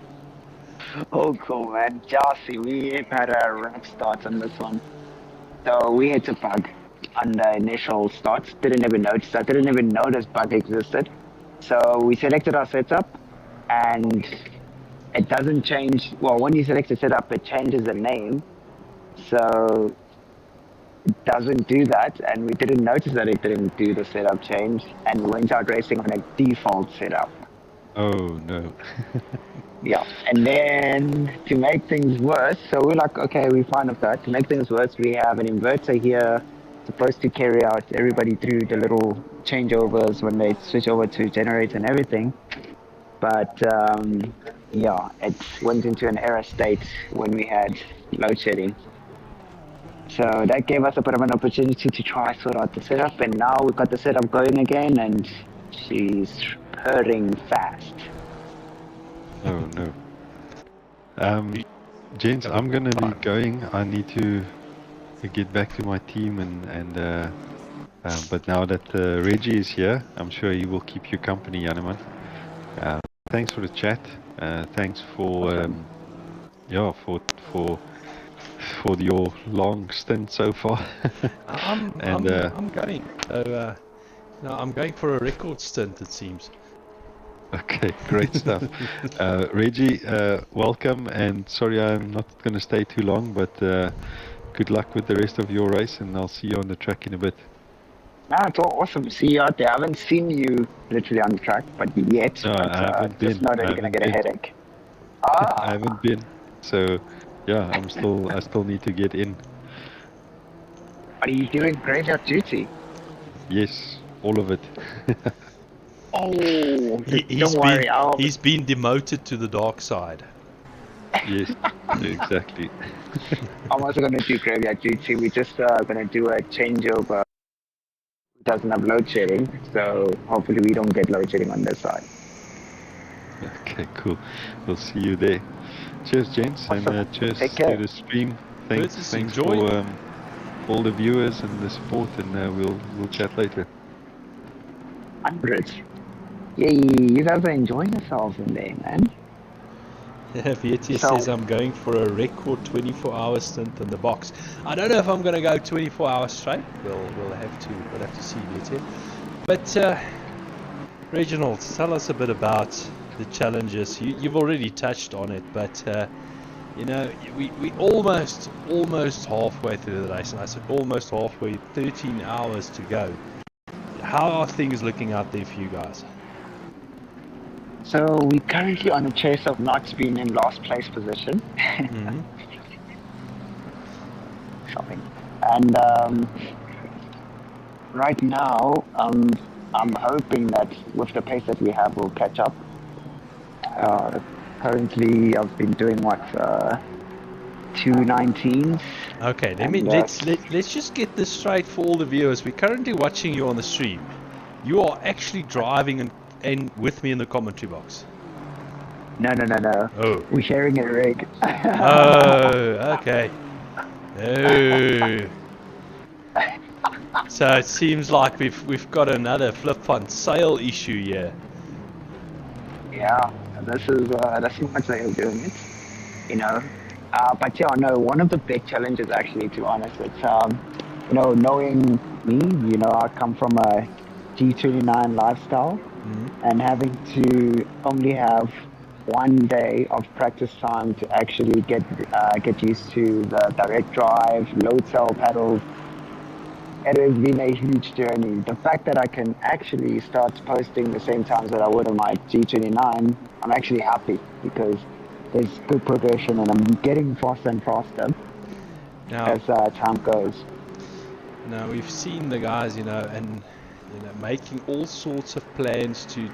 Oh, cool, man. Jassy, we had a rough start on this one. So we hit a bug on the initial starts. Didn't even notice that. Didn't even know this bug existed. So we selected our setup, and it doesn't change. Well, when you select the setup, it changes the name. So it doesn't do that, and we didn't notice that it didn't do the setup change, and we went out racing on a default setup. Oh no. Yeah, and then to make things worse, so we're like, okay, we're fine with that. To make things worse, we have an inverter here supposed to carry out everybody through the little changeovers when they switch over to generator and everything. But yeah, it went into an error state when we had load shedding. So that gave us a bit of an opportunity to try sort out the setup, and now we've got the setup going again, and she's purring fast. Oh no. Gents, I'm gonna be going. I need to get back to my team, and but now that Reggie is here, I'm sure he will keep you company, Janeman. Thanks for the chat. Thanks for yeah, for your long stint so far. I'm going. So no, I'm going for a record stint, it seems. Okay, great stuff. Reggie, welcome, and sorry I'm not going to stay too long, but good luck with the rest of your race, and I'll see you on the track in a bit. Nah, it's all awesome to see you out there. I haven't seen you literally on the track, but yet. No, but, I haven't been. Just know that you're going to get a headache. I haven't been. So, yeah, I still need to get in. Are you doing graveyard duty? Yes, all of it. Oh, don't worry. He's been demoted to the dark side. Yes, exactly. I'm also going to do graveyard duty. We're just going to do a changeover. It doesn't have load shedding, so hopefully we don't get load shedding on this side. Okay, cool. We'll see you there. Cheers, gents, Awesome. and cheers to the stream. Thanks enjoy. for all the viewers and the support, and we'll chat later. 100. Yay, you guys are enjoying yourselves in there, man. Yeah, VT says I'm going for a record 24-hour stint in the box. I don't know if I'm going to go 24 hours straight. We'll have to see VT. But Reginald, tell us a bit about the challenges. You've already touched on it, but you know, we almost halfway through the race, and I said almost halfway, 13 hours to go. How are things looking out there for you guys? So we're currently on a chase of not being in last place position. Mm-hmm. Shopping. And right now, I'm hoping that with the pace that we have, we'll catch up. Currently, I've been doing what, 2:19s. Okay, let's just get this straight for all the viewers. We're currently watching you on the stream. You are actually driving and with me in the commentary box. No. Oh. We're sharing a rig. Oh, okay. Oh. So it seems like we've got another flip on sale issue here. Yeah, this is much way of doing it, you know. But yeah, no, one of the big challenges actually, to be honest, it's knowing me, I come from a G29 lifestyle, and having to only have 1 day of practice time to actually get used to the direct drive, load cell pedals. It has been a huge journey. The fact that I can actually start posting the same times that I would on my G29, I'm actually happy because there's good progression and I'm getting faster and faster as time goes. Now we've seen the guys, and making all sorts of plans to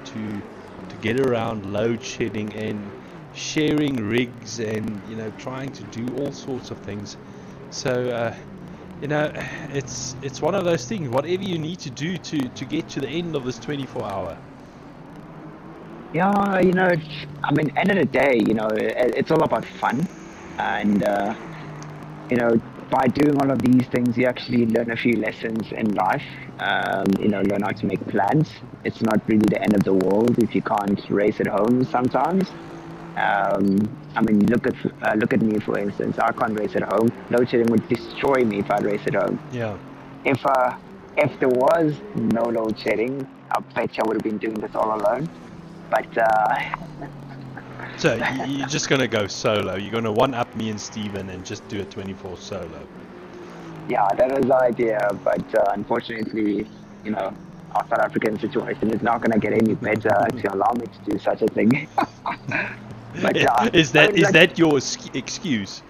get around load shedding and sharing rigs and trying to do all sorts of things. So it's one of those things. Whatever you need to do to get to the end of this 24-hour. Yeah, end of the day, it's all about fun, and by doing all of these things, you actually learn a few lessons in life. Learn how to make plans. It's not really the end of the world if you can't race at home sometimes. Look at me, for instance. I can't race at home. Load shedding would destroy me if I race at home. Yeah. If there was no load shedding, I bet I would have been doing this all alone. But so you're just gonna go solo. You're gonna one-up me and Steven and just do a 24 solo. Yeah, that was the idea. But unfortunately, our South African situation is not gonna get any better to allow me to do such a thing. But is that your excuse?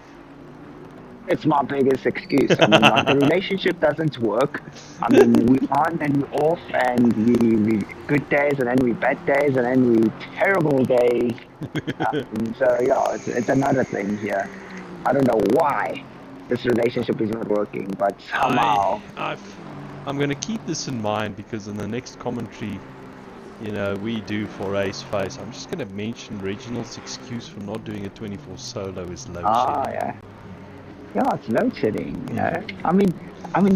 It's my biggest excuse. Like, the relationship doesn't work. We on and we off, and we good days, and then we bad days, and then we terrible days. So yeah, it's another thing here. I don't know why this relationship is not working, but somehow. I'm going to keep this in mind because in the next commentary, we do for Race Face. I'm just going to mention Reginald's excuse for not doing a 24 solo is load shedding. Yeah. Yeah, it's load shedding, there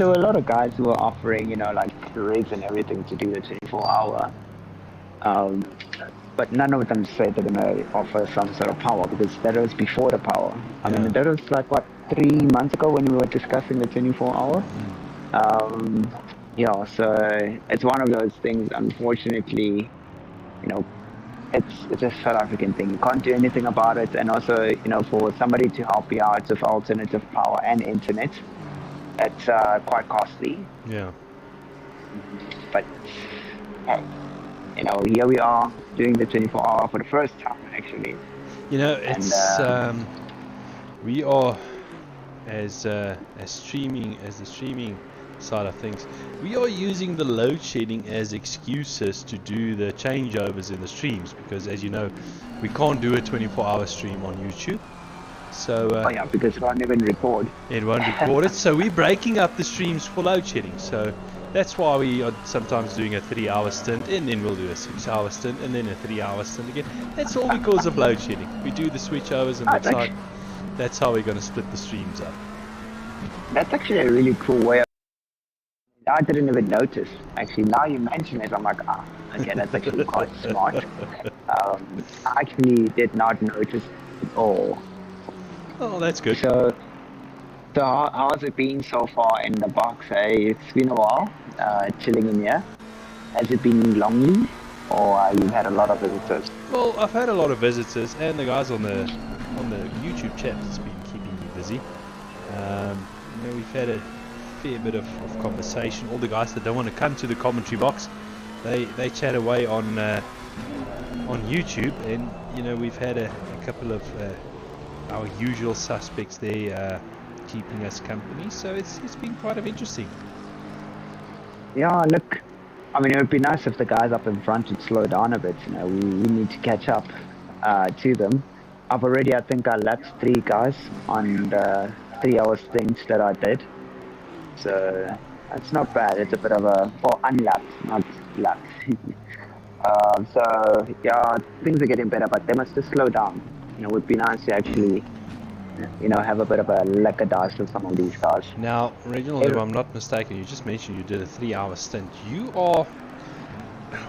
were a lot of guys who were offering, like rigs and everything to do the 24-hour. But none of them said they're going to offer some sort of power because that was before the power. That was like, 3 months ago when we were discussing the 24-hour? So it's one of those things, unfortunately, it's a South African thing. You can't do anything about it, and also, for somebody to help you out with alternative power and internet, it's quite costly. Yeah. But here we are doing the 24-hour for the first time, actually. It's we are as the streaming side of things, we are using the load shedding as excuses to do the changeovers in the streams because, as you know, we can't do a 24-hour stream on YouTube. So because it won't even record. It won't record it. So we're breaking up the streams for load shedding. So that's why we are sometimes doing a 3-hour stint, and then we'll do a 6-hour stint, and then a 3-hour stint again. That's all because of load shedding. We do the switchovers, and that's how we're going to split the streams up. That's actually a really cool way. I didn't even notice. Actually, now you mention it, I'm like, okay, that's actually quite smart. I actually did not notice at all. Oh, that's good. So how's it been so far in the box? It's been a while, chilling in here. Has it been lonely, or you've had a lot of visitors? Well, I've had a lot of visitors, and the guys on the YouTube chat has been keeping me busy. We've had a fair bit of conversation. All the guys that don't want to come to the commentary box, they chat away on YouTube, and we've had a couple of our usual suspects there keeping us company. So it's been quite interesting. Yeah, look, it would be nice if the guys up in front would slow down a bit. We need to catch up to them. I've already, I think, I lapped 3 guys on the 3-hour stint that I did. So it's not bad. It's a bit of unlapped, not lapped. So yeah, things are getting better, but they must just slow down. It would be nice to actually have a bit of a lick of dice with some of these guys. Now, Reginald, if I'm not mistaken, you just mentioned you did a 3-hour stint. You are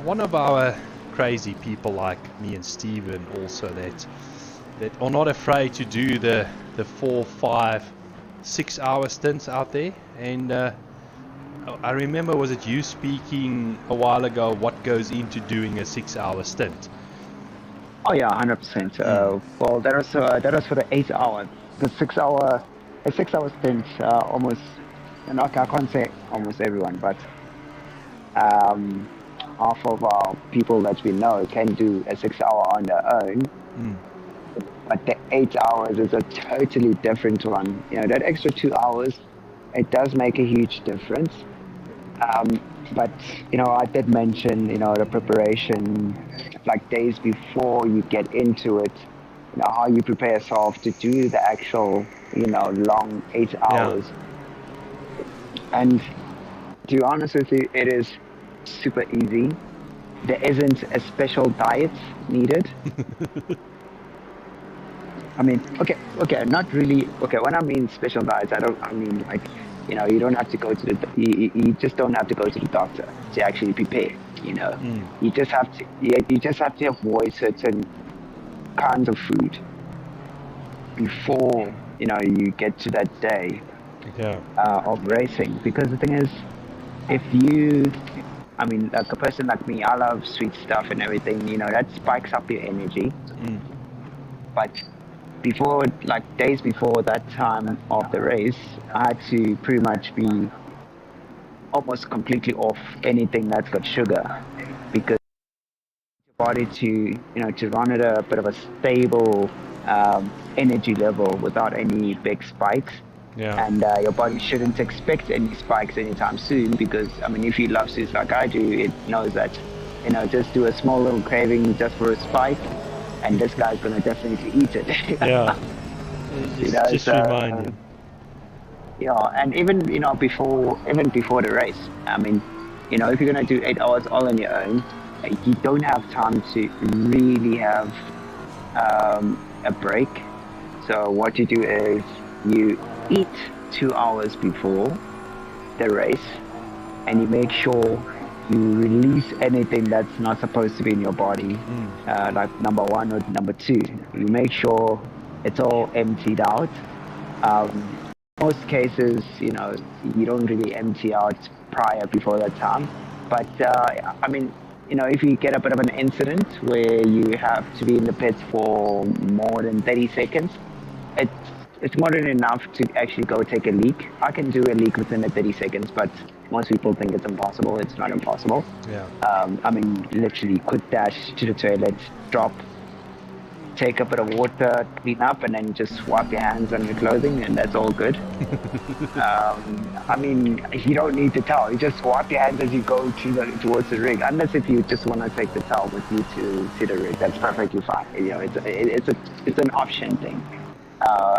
one of our crazy people like me and Steven also that are not afraid to do the 4, 5, 6-hour stints out there. And I remember, was it you speaking a while ago what goes into doing a 6-hour stint? Oh yeah, 100%. Well, that was for the 8-hour. The 6-hour, a 6-hour stint. Almost, I can't say almost everyone, but half of our people that we know can do a 6-hour on their own. But the 8 hours is a totally different one. That extra 2 hours, it does make a huge difference. But I did mention the preparation, like days before you get into it, how you prepare yourself to do the actual long 8 hours. And to be honest with you, it is super easy. There isn't a special diet needed. I mean, okay, not really. Okay, when I mean special diets, I mean like, you don't have to go to you just don't have to go to the doctor to actually prepare. You just have to avoid certain kinds of food before you get to that day of racing. Because the thing is, I mean, like a person like me, I love sweet stuff and everything. That spikes up your energy. But before, like days before that time of the race, I had to pretty much be almost completely off anything that's got sugar, because your body to run at a bit of a stable energy level without any big spikes. And your body shouldn't expect any spikes anytime soon, because I mean, if you love sweets like I do, it knows that just do a small little craving just for a spike, and this guy's gonna definitely eat it. Just remind him. And even before the race, I mean, if you're gonna do 8 hours all on your own, you don't have time to really have a break. So what you do is you eat 2 hours before the race, and you make sure you release anything that's not supposed to be in your body, like number 1 or number 2. You make sure it's all emptied out. Most cases, you don't really empty out before that time. But I mean, if you get a bit of an incident where you have to be in the pits for more than 30 seconds, it's more than enough to actually go take a leak. I can do a leak within the 30 seconds, but most people think it's impossible. It's not impossible. I mean, literally quick dash to the toilet, drop, take a bit of water, clean up, and then just wipe your hands on your clothing, and that's all good. I mean, you don't need the towel. You just wipe your hands as you go towards the rig, unless if you just want to take the towel with you to the rig. That's perfectly fine. It's an option thing.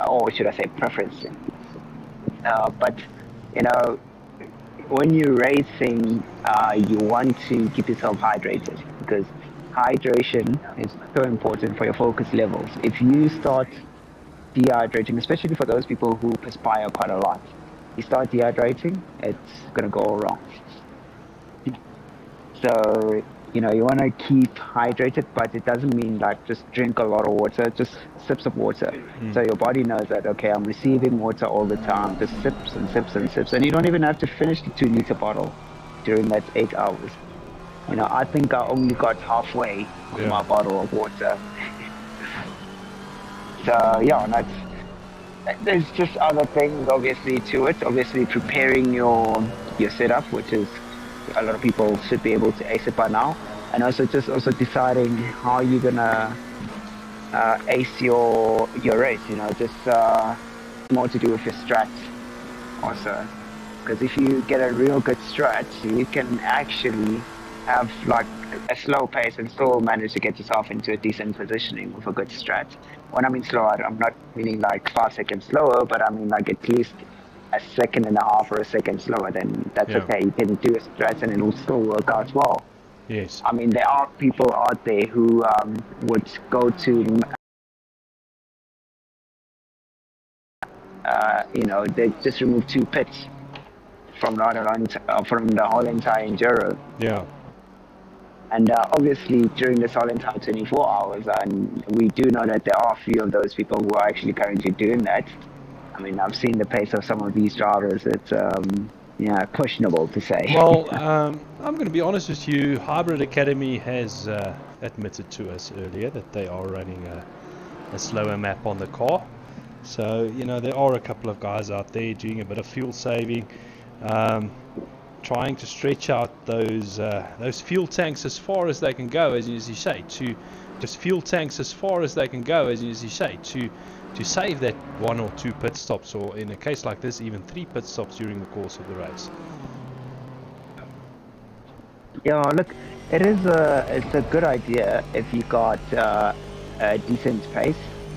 Or should I say preference thing. But when you're racing, you want to keep yourself hydrated, because hydration is so important for your focus levels. If you start dehydrating, especially for those people who perspire quite a lot, you start dehydrating, it's gonna go all wrong. So you want to keep hydrated, but it doesn't mean like just drink a lot of water, just sips of water. So your body knows that, okay, I'm receiving water all the time, just sips and sips and sips, and you don't even have to finish the 2-liter bottle during that 8 hours. I think I only got halfway with my bottle of water. So there's just other things obviously to it. Obviously preparing your setup, which is a lot of people should be able to ace it by now, and also deciding how you're gonna ace your race. Just more to do with your strat also, because if you get a real good strat, you can actually have like a slow pace and still manage to get yourself into a decent positioning with a good strat. When I mean slow, I'm not meaning like 5 seconds slower, but I mean like at least a second and a half or a second slower. Then that's okay. You can do a strat and it will still work out well. Yes. I mean, there are people out there who would go to they just removed 2 pits from the whole entire enduro. Yeah. And obviously during this whole entire 24 hours, and we do know that there are a few of those people who are actually currently doing that. I mean, I've seen the pace of some of these drivers. It's questionable to say. Well, I'm going to be honest with you. Hybrid Academy has admitted to us earlier that they are running a slower map on the car. So, there are a couple of guys out there doing a bit of fuel saving, trying to stretch out those fuel tanks as far as they can go, as you say, to save that 1 or 2 pit stops, or in a case like this, even 3 pit stops during the course of the race. Yeah, look, it's a good idea if you got a decent pace.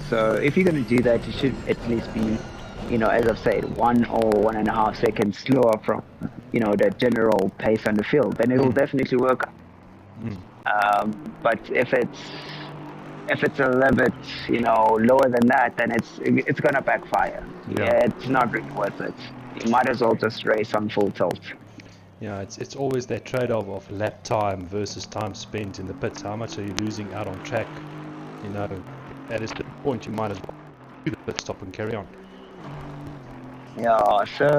So if you're going to do that, you should at least be, as I've said, 1 or 1.5 seconds slower from, the general pace on the field. Then it'll definitely work. But if it's a little bit, lower than that, then it's going to backfire. Yeah, it's not really worth it. You might as well just race on full tilt. Yeah, it's always that trade-off of lap time versus time spent in the pits. How much are you losing out on track? That is the point. You might as well do the pit stop and carry on. Yeah, so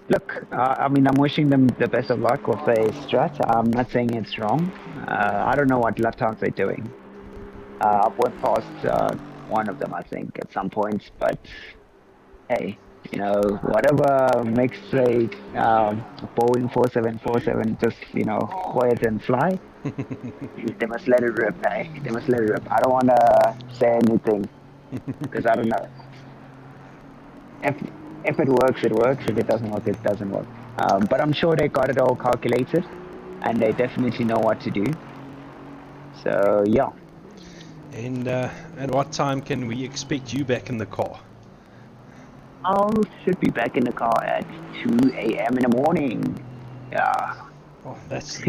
look, I'm wishing them the best of luck with their strat. I'm not saying it's wrong. I don't know what lap times they're doing. I went past one of them, I think, at some point, but hey, whatever makes a Boeing 4747 just, quiet and fly, they must let it rip, eh? They must let it rip. I don't want to say anything, because I don't know. If it works, it works. If it doesn't work, it doesn't work. But I'm sure they got it all calculated, and they definitely know what to do. So, yeah. And at what time can we expect you back in the car? I should be back in the car at 2 a.m. in the morning. Yeah. Oh, that's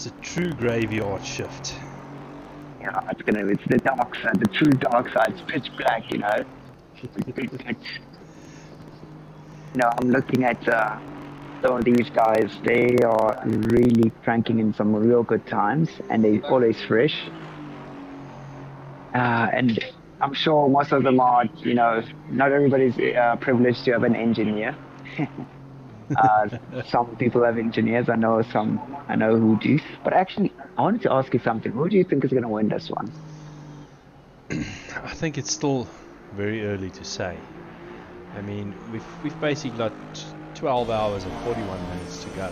a true graveyard shift. Yeah, it's the dark side, the true dark side. It's pitch black, I'm looking at some of these guys. They are really cranking in some real good times, and they're always fresh. And I'm sure most of them are, not everybody's privileged to have an engineer. Some people have engineers. I know who do. But actually, I wanted to ask you something. Who do you think is going to win this one? I think it's still very early to say. I mean, we've basically got 12 hours and 41 minutes to go,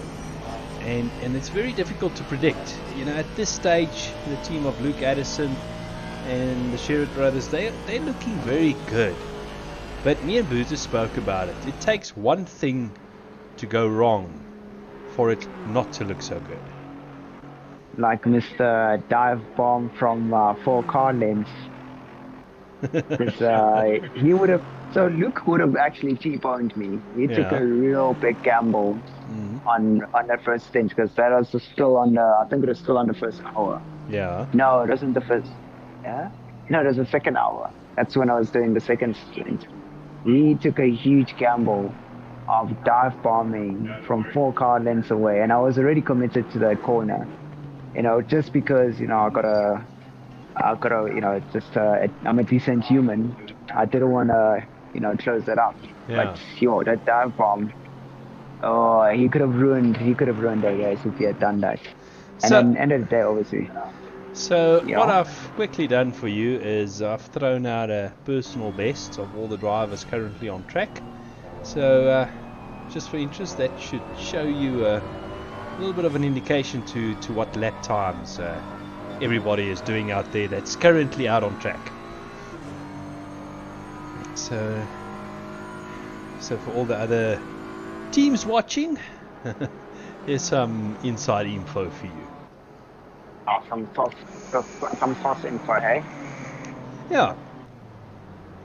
and it's very difficult to predict. At this stage, the team of Luke Addison and the Sherwood brothers, they're looking very good. But me and Boozer spoke about it. It takes one thing to go wrong for it not to look so good. Like Mr. Dive Bomb from 4-car lens. He would have. So Luke would have actually T-boned me. He took a real big gamble on that first stint, because that was still on the. I think it was still on the first hour. Yeah. No, it wasn't the first. Yeah. No, it was the second hour. That's when I was doing the second stint. He took a huge gamble of dive bombing from 4-car lengths away, and I was already committed to that corner. Just because I gotta. I'm a decent human. I didn't want to, close that up. Yeah. But that dive bomb. Oh, he could have ruined that race if he had done that. And then end of the day, obviously. So what I've quickly done for you is I've thrown out a personal best of all the drivers currently on track. So just for interest, that should show you a little bit of an indication to what lap times everybody is doing out there that's currently out on track. So for all the other teams watching, here's some inside info for you. Some toss info, hey? Yeah.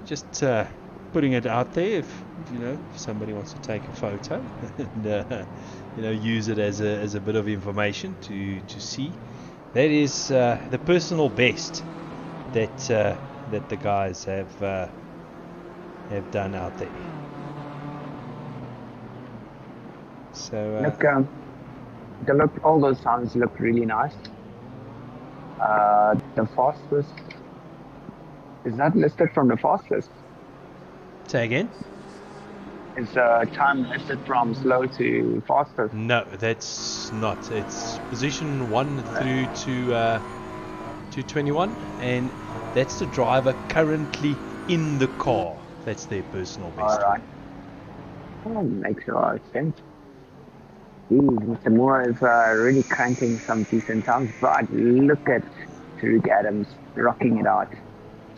Just putting it out there if somebody wants to take a photo and use it as a bit of information to see. That is the personal best that the guys have have done out there. So all those sounds look really nice. The fastest is not listed from the fastest. say again? Is time listed from slow to fastest? No, that's not. It's position 1 through to 21, and that's the driver currently in the car. That's their personal best. Alright. Oh, makes a lot of sense. Mr. Moore is really cranking some decent times, but look at Tariq Adams rocking it out.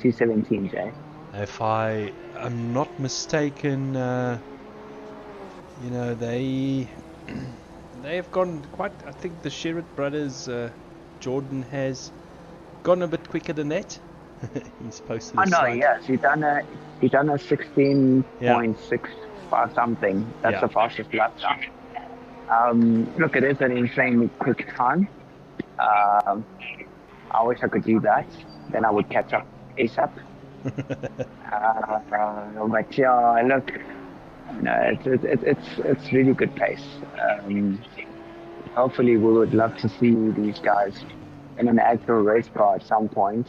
217, Jay. If I am not mistaken, they have gone quite. I think the Sherritt brothers, Jordan has gone a bit quicker than that. He's posted. Yes, he's done a 16.65 something. That's the fastest lap time. Look, it is an insanely quick time. I wish I could do that. Then I would catch up ASAP. But yeah, look, it's really good pace. Hopefully, we would love to see these guys in an actual race car at some point.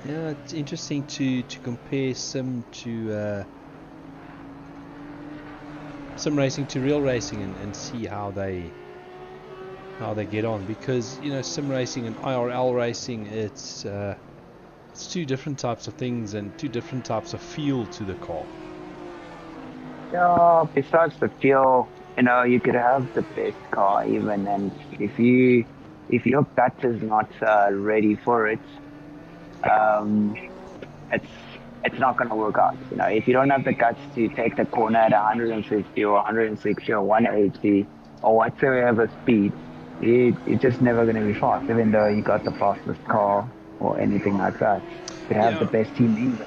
Yeah, it's interesting to compare sim racing to real racing and see how they get on, because sim racing and IRL racing, it's two different types of things and two different types of feel to the car. Yeah, besides the feel, you could have the best car even, and if your gut is not ready for it, it's not going to work out. If you don't have the guts to take the corner at 150 or 160 or 180 or whatsoever speed, you're just never going to be fast, even though you got the fastest car or anything like that. You have the best team either.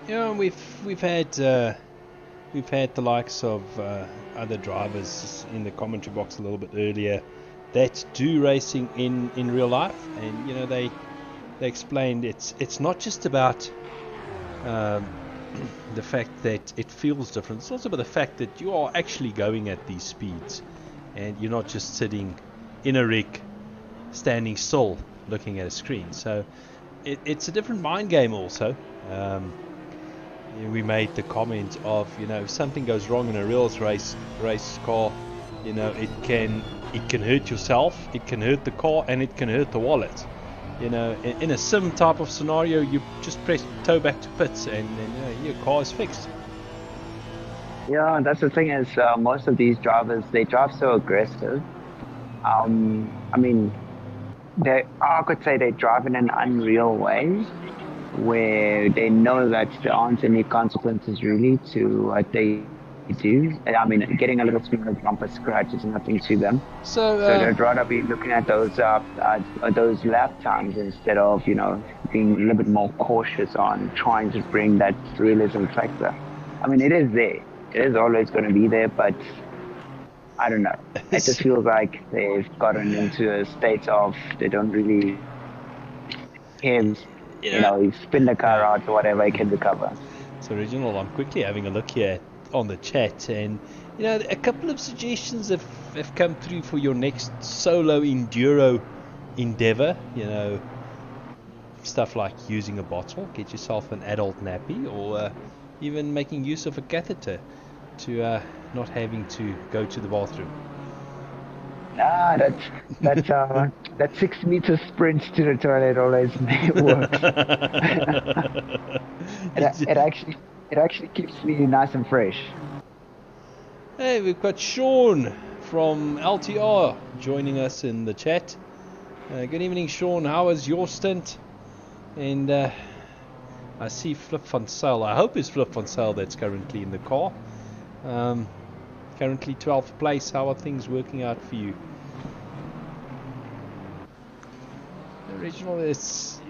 Yeah, we've had the likes of other drivers in the commentary box a little bit earlier that do racing in real life, and they explained it's not just about the fact that it feels different. It's also about the fact that you are actually going at these speeds, and you're not just sitting in a rig, standing still, looking at a screen. So it's a different mind game also. We made the comment of if something goes wrong in a real race car, it can hurt yourself, it can hurt the car, and it can hurt the wallet. In a sim type of scenario, you just press toe back to pits and your car is fixed. Yeah, that's the thing is most of these drivers, they drive so aggressive. I could say they drive in an unreal way where they know that there aren't any consequences really to what they do. Getting a little small bumper scratch is nothing to them. So they'd rather be looking at those lap times instead of being a little bit more cautious on trying to bring that realism factor. It is there. It is always going to be there, but I don't know. It just feels like they've gotten into a state of they don't really care. You spin the car out or whatever, it can recover. So, Reginald, I'm quickly having a look here on the chat, and a couple of suggestions have come through for your next solo enduro endeavor. Stuff like using a bottle, get yourself an adult nappy, or even making use of a catheter to not having to go to the bathroom. That 6-meter sprint to the toilet always works. It actually keeps me nice and fresh. Hey, we've got Sean from LTR joining us in the chat. Good evening, Sean. How was your stint? And I see Flip van Zyl. I hope it's Flip van Zyl that's currently in the car. Currently 12th place. How are things working out for you? Original, it's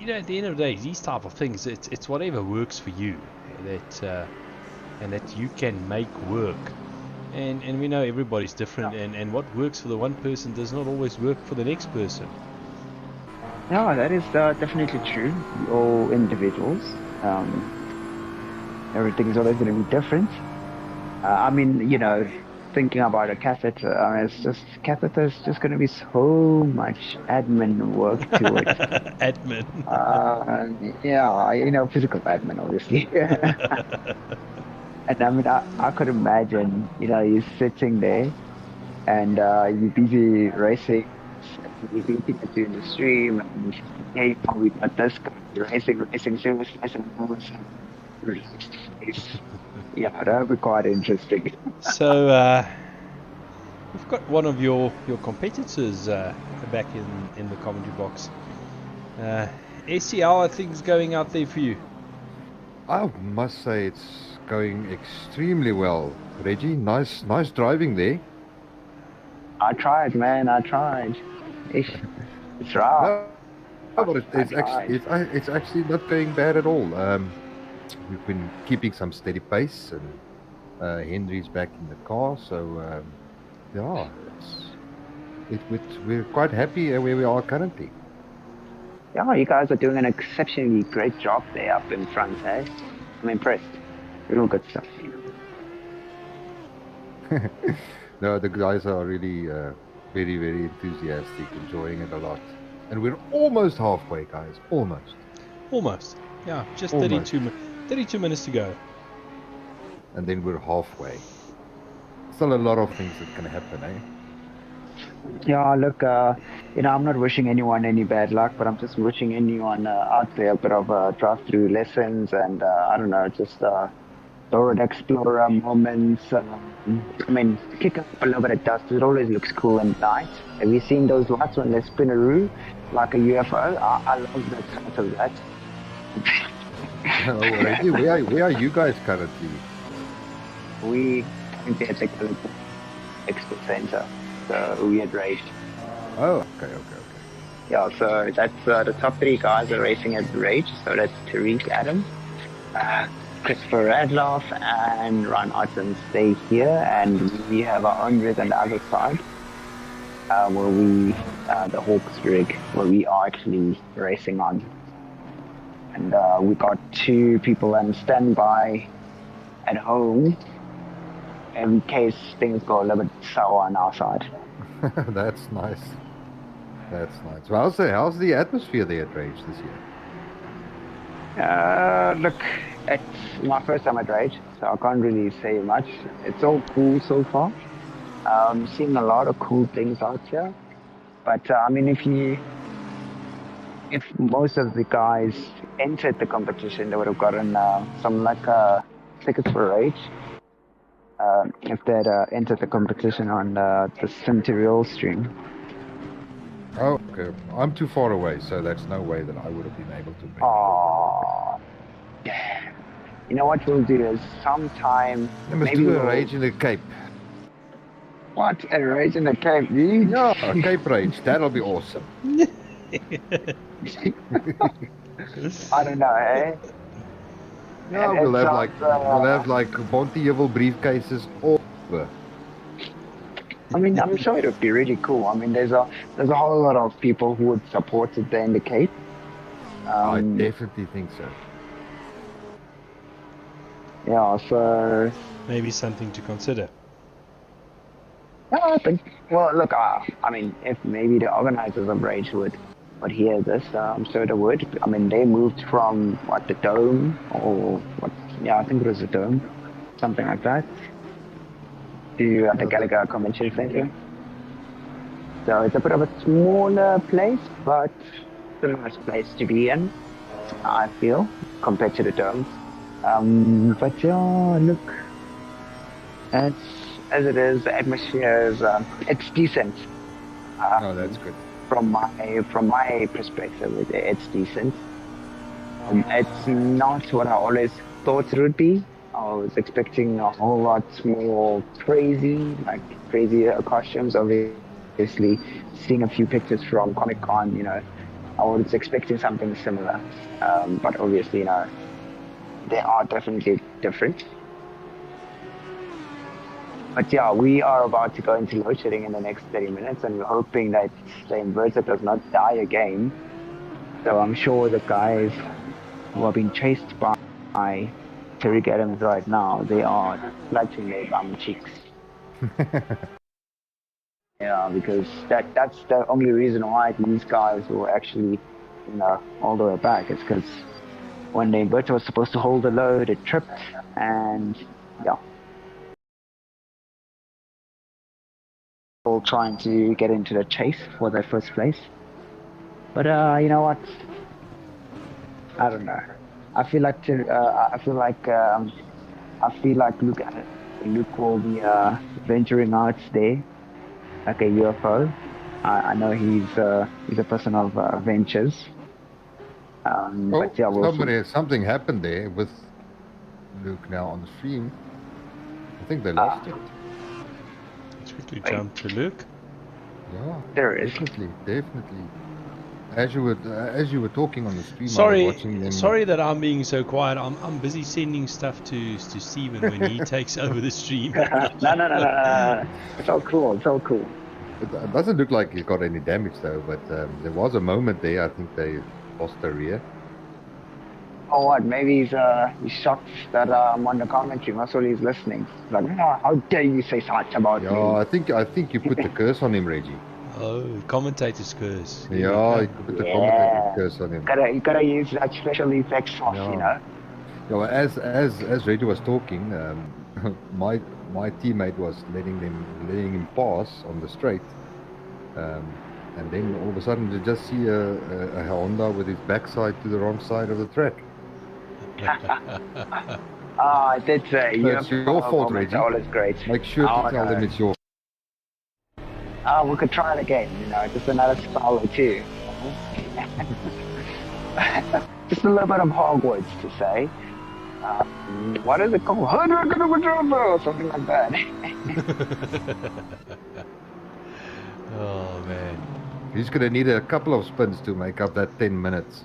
at the end of the day, these type of things, it's whatever works for you that you can make work. And we know everybody's different, and what works for the one person does not always work for the next person. Yeah, that is definitely true. We're all individuals. Everything is always going to be different. I mean, thinking about a catheter, I mean, catheter is just going to be so much admin work to it. Admin. Yeah, physical admin, obviously. And I mean, I could imagine, you're sitting there and you're busy racing, you're looking at you in the stream, and hey, we got this guy racing, service, racing, relaxed face. Yeah, that would be quite interesting. So we've got one of your competitors back in the commentary box. SC, how are things going out there for you? I must say it's going extremely well, Reggie. Nice driving there. I tried, man. I tried. It's rough. No, but it's actually not going bad at all. We've been keeping some steady pace, and Henry's back in the car, so yeah, we're quite happy where we are currently. Yeah, you guys are doing an exceptionally great job there up in front, eh? I'm impressed. Real good stuff. No, the guys are really very, very enthusiastic, enjoying it a lot. And we're almost halfway, guys. Almost. Yeah, just Almost. 32 minutes to go. And then we're halfway. Still a lot of things that can happen, eh? Yeah, look, I'm not wishing anyone any bad luck, but I'm just wishing anyone out there a bit of drive-through lessons and, I don't know, just Dora the Explorer moments. I mean, kick up a little bit of dust. It always looks cool at night. Have you seen those lights when they spin a roo like a UFO? I love the sight of that. Already, where are you guys currently? We currently at the Expo Center, so we had raced. Oh, okay. Yeah, so that's the top three guys are racing at rAge. So that's Tariq Adams, Christopher Radloff, and Ron Otten stay here, and we have our own rig on the other side, where we, the Hawks rig, where we are actually racing on. And we got two people on standby at home in case things go a little bit sour on our side. That's nice. Well, how's the atmosphere there at rAge this year? Look, it's my first time at rAge, so I can't really say much. It's all cool so far. Seeing a lot of cool things out here. But I mean, if most of the guys entered the competition, they would have gotten some tickets for rAge. If they'd entered the competition on the Sim to Real stream. Oh, okay. I'm too far away, so there's no way that I would have been able to make Aww. Yeah. You know what we'll do is sometime it. Must maybe do a we'll... rAge in the Cape. What? A rAge in the Cape, dude? Yeah, a Cape rAge. That'll be awesome. I don't know, eh? Yeah, we'll have like Bonteheuvel briefcases all over. I mean, I'm sure it would be really cool. I mean, there's a whole lot of people who would support it there in the Cape. I definitely think so. Yeah, so Maybe something to consider. yeah, I think. Well, look, I mean, if maybe the organizers of rAge would hear this, I'm sure they would. I mean, they moved from the Dome or what? Yeah, I think it was the Dome, something like that, to the Gallagher Convention Center. So it's a bit of a smaller place, but still a nice place to be in, I feel, compared to the Dome. But yeah, look, as it is, the atmosphere is it's decent. Oh, that's good. From my perspective, it's decent. It's not what I always thought it would be. I was expecting a whole lot more crazier costumes. Obviously, seeing a few pictures from Comic-Con, I was expecting something similar. But obviously, they are definitely different. But yeah, we are about to go into load shedding in the next 30 minutes, and we're hoping that the inverter does not die again. So I'm sure the guys who are being chased by Terry Adams right now, they are clutching their bum cheeks. Yeah, because that's the only reason why these guys were actually, all the way back. It's because when the inverter was supposed to hold the load, it tripped, and yeah, all trying to get into the chase for their first place. But you know what? I don't know. I feel like Luke will be venturing out there like a UFO. I know he's a person of ventures. But yeah, we'll see. Something happened there with Luke now on the stream. I think they lost it. Let's quickly jump to Luke. Yeah, there is definitely. As you were talking on the stream, I Sorry, was watching them. sorry that I'm being so quiet. I'm busy sending stuff to Steven when he takes over the stream. No. It's all cool. It's all cool. It doesn't look like he got any damage though, but there was a moment there. I think they lost their rear. Oh, what? Maybe he's shocked that I'm on the commentary. That's all he's listening. He's like, oh, how dare you say such about me? I think you put the curse on him, Reggie. Oh, commentator's curse. Yeah, you put the commentator's curse on him. You gotta use that special effects sauce, Yeah, as Reggie was talking, my teammate was letting him pass on the straight, and then all of a sudden you just see a Honda with his backside to the wrong side of the track. I did say it's your fault, Reggie. All is great. Make sure to tell them it's your. We could try it again. Just another style or two. Just a little bit of Hogwarts to say. What is it called? Or something like that. Oh man. He's gonna need a couple of spins to make up that 10 minutes.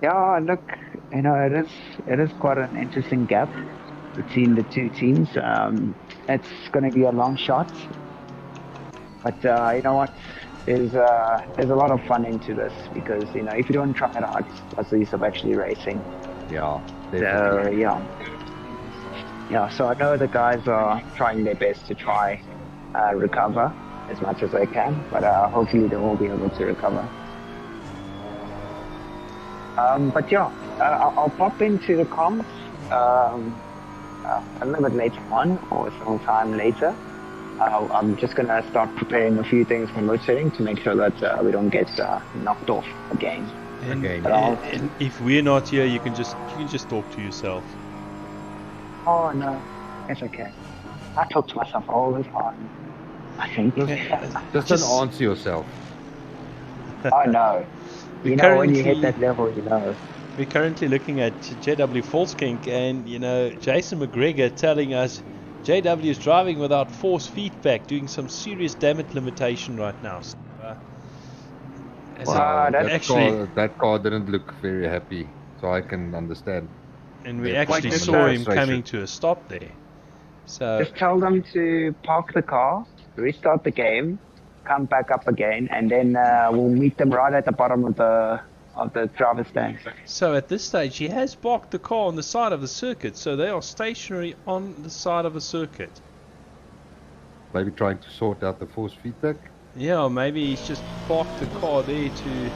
Yeah, look, it is quite an interesting gap between the two teams. It's gonna be a long shot, but you know what? There's a lot of fun into this because if you don't try it out, what's the use of actually racing? Yeah. Definitely. So yeah. So I know the guys are trying their best to try recover as much as they can, but hopefully they will be able to recover. But yeah, I'll pop into the comms a little bit later on or sometime later. I'm just going to start preparing a few things for load setting to make sure that we don't get knocked off again. And if we're not here, you can just talk to yourself. Oh no, it's okay. I talk to myself all the time. I think. Just don't answer yourself. Oh no. When you hit that level, We're currently looking at JW False Kink, and Jason McGregor telling us JW is driving without force feedback, doing some serious damage limitation right now. So, that car didn't look very happy, so I can understand. And we actually saw him coming to a stop there. So just tell them to park the car, restart the game, come back up again, and then we'll meet them right at the bottom of the driver's stand. So at this stage, he has parked the car on the side of the circuit, so they are stationary on the side of a circuit. Maybe trying to sort out the force feedback? Yeah, or maybe he's just parked the car there to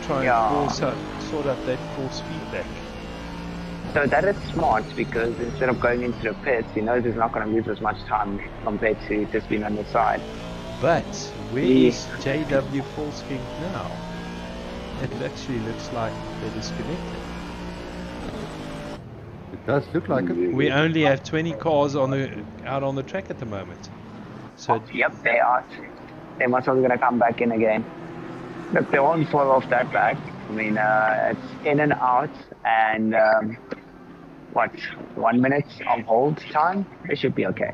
try and sort out that force feedback. So that is smart because instead of going into the pits, he knows he's not going to lose as much time compared to just being on the side. But where is JW False King now? It actually looks like they're disconnected. It does look like it. We only have 20 cars out on the track at the moment. So yep, they are. They must be going to come back in again. Look, they won't fall off that back. I mean, it's in and out, and 1 minute of hold time? They should be okay.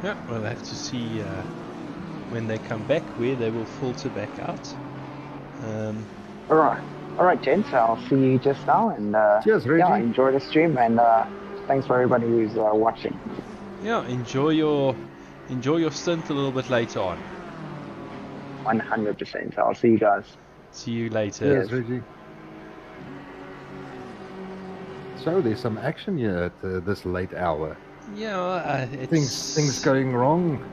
Yeah, we'll have to see when they come back where they will filter back out. Alright, gents. I'll see you just now, and cheers, Reggie. Yeah, enjoy the stream, and thanks for everybody who's watching. Yeah, enjoy your stint a little bit later on. 100%. So I'll see you guys. See you later. Yes, Reggie. So there's some action here at this late hour. Yeah, it's Things going wrong.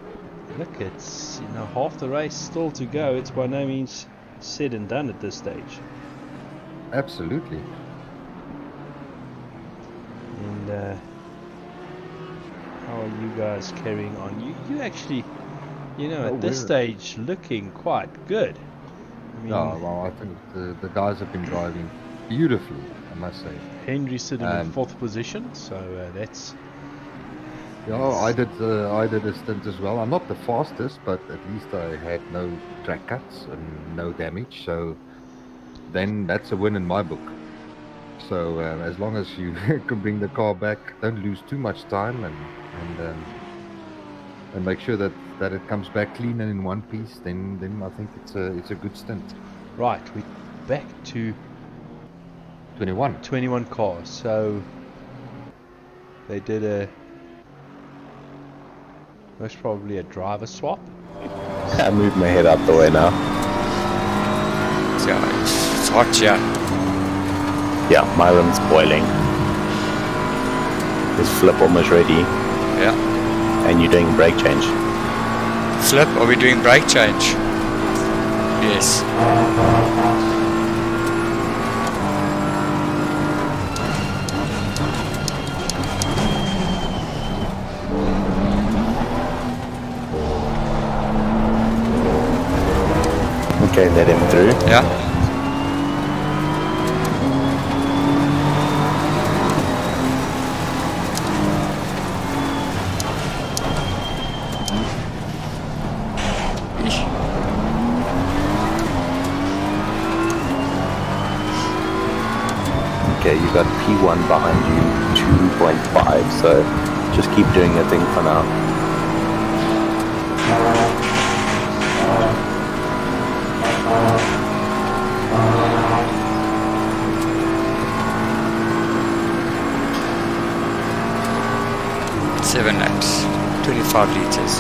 Look, it's half the race still to go. It's by no means said and done at this stage. Absolutely. And how are you guys carrying on? You actually, at this stage, looking quite good. I mean, well, I think the guys have been driving beautifully, I must say. Henry's sitting in 4th position, so that's. Yeah, I did a stint as well. I'm not the fastest, but at least I had no track cuts and no damage. So then that's a win in my book. So as long as you can bring the car back, don't lose too much time, and make sure that it comes back clean and in one piece, then I think it's a good stint. Right, we're back to 21 cars. So they did most probably a driver swap. I moved my head out the way now. Yeah, it's hot, yeah. Yeah, my rim's boiling. Is Flip almost ready? Yeah. And you're doing brake change? Flip, are we doing brake change? Yes. Okay, let him through. Yeah. Okay, you got P1 behind you, 2.5, so just keep doing your thing for now. Seven laps, 25 liters.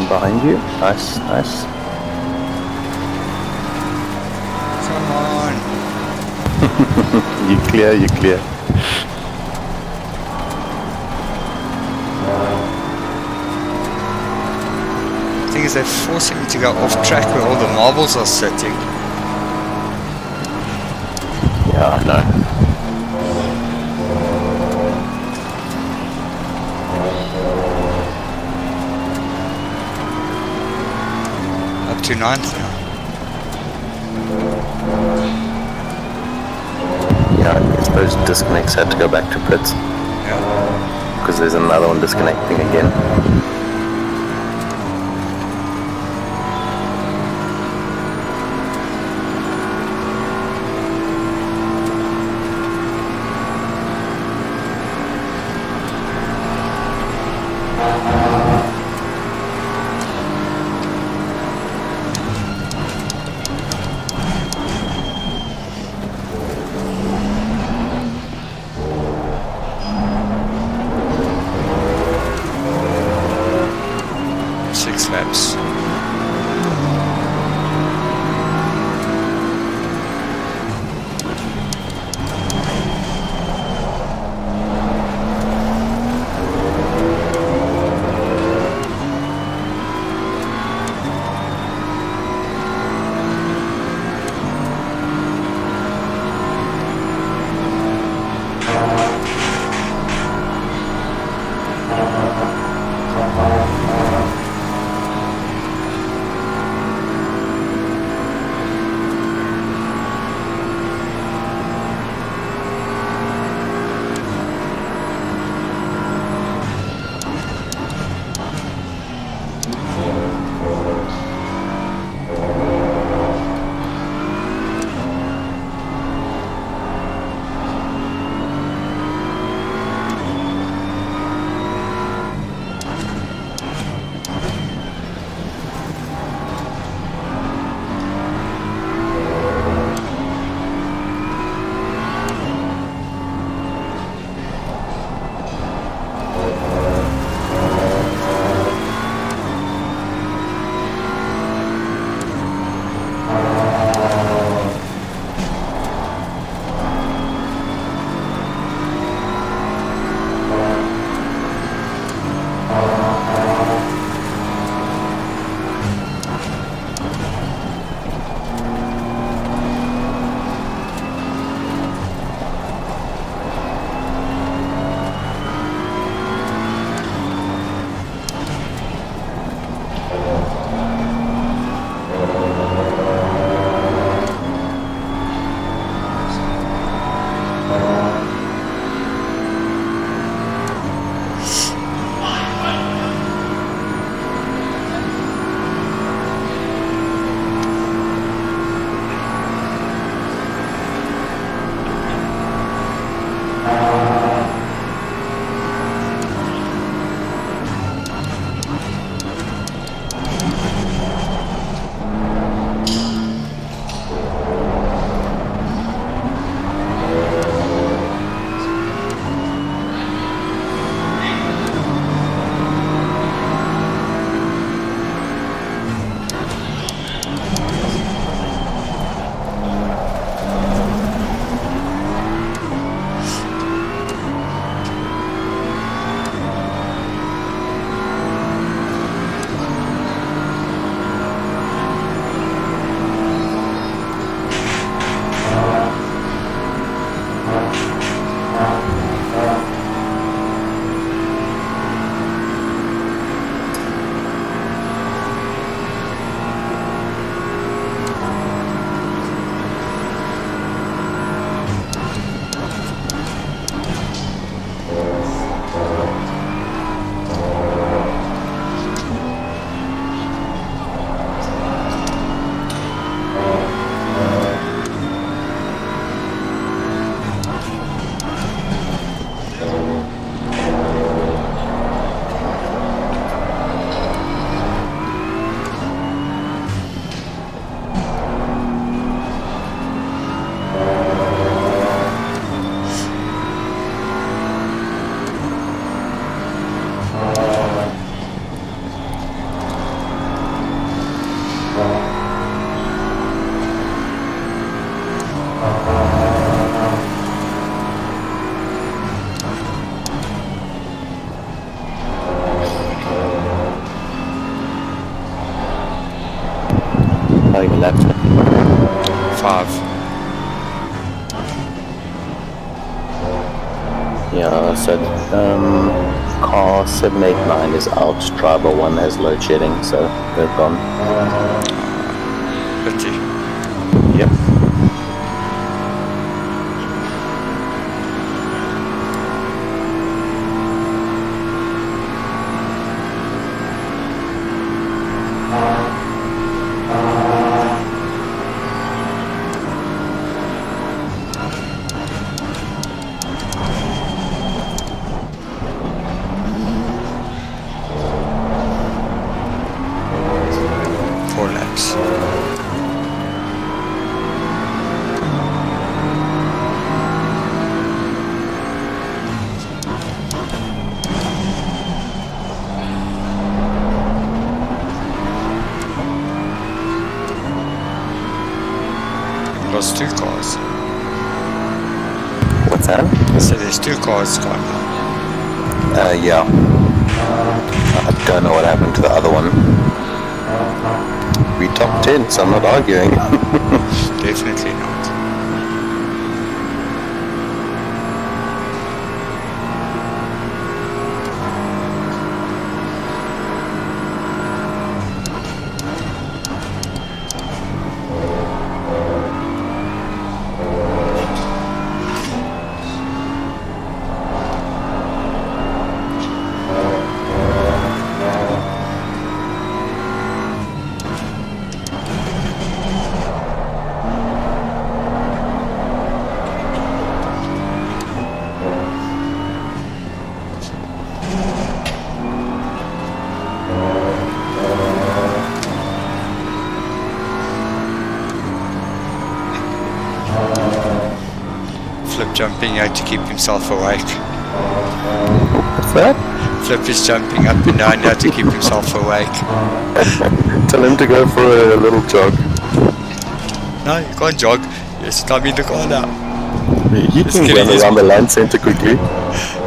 Behind you. Nice, nice. Come on. You clear, you clear. The thing is, they're forcing me to go off track where all the marbles are sitting. Yeah, I know. To 9th now. Yeah, I suppose disconnects had to go back to pits. Yeah. Because there's another one disconnecting again. How you left? 5. Yeah, so car 789 is out, driver 1 has load shedding, so they're gone. Pity. Yep. Lost 2 cars. What's that? So there's 2 cars gone now. Yeah. I don't know what happened to the other one. We top 10, so I'm not arguing. Definitely not. Flip jumping out to keep himself awake. What's that? Flip is jumping up and down now to keep himself awake. Tell him to go for a little jog. No, you can't jog. Yes, come in the car now. He can run around the land center quickly.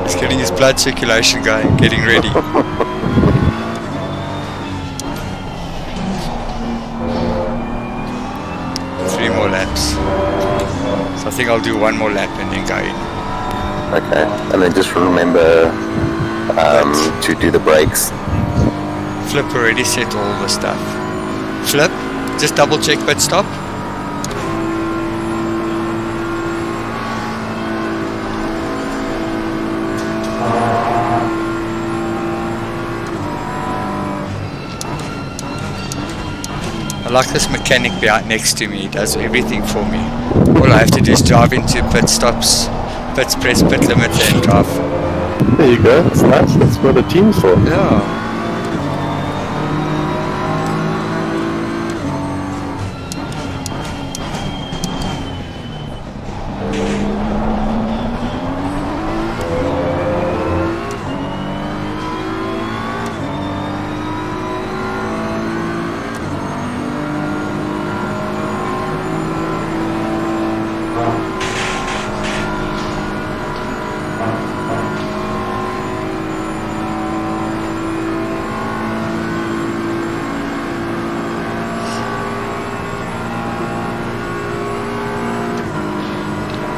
He's getting his blood circulation going, getting ready. 3 more laps. So I think I'll do 1 more lap and then go in. Okay, and then just remember to do the brakes. Flip already set all the stuff. Flip, just double check pit stop. I like this mechanic behind next to me, he does everything for me. All I have to do is drive into pit stops, press pit limit and drive. There you go, that's nice, that's what a team's for. Yeah.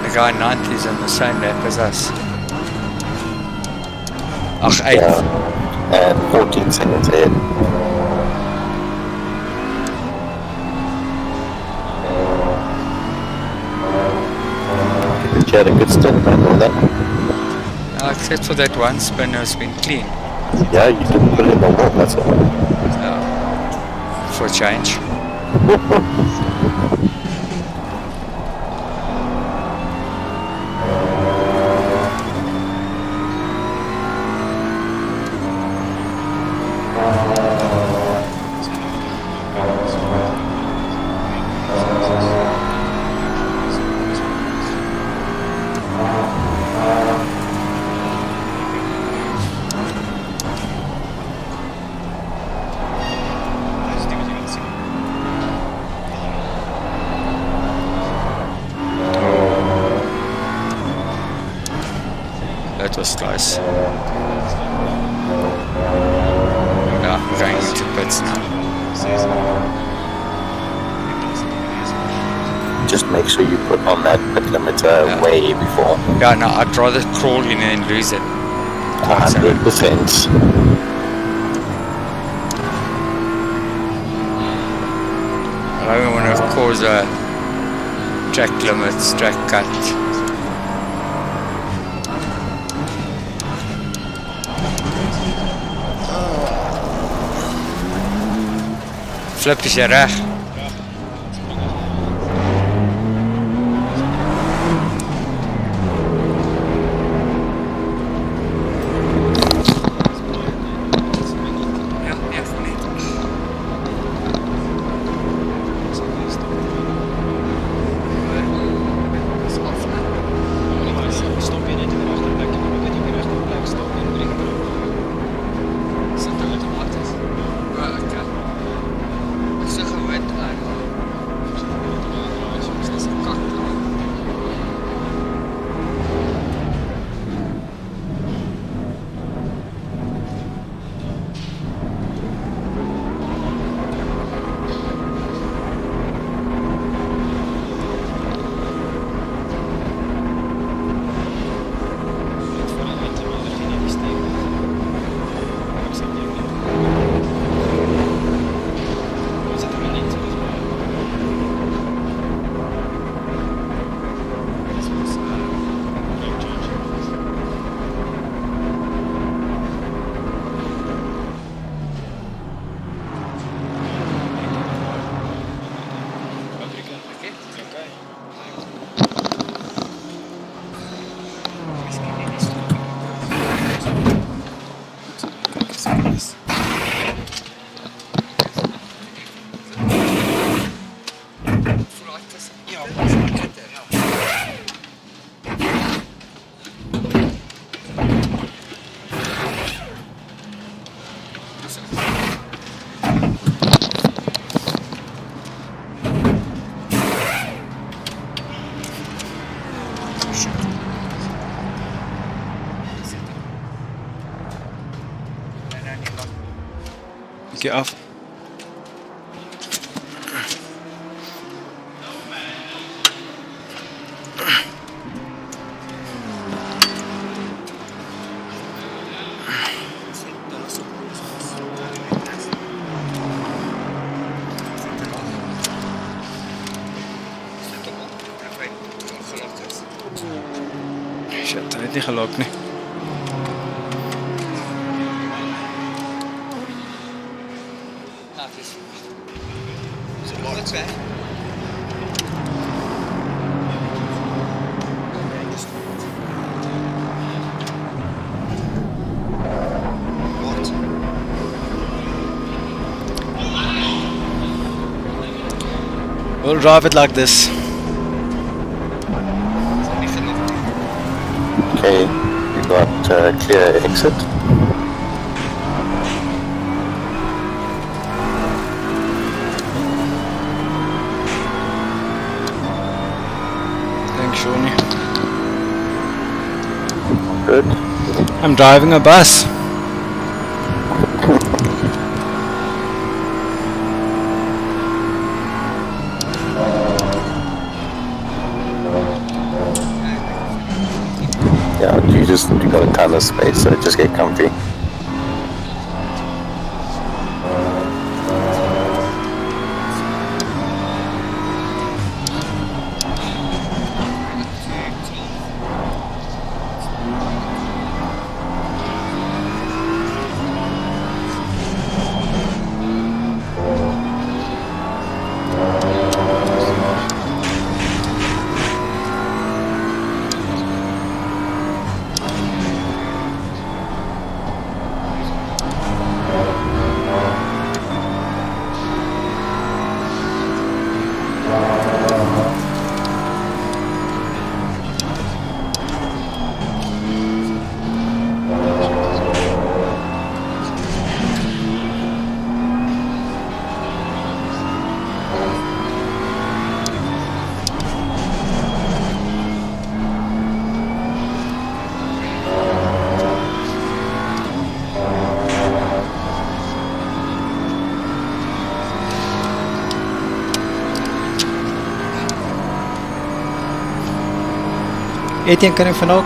The guy 90 is on the same lap as us. Ach, 8. And 14 seconds ahead. You had a good stint, man, on that. Except for that one spin has been clean. Yeah, you didn't put it in the wall, that's all. For a change. that was close. Yeah, I'm going into pits now. Just make sure you put on that pit limiter way before. Yeah, no, I'd rather crawl in and lose it. 100%. I don't want to cause a track limits, track cut. Flip is jy reg? Get off. Shit, hy het nie gelok nie. We'll drive it like this. Okay, you got clear exit. Thanks, Shawnee. Good. I'm driving a bus. Yeah, you got a ton of space, so just get comfy. Etienne, kan jy vandag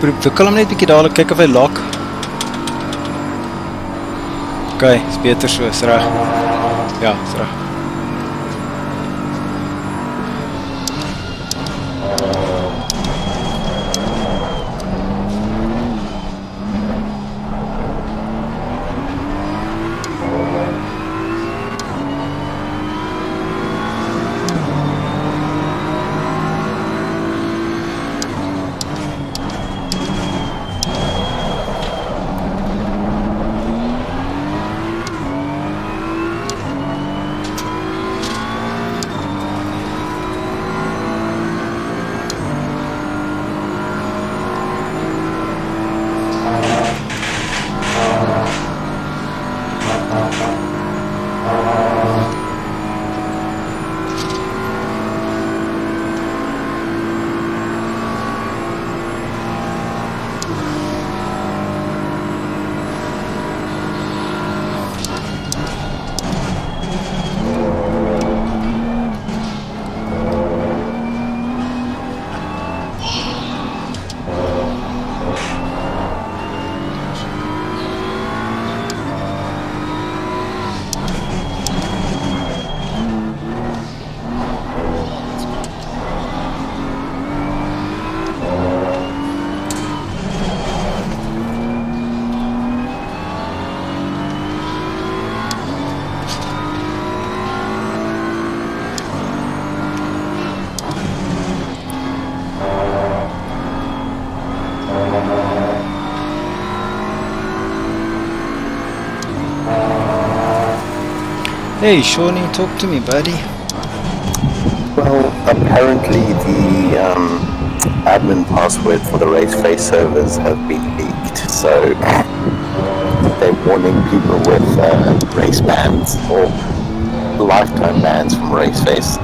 wikkel hom net bietjie dadelik, kyk of hy lock. Ok, is beter so, is reg. Ja, is reg. Hey, Shawnee, talk to me, buddy. Well, apparently the admin password for the race face servers have been leaked, so they're warning people with race bans or lifetime bans from race face.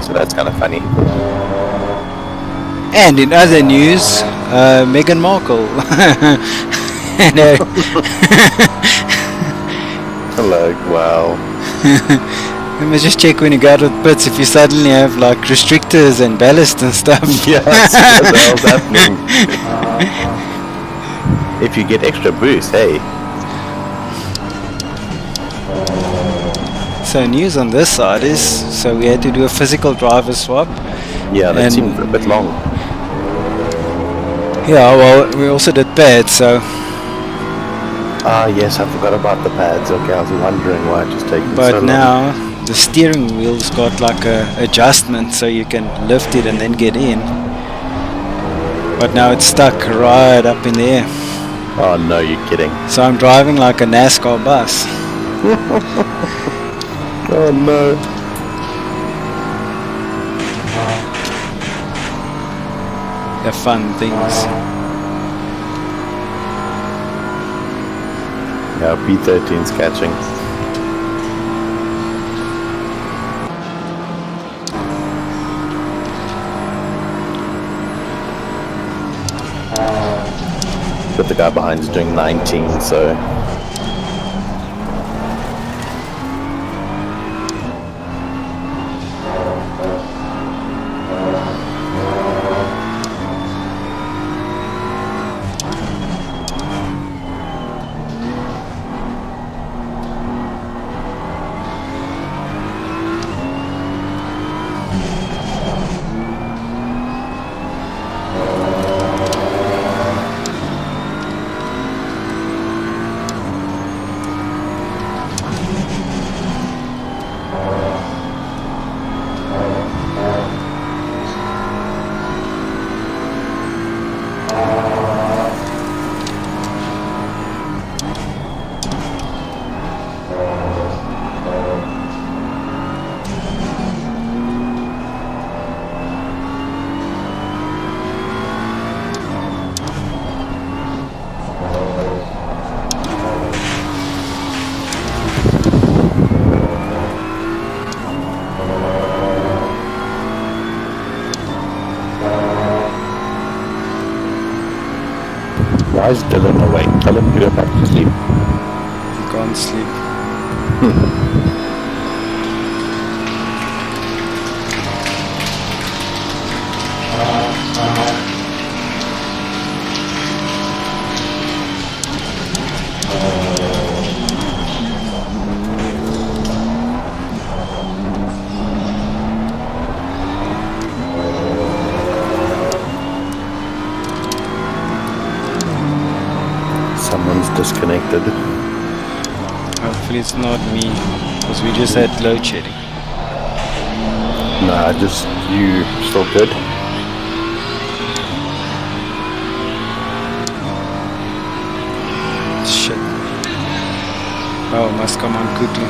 So that's kind of funny. And in other news, Meghan Markle. No. Like, wow. Let me just check when you go out with pits if you suddenly have like restrictors and ballast and stuff. Yes, what the hell's happening? If you get extra boost, hey. So news on this side is, so we had to do a physical driver swap. Yeah, that seemed a bit long. Yeah, well, we also did pads, so. Ah, yes, I forgot about the pads. Okay, I was wondering why it just taking so long. But now, the steering wheel's got like a adjustment, so you can lift it and then get in. But now it's stuck right up in the air. Oh no, you're kidding. So I'm driving like a NASCAR bus. Oh no. The fun things. Yeah, P13's catching. But the guy behind is doing 19, so... Why is Dylan awake? Tell him to go back to sleep. He can't sleep. disconnected. Hopefully it's not me, because we just had load shedding. Nah, just you still good. Shit. Oh, must come on quickly.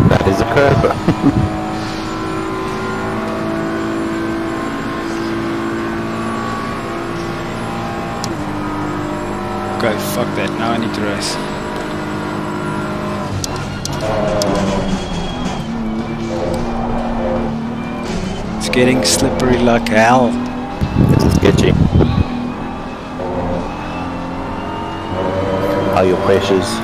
That is a curb. Okay, fuck that. Now I need to race. It's getting slippery like hell. This is sketchy. How are your pressures?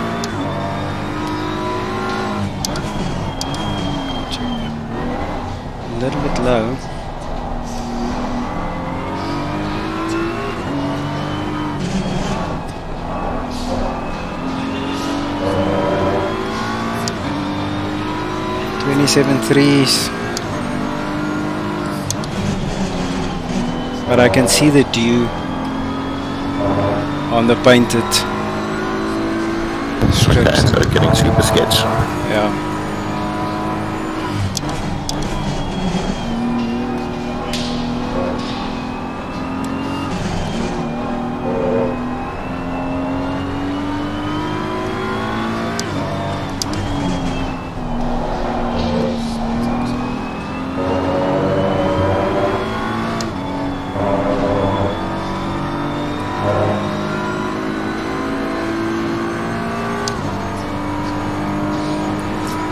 A little bit low. .27.3s. But I can see the dew on the painted strips. Okay, so getting super sketch. Yeah.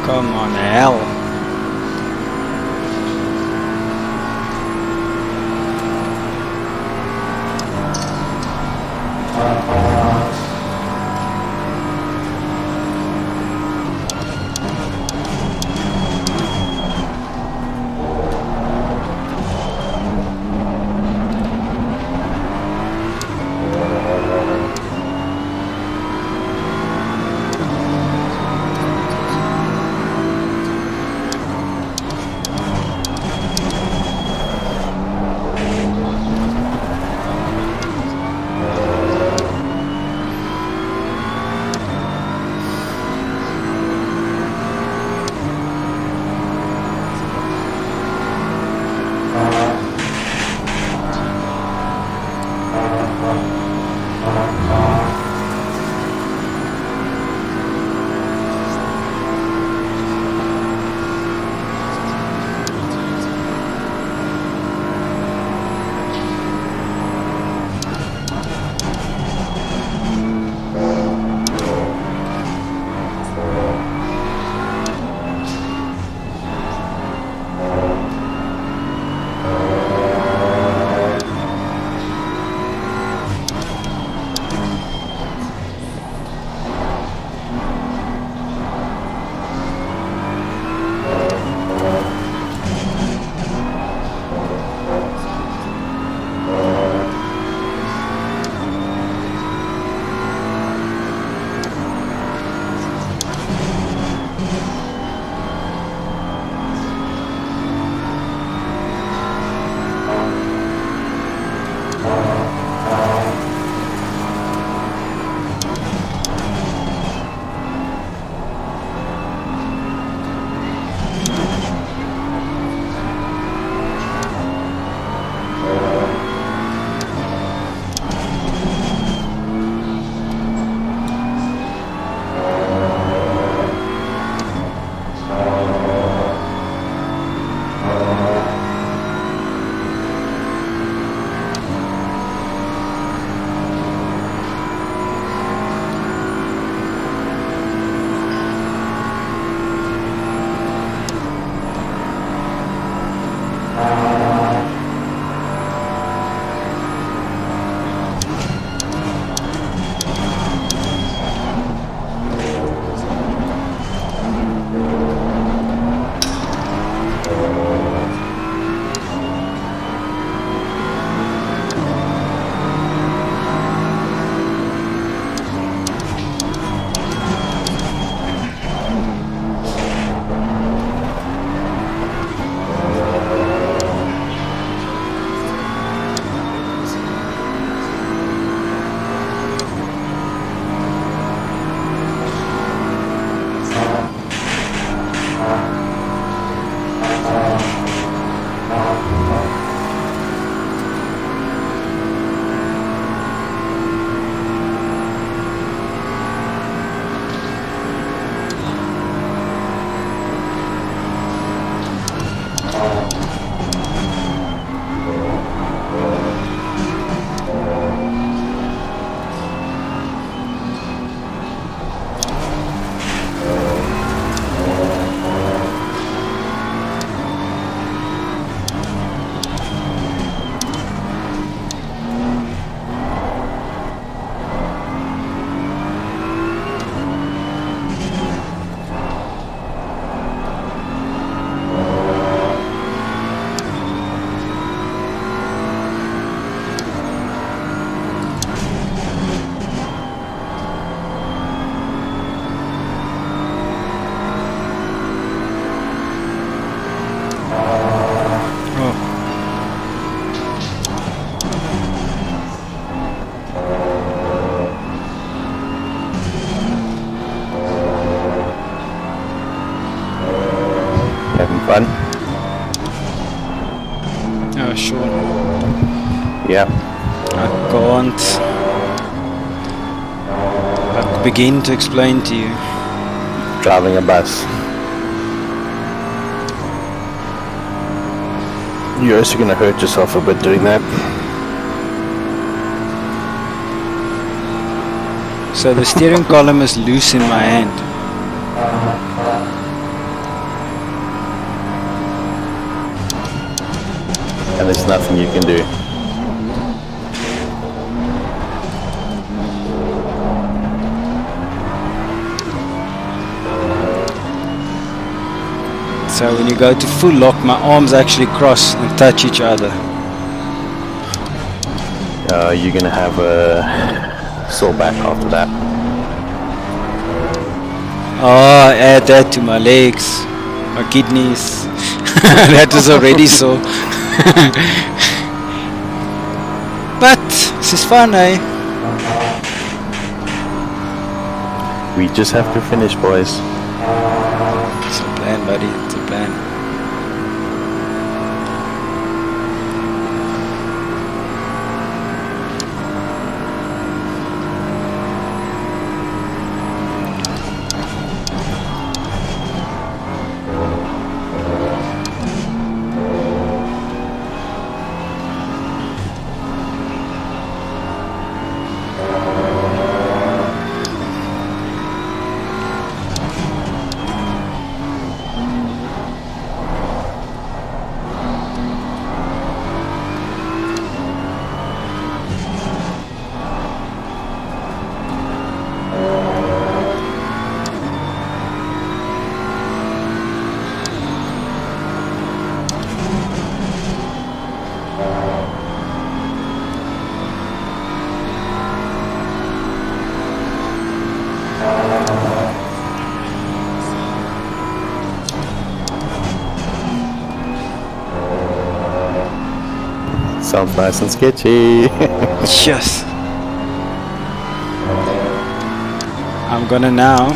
Come on, hell. Fun? Oh, sure. Yeah. I can't begin to explain to you. Driving a bus. You're also gonna hurt yourself a bit doing that. So the steering column is loose in my hand. And there's nothing you can do. So when you go to full lock, my arms actually cross and touch each other. You're gonna have a sore back after that. Oh, add that to my legs, my kidneys. That was already sore. But this is fun, eh? We just have to finish, boys. It's a plan, buddy. It's a plan. Sounds nice and sketchy. Yes. I'm gonna now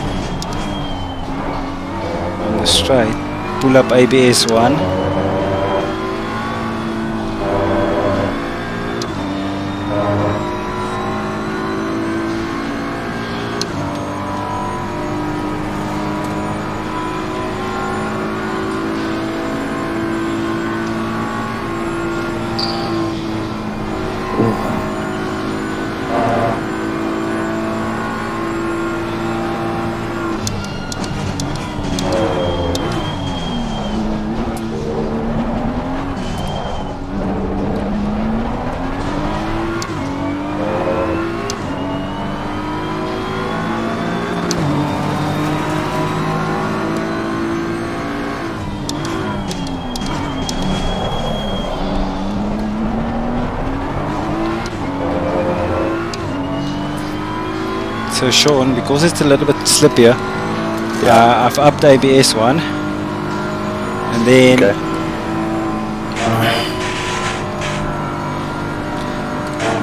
on the straight pull up ABS 1. So Sean, because it's a little bit slippier, I've upped ABS 1 and then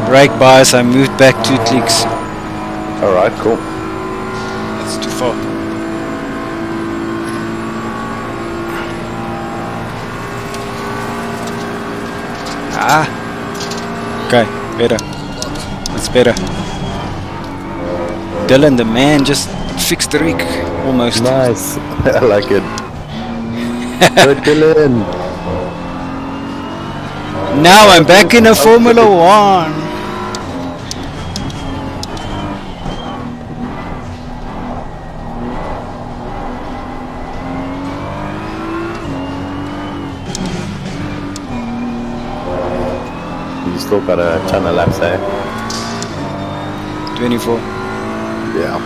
brake bias I moved back 2 clicks. Alright, cool. That's too far. Okay, better. That's better. Dylan, the man, just fixed the rig almost. Nice. I like it. Good, Dylan. Now I'm back in a Formula 1. You still got a ton of laps there. 24. Yeah.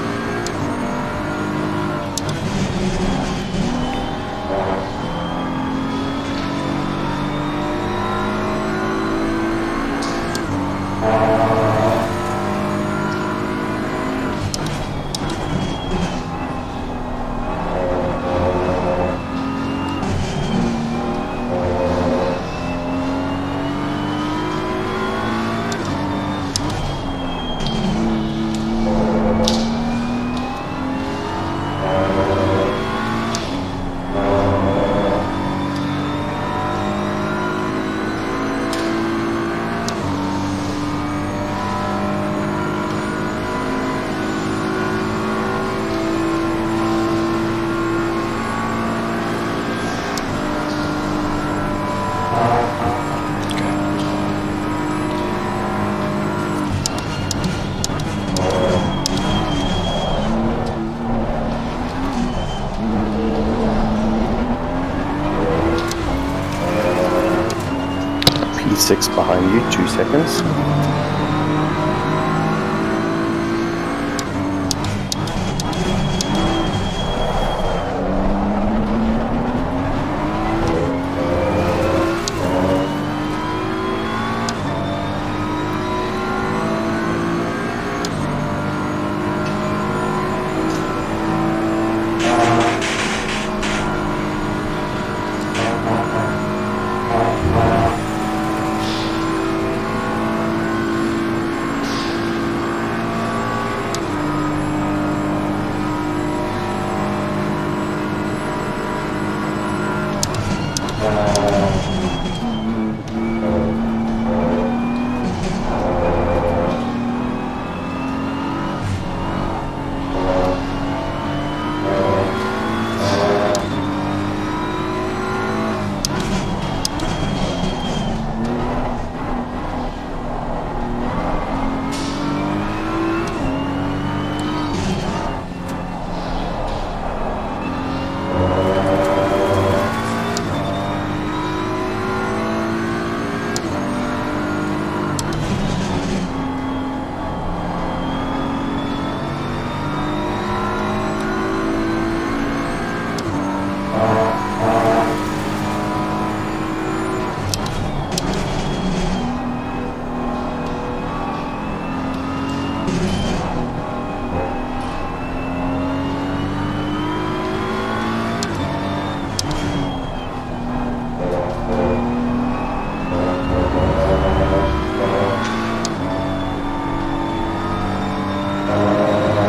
P6 behind you, 2 seconds.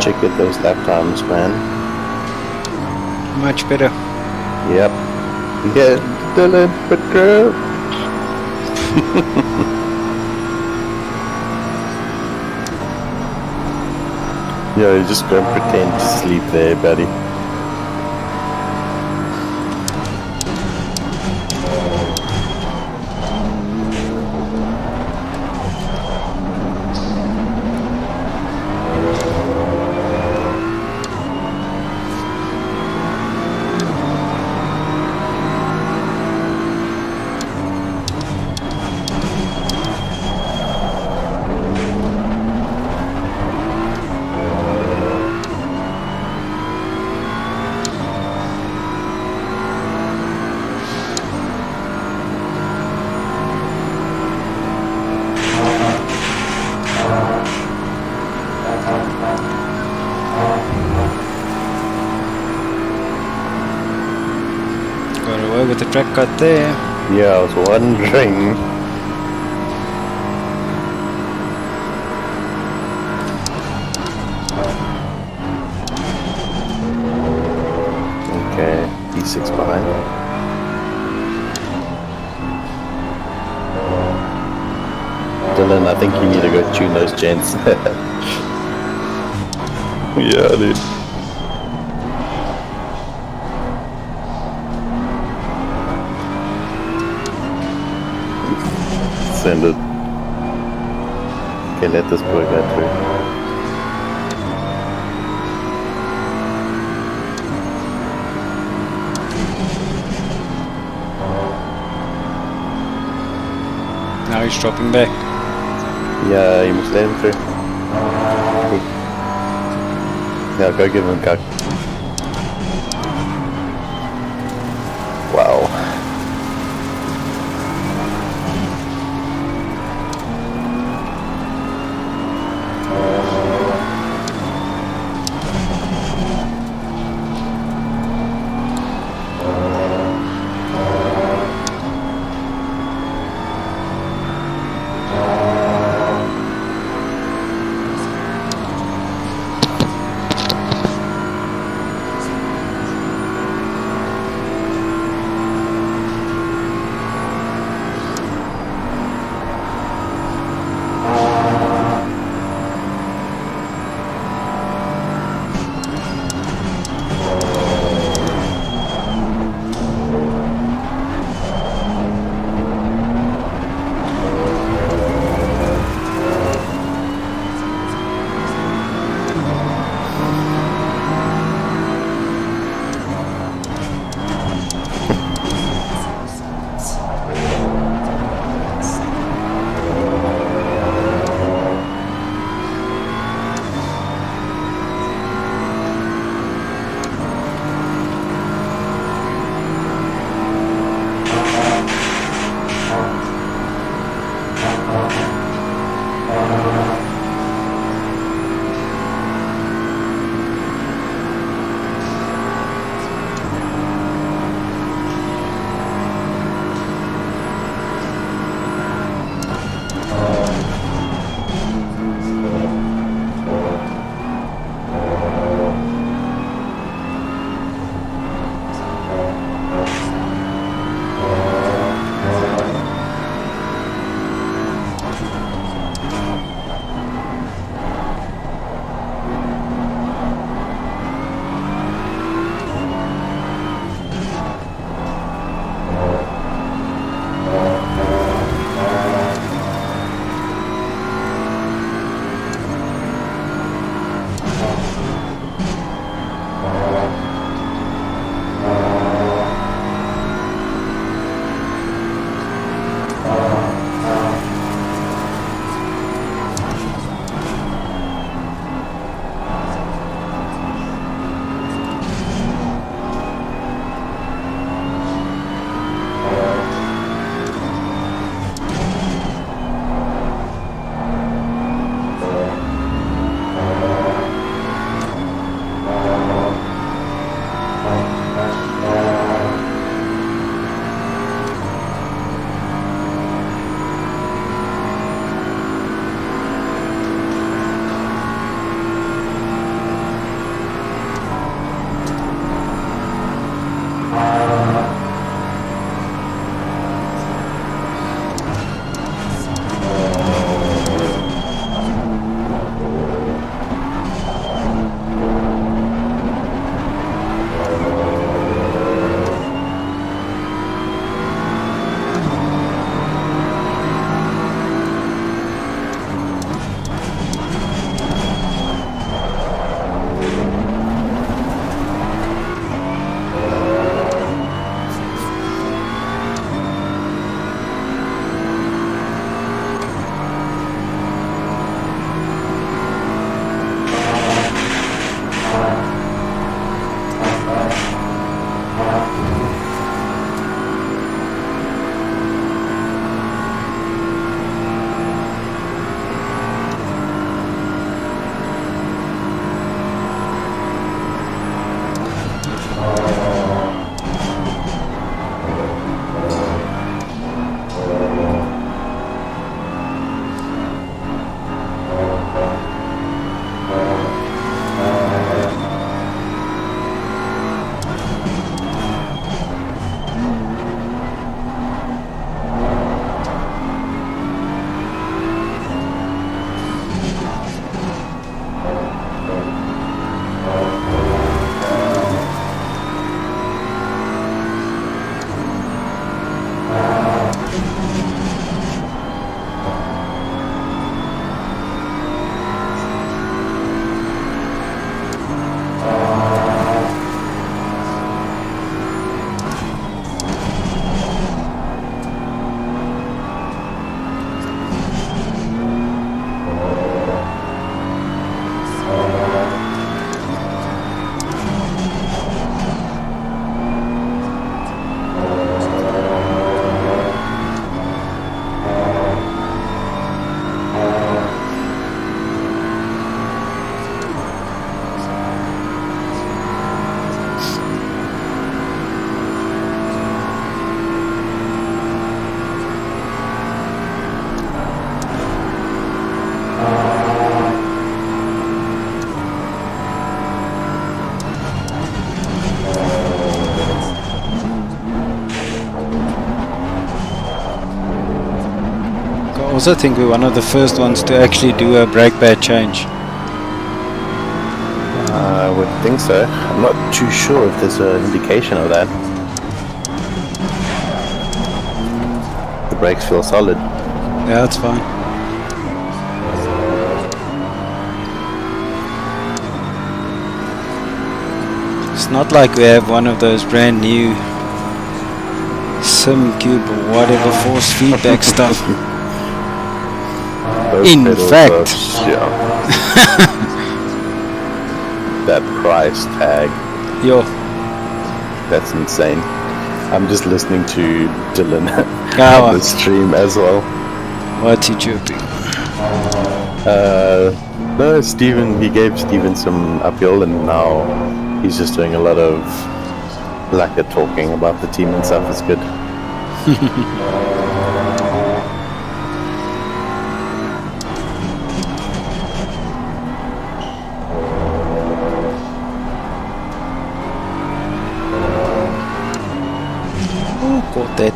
check at those lap times, man. Much better. Yep. Yeah, Dylan, but girl. Yeah, you just go and pretend to sleep there, buddy. Got away with the track cut there. Yeah, I was wondering. Okay, P6 behind. Dylan, I think you need to go tune those gents. Yeah, dude. Send it. Okay, let this boy go through. Now he's dropping back. Yeah, you must let him through. Yeah, go give him a go. Wow. also think we're one of the first ones to actually do a brake pad change. I would think so. I'm not too sure if there's an indication of that. The brakes feel solid. Yeah, that's fine. It's not like we have one of those brand new SimCube or whatever force feedback stuff. Those In pedals fact, are- yeah. That price tag, yo, that's insane. I'm just listening to Dylan Kawa. on the stream as well. What's he chirping? No, Steven, he gave Steven some uphill and now he's just doing a lot of lacquer talking about the team and stuff. It's good. Oh, got that.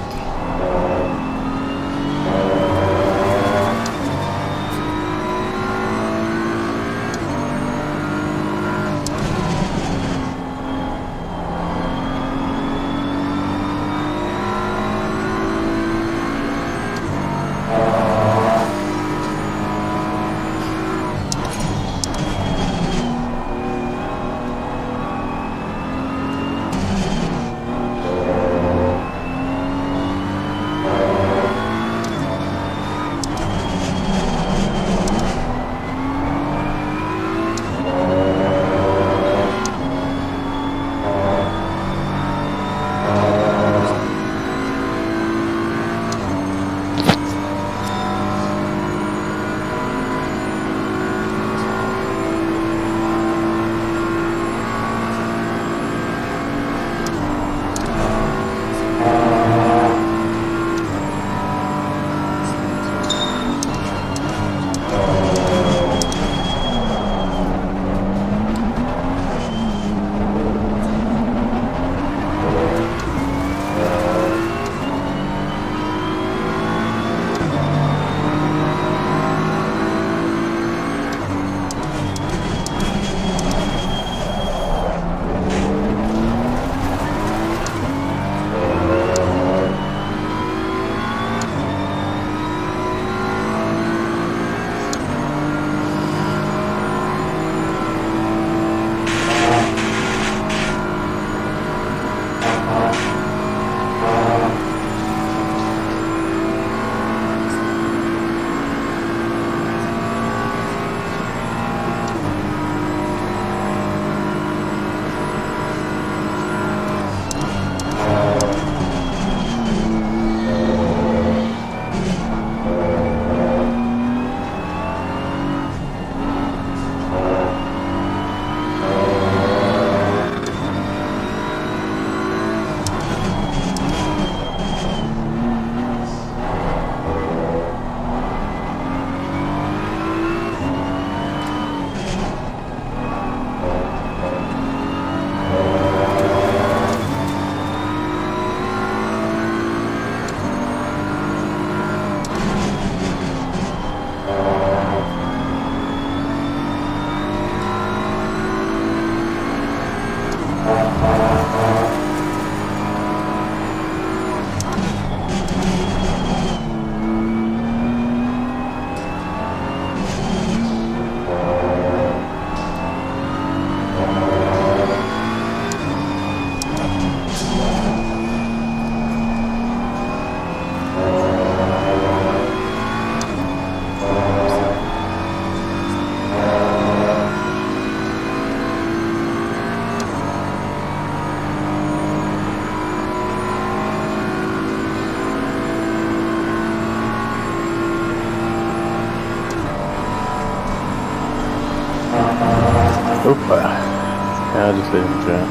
Yeah, I'll just leave him to it.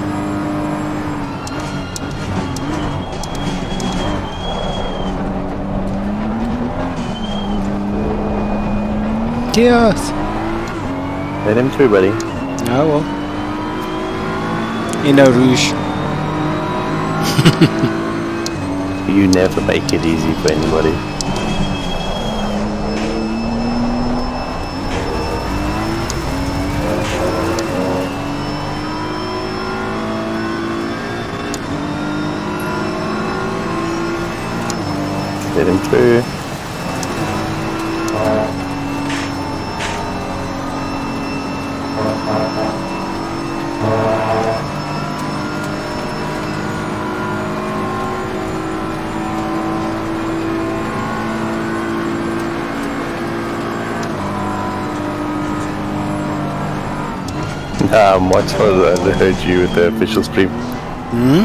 Yes. Let him through, buddy. Oh well. In a rouge. You never make it easy for anybody. Nah, much further. I heard you with the official stream. Hmm?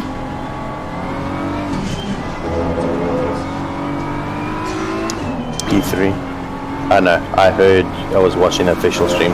P3. I know. I heard. I was watching the official stream.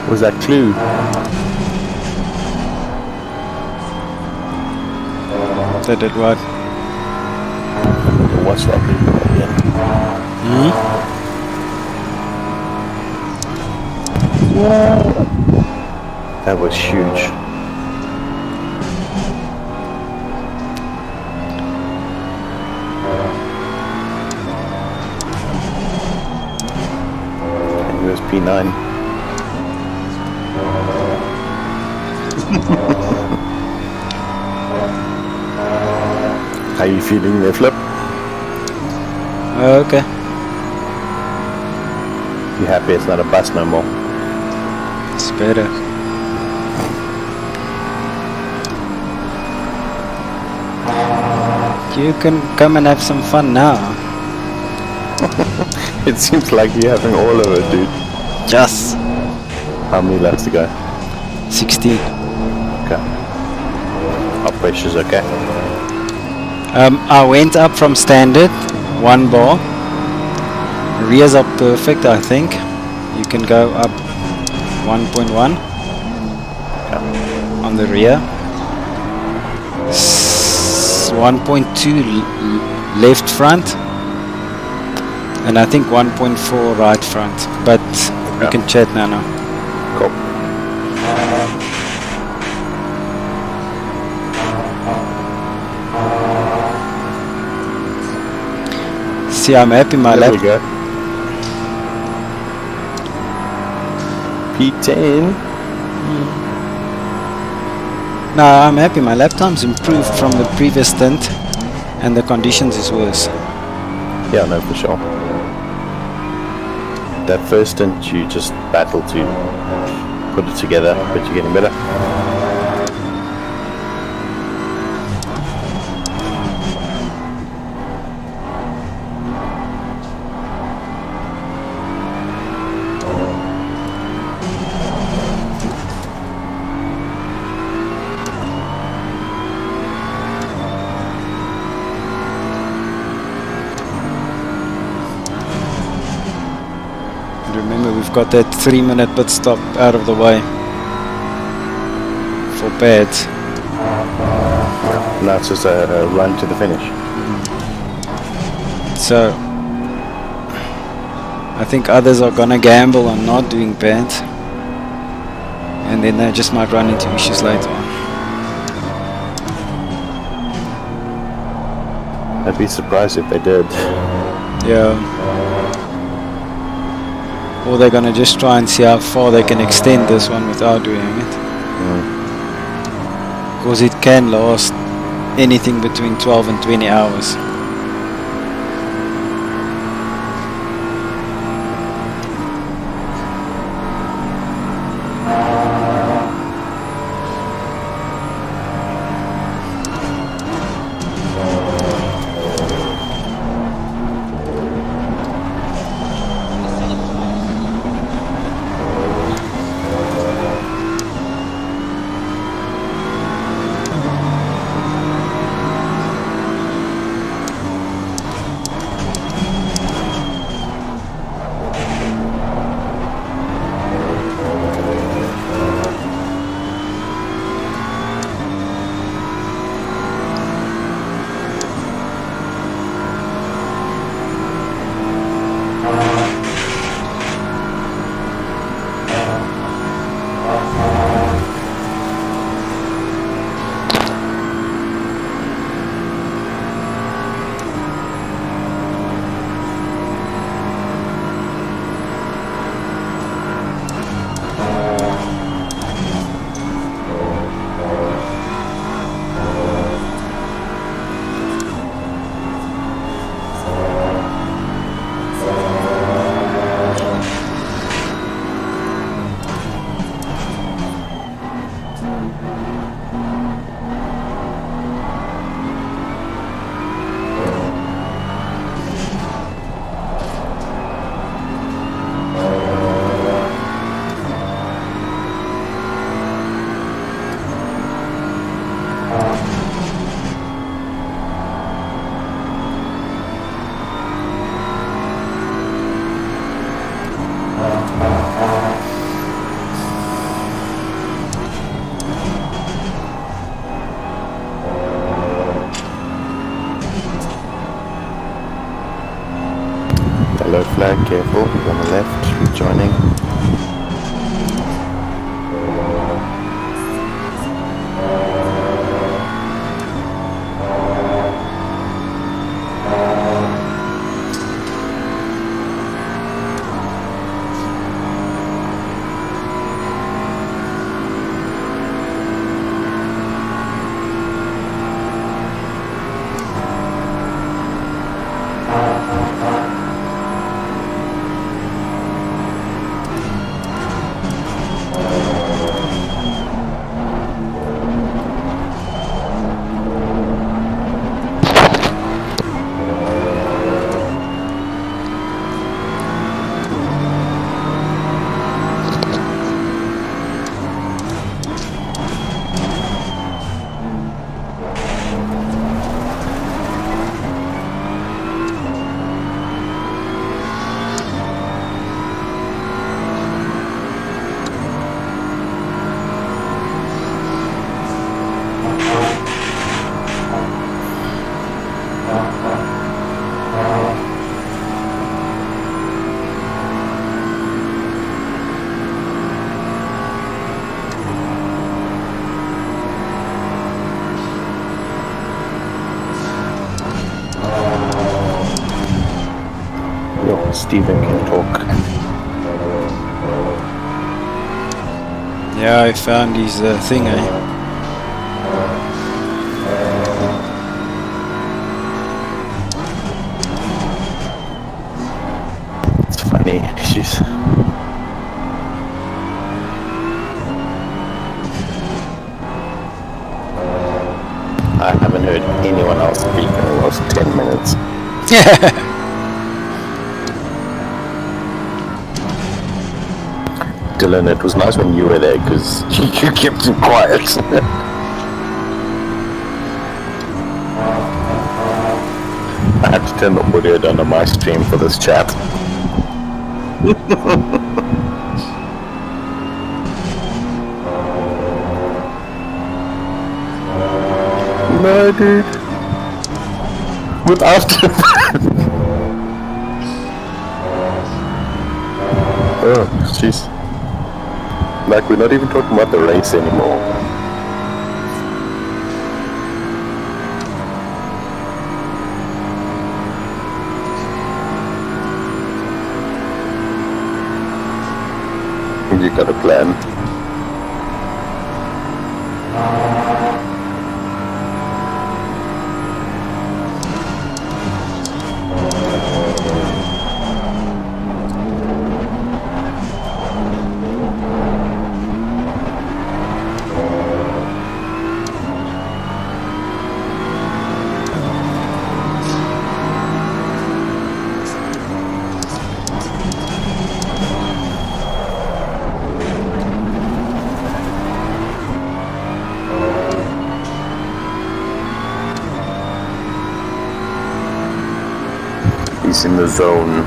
Was that Clue? That did what? Watch that video again. Hmm? That was huge. And he was P9. How you feeling there, Flip? Okay. You happy it's not a bus no more? It's better. You can come and have some fun now. It seems like you're having all of it, dude. Yes. How many laps to go? 16. Okay. Our pressure's okay. I went up from standard, 1 bar. Rears are perfect, I think. You can go up 1.1 on the rear. 1.2 left front. And I think 1.4 right front. But we can chat now. Cool. See, I'm happy my There lap. we go. P10. No, I'm happy my lap time's improved from the previous stint and the conditions is worse. Yeah, no, for sure. that first stint you just battle to put it together, but you're getting better. Remember, we've got that 3-minute pit stop out of the way for pads. Now it's just a run to the finish. So I think others are gonna gamble on not doing pads, and then they just might run into issues later on. I'd be surprised if they did. Yeah. Or they're gonna just try and see how far they can extend this one without doing it. Because it can last anything between 12 and 20 hours. Yellow flag, careful, on the left, rejoining. Stephen can talk. Yeah, I found his thing, eh? It's funny, jeez. I haven't heard anyone else speak in the last 10 minutes. Dylan, it was nice when you were there because you kept him quiet. I had to turn the audio down on my stream for this chat. No, dude. Without oh, jeez. Like, we're not even talking about the race anymore. You got a plan. He's in the zone.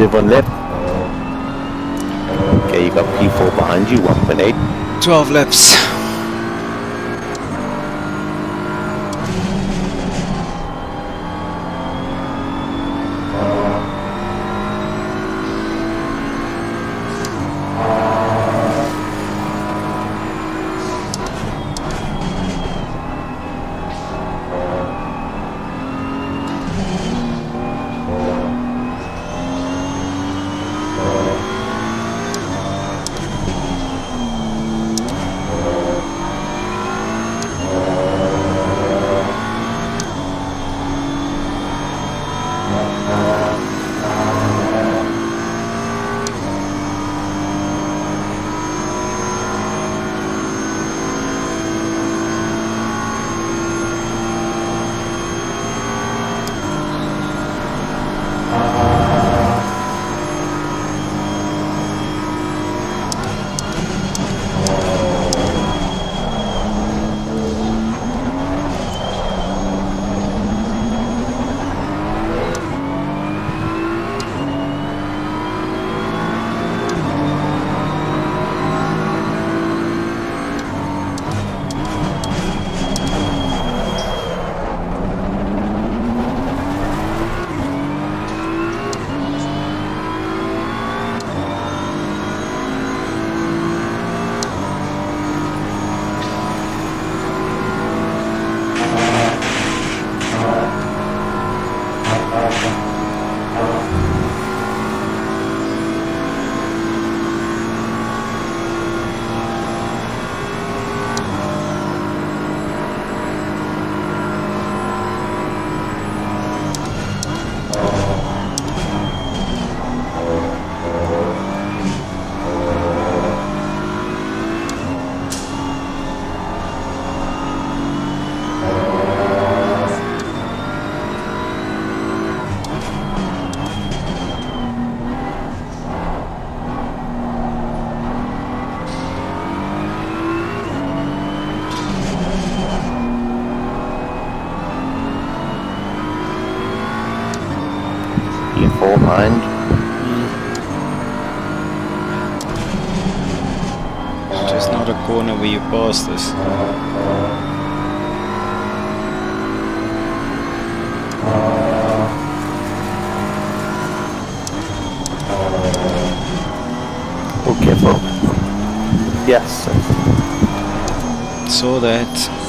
Devon left. Okay, you got P4 behind you, 1.8. 12 laps. P4 behind. not a corner where you pass this. Oh, careful. Yes. Saw that.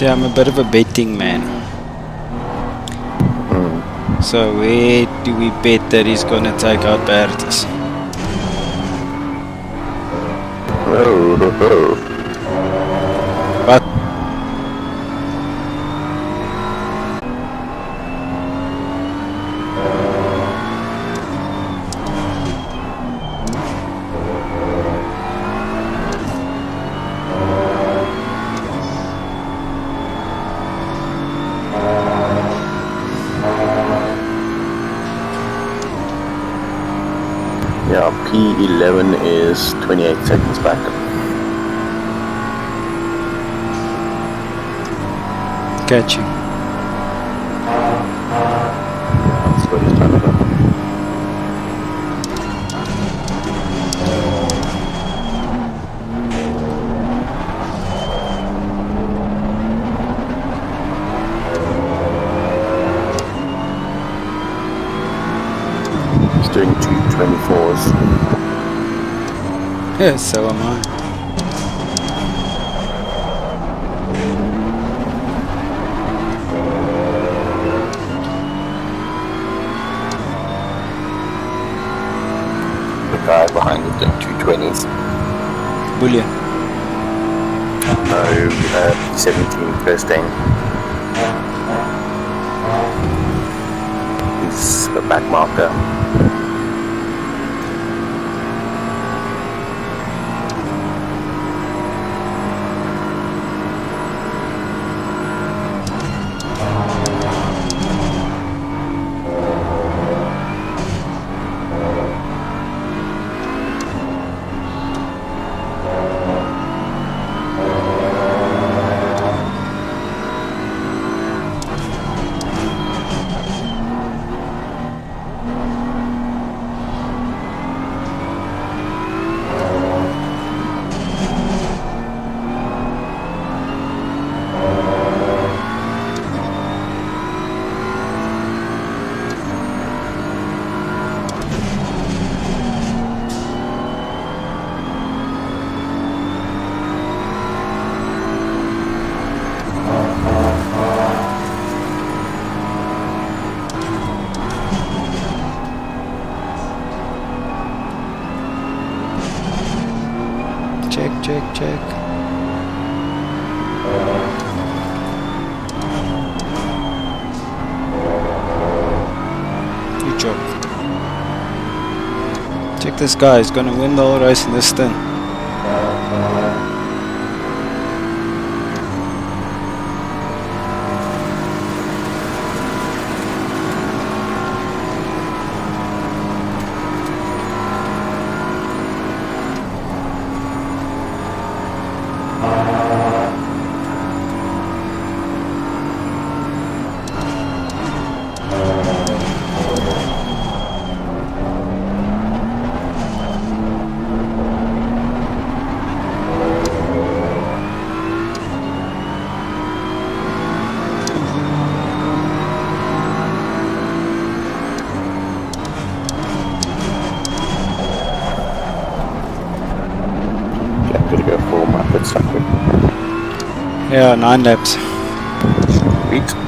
See, I'm a bit of a betting man. So where do we bet that he's gonna take out Bertus? But Yeah, P11 is 28 seconds back. catch you. That's what he's trying to do. He's doing 224s. Yeah, so am I. The guy behind him doing 220s. Bullion. No, 17 first aim. He's a back marker. Check. Good job. Check this guy is going to win the whole race in this stint. Jack, did you go for my pit stop quick? Yeah, 9 laps. Sweet.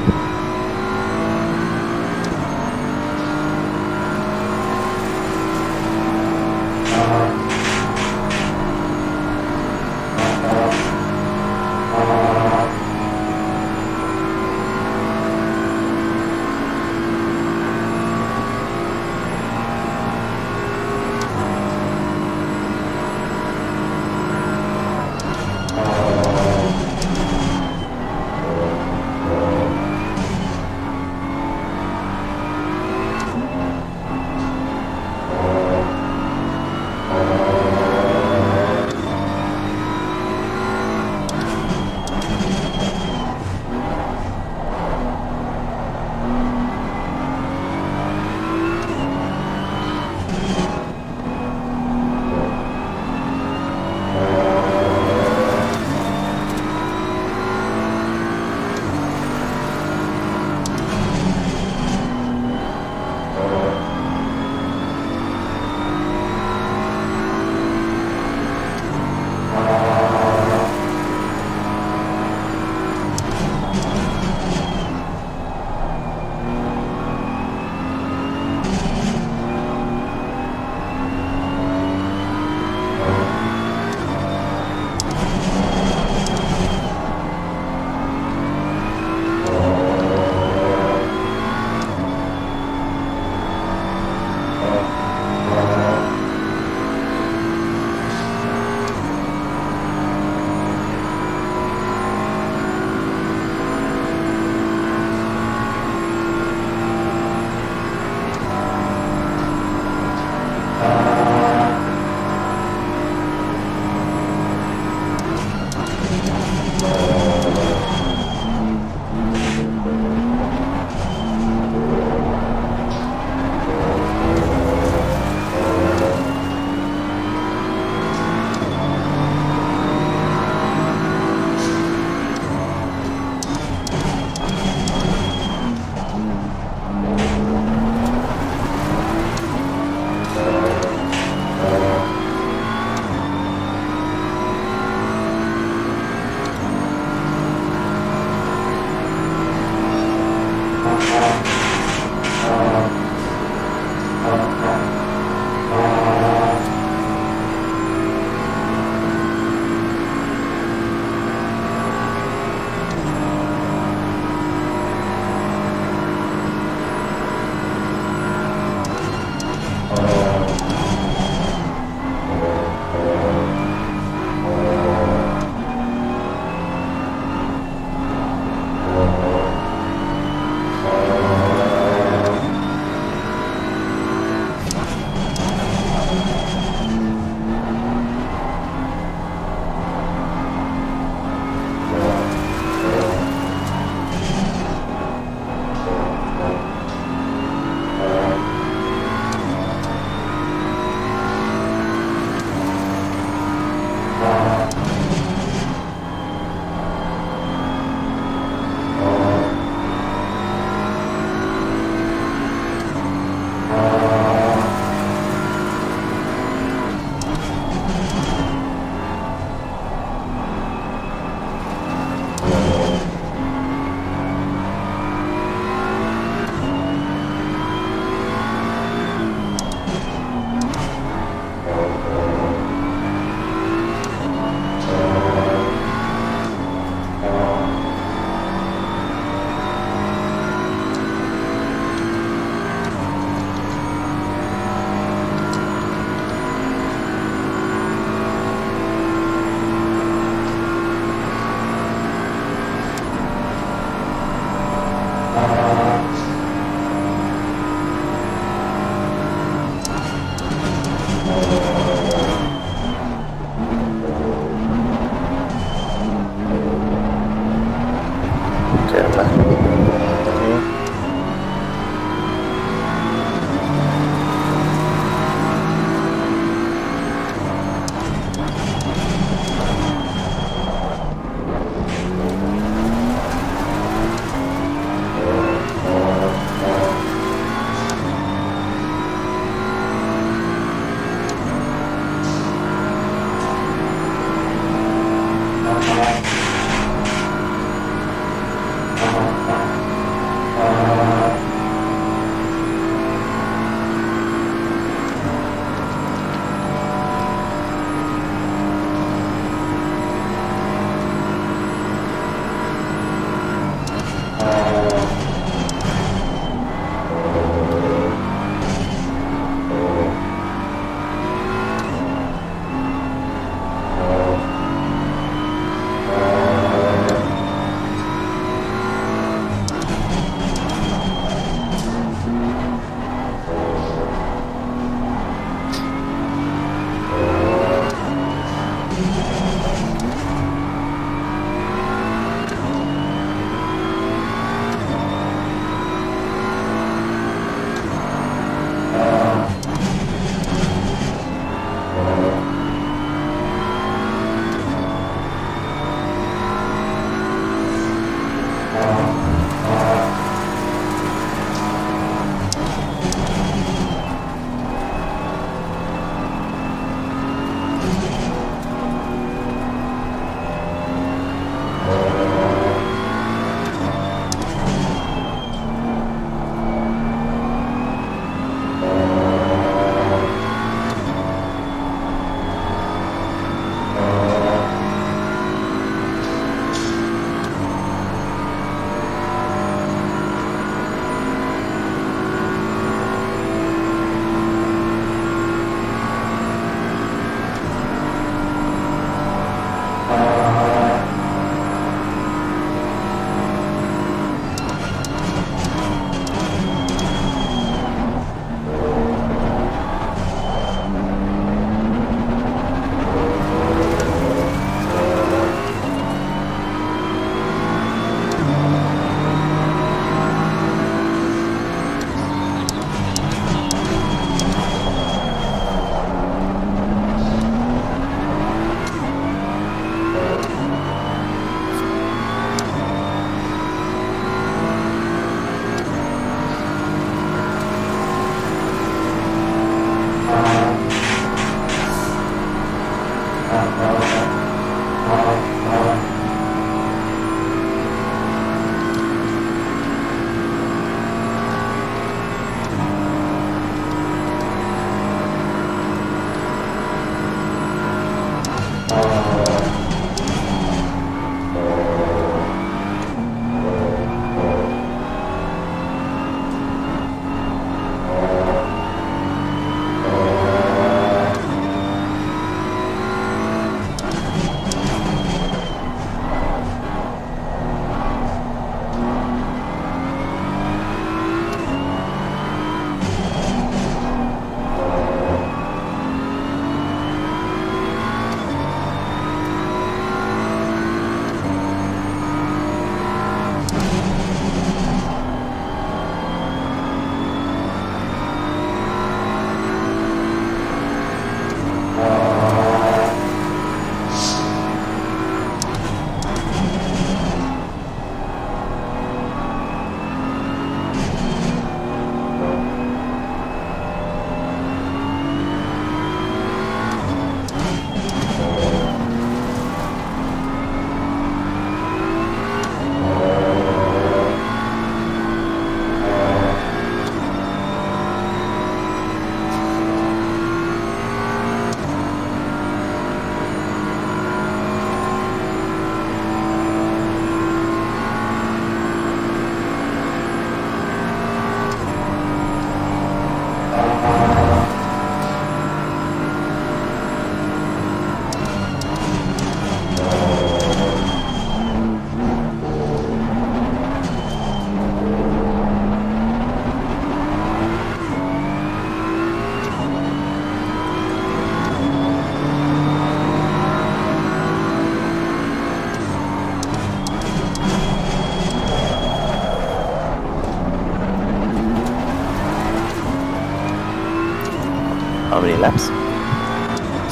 How many laps?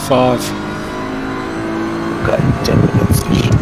5. Okay, 10 minutes-ish.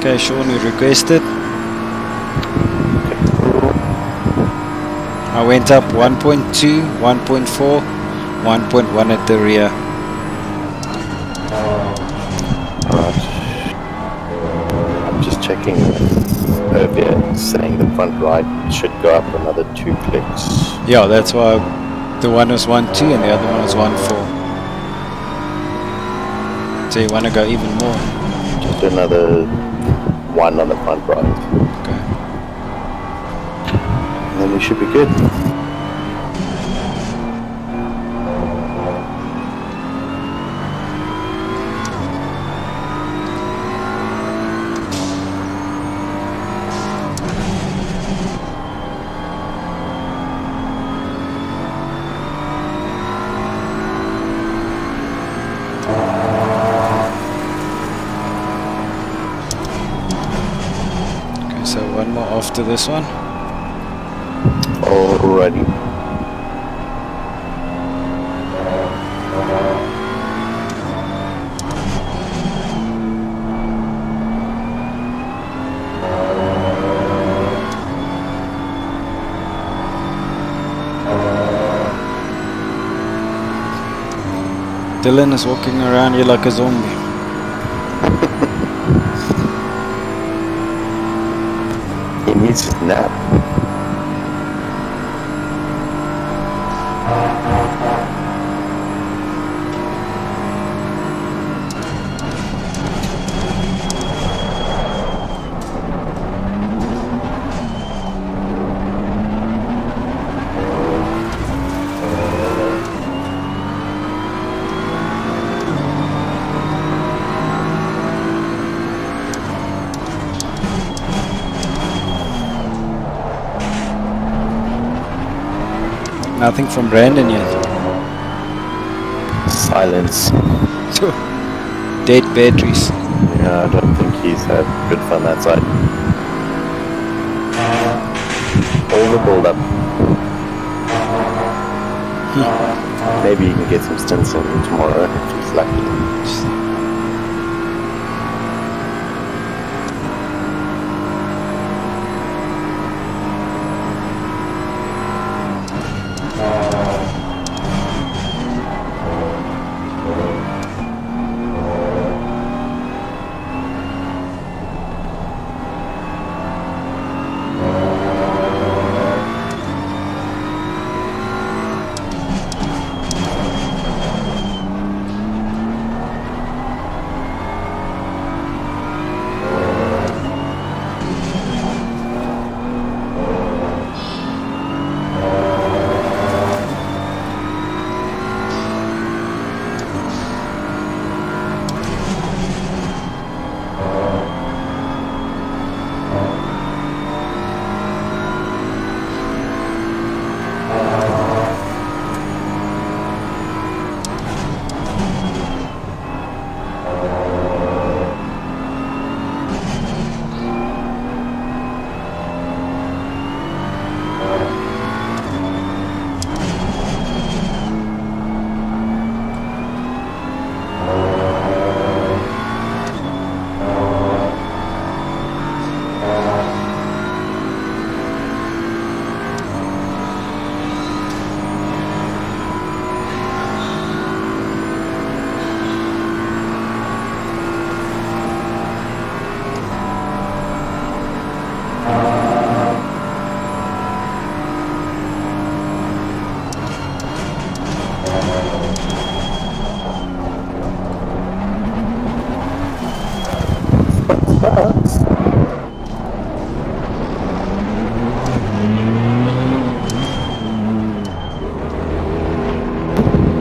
Okay, Sean, you requested. I went up 1.2, 1.4, 1.1 at the rear. Alright. I'm just checking over saying the front right should go up another 2 clicks. Yeah, that's why the one was 1.2 and the other one was 1.4. So you want to go even more? Just another 1 on the front right. Okay. And then we should be good. Okay, so one more after this one. Alrighty. Dylan is walking around here like a zombie. He needs a nap. Nothing from Brandon yet. Silence. Dead batteries. Yeah, I don't think he's had good fun that side. All the build up. Maybe you can get some stints in tomorrow if he's lucky.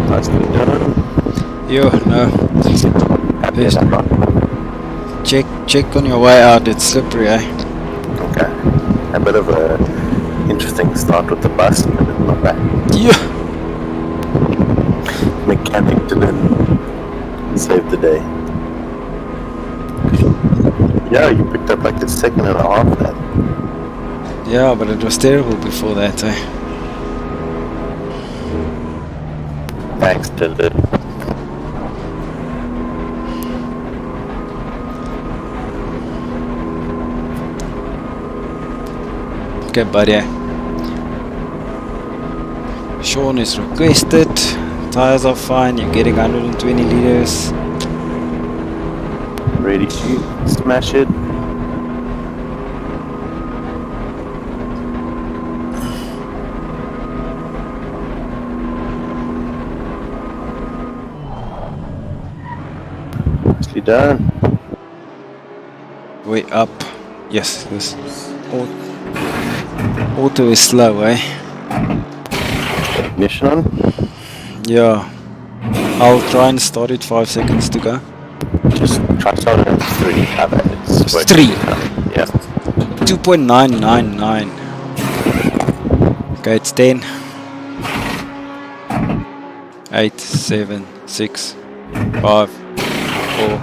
Nicely done. Yo, no. Happy as I'm not. Check on your way out, it's slippery, eh? Okay. A bit of a interesting start with the bus, but it's not bad. Yeah. Mechanic Dylan saved the day. Yeah, you picked up like a second and a half there. Yeah, but it was terrible before that, eh? Thanks, Dylan. Okay, buddy. Sean is requested. Tires are fine. You're getting 120 liters. Ready to smash it. Nicely done. Way up. Yes, this auto is slow, eh? Ignition on. Yeah. I'll try and start it 5 seconds to go. Just try to start it at 3. Have it. It's working. 3. Yeah. 2.999. Okay, it's 10. 8, 7, 6, 5, 4,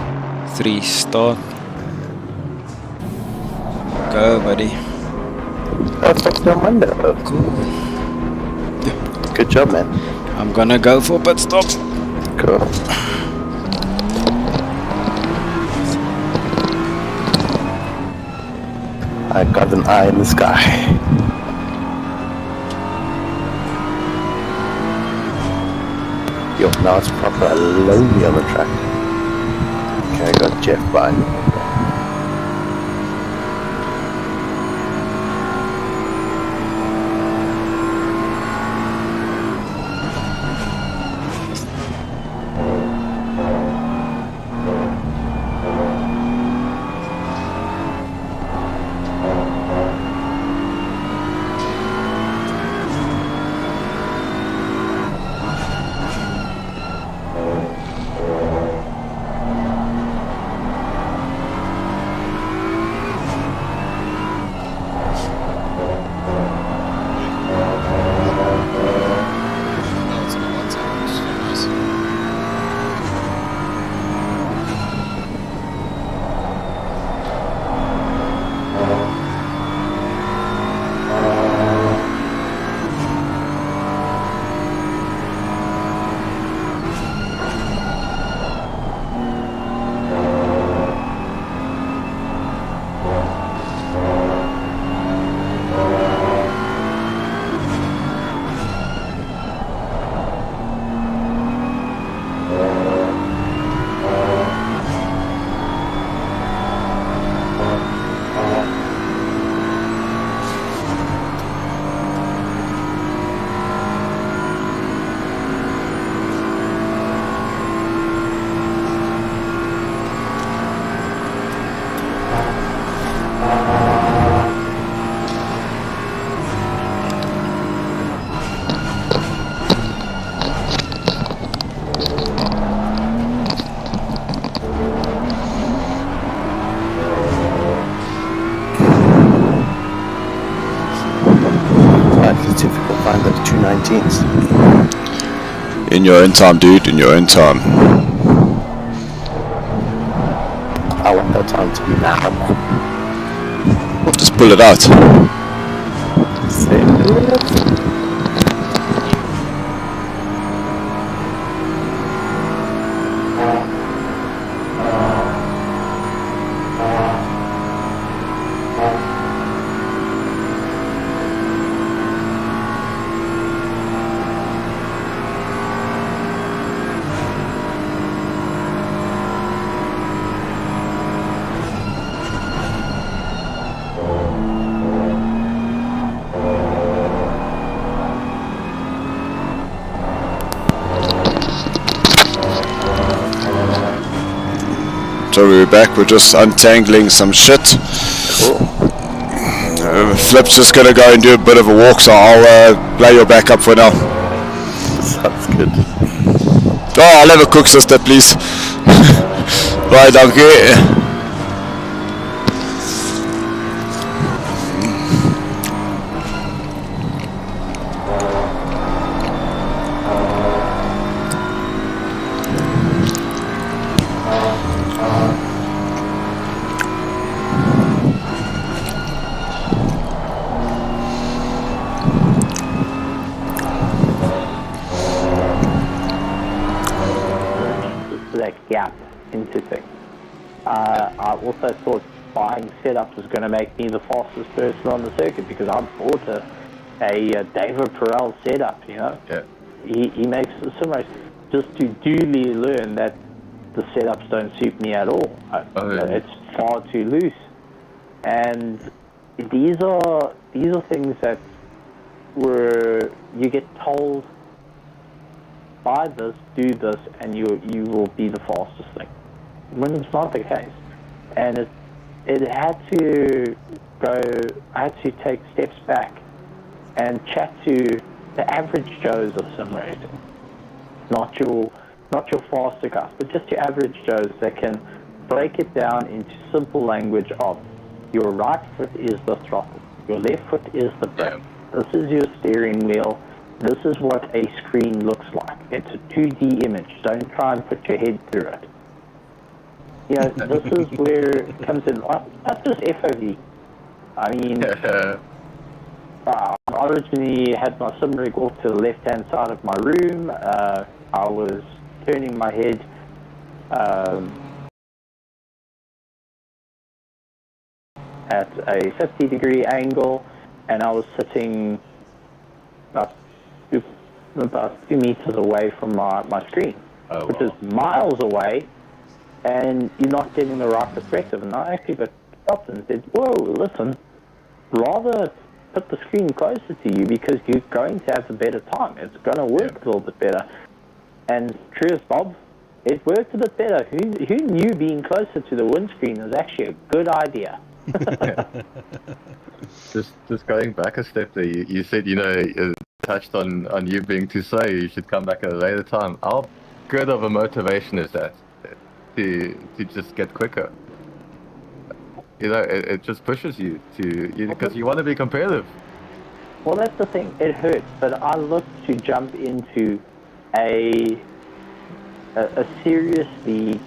3, start. Go, buddy. Perfect on Monday. Cool. Good job, man. I'm gonna go for pit stop. Cool. I got an eye in the sky. Yo, now it's proper lonely on the track. Okay, I got Jeff behind me. Find those 219s. In your own time, dude, in your own time. I want that time to be now. Just pull it out. So we're back, we're just untangling some shit. Cool. Flip's just gonna go and do a bit of a walk, so I'll play your back up for now. Sounds good. Oh, I'll have a cook, sister, please. Right, dankie. Gap into things. I also thought buying setups is going to make me the fastest person on the circuit because I bought a David Perel setup, you know. Yeah. He makes the sim race just to duly learn that the setups don't suit me at all. It's far too loose. And these are things that you get told, buy this, do this, and you will be the fastest thing. When it's not the case. And it had to go, I had to take steps back and chat to the average Joes of sim racing. Not your faster guys, but just your average Joes that can break it down into simple language of your right foot is the throttle, your left foot is the brake, this is your steering wheel, this is what a screen looks like. It's a 2D image, don't try and put your head through it. You know, this is where it comes in, not just FOV. I mean, I originally had my sim rig off to the left-hand side of my room. I was turning my head at a 50-degree angle, and I was sitting about 2 meters away from my screen, which is miles away, and you're not getting the right perspective. And I actually got stopped and said, whoa, listen, rather put the screen closer to you because you're going to have a better time. It's going to work a little bit better. And true as Bob, it worked a bit better. Who knew being closer to the windscreen was actually a good idea? Just going back a step there, you said, you touched on you being too slow, you should come back at a later time. How good of a motivation is that to just get quicker? It just pushes you because you want to be competitive. Well, that's the thing. It hurts, but I look to jump into a serious league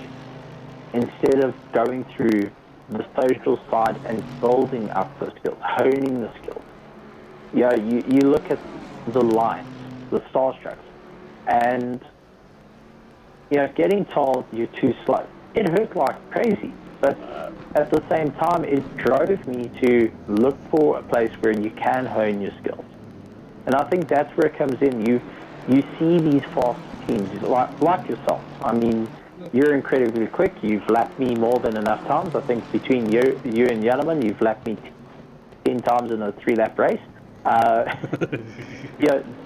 instead of going through the social side and building up the skills, honing the skills. Yeah, you look at the lines, the starstrucks, and getting told you're too slow. It hurt like crazy, but at the same time, it drove me to look for a place where you can hone your skills. And I think that's where it comes in. You see these fast teams, like yourself. I mean, you're incredibly quick. You've lapped me more than enough times. I think between you and Yellowman, you've lapped me 10 times in a 3-lap race.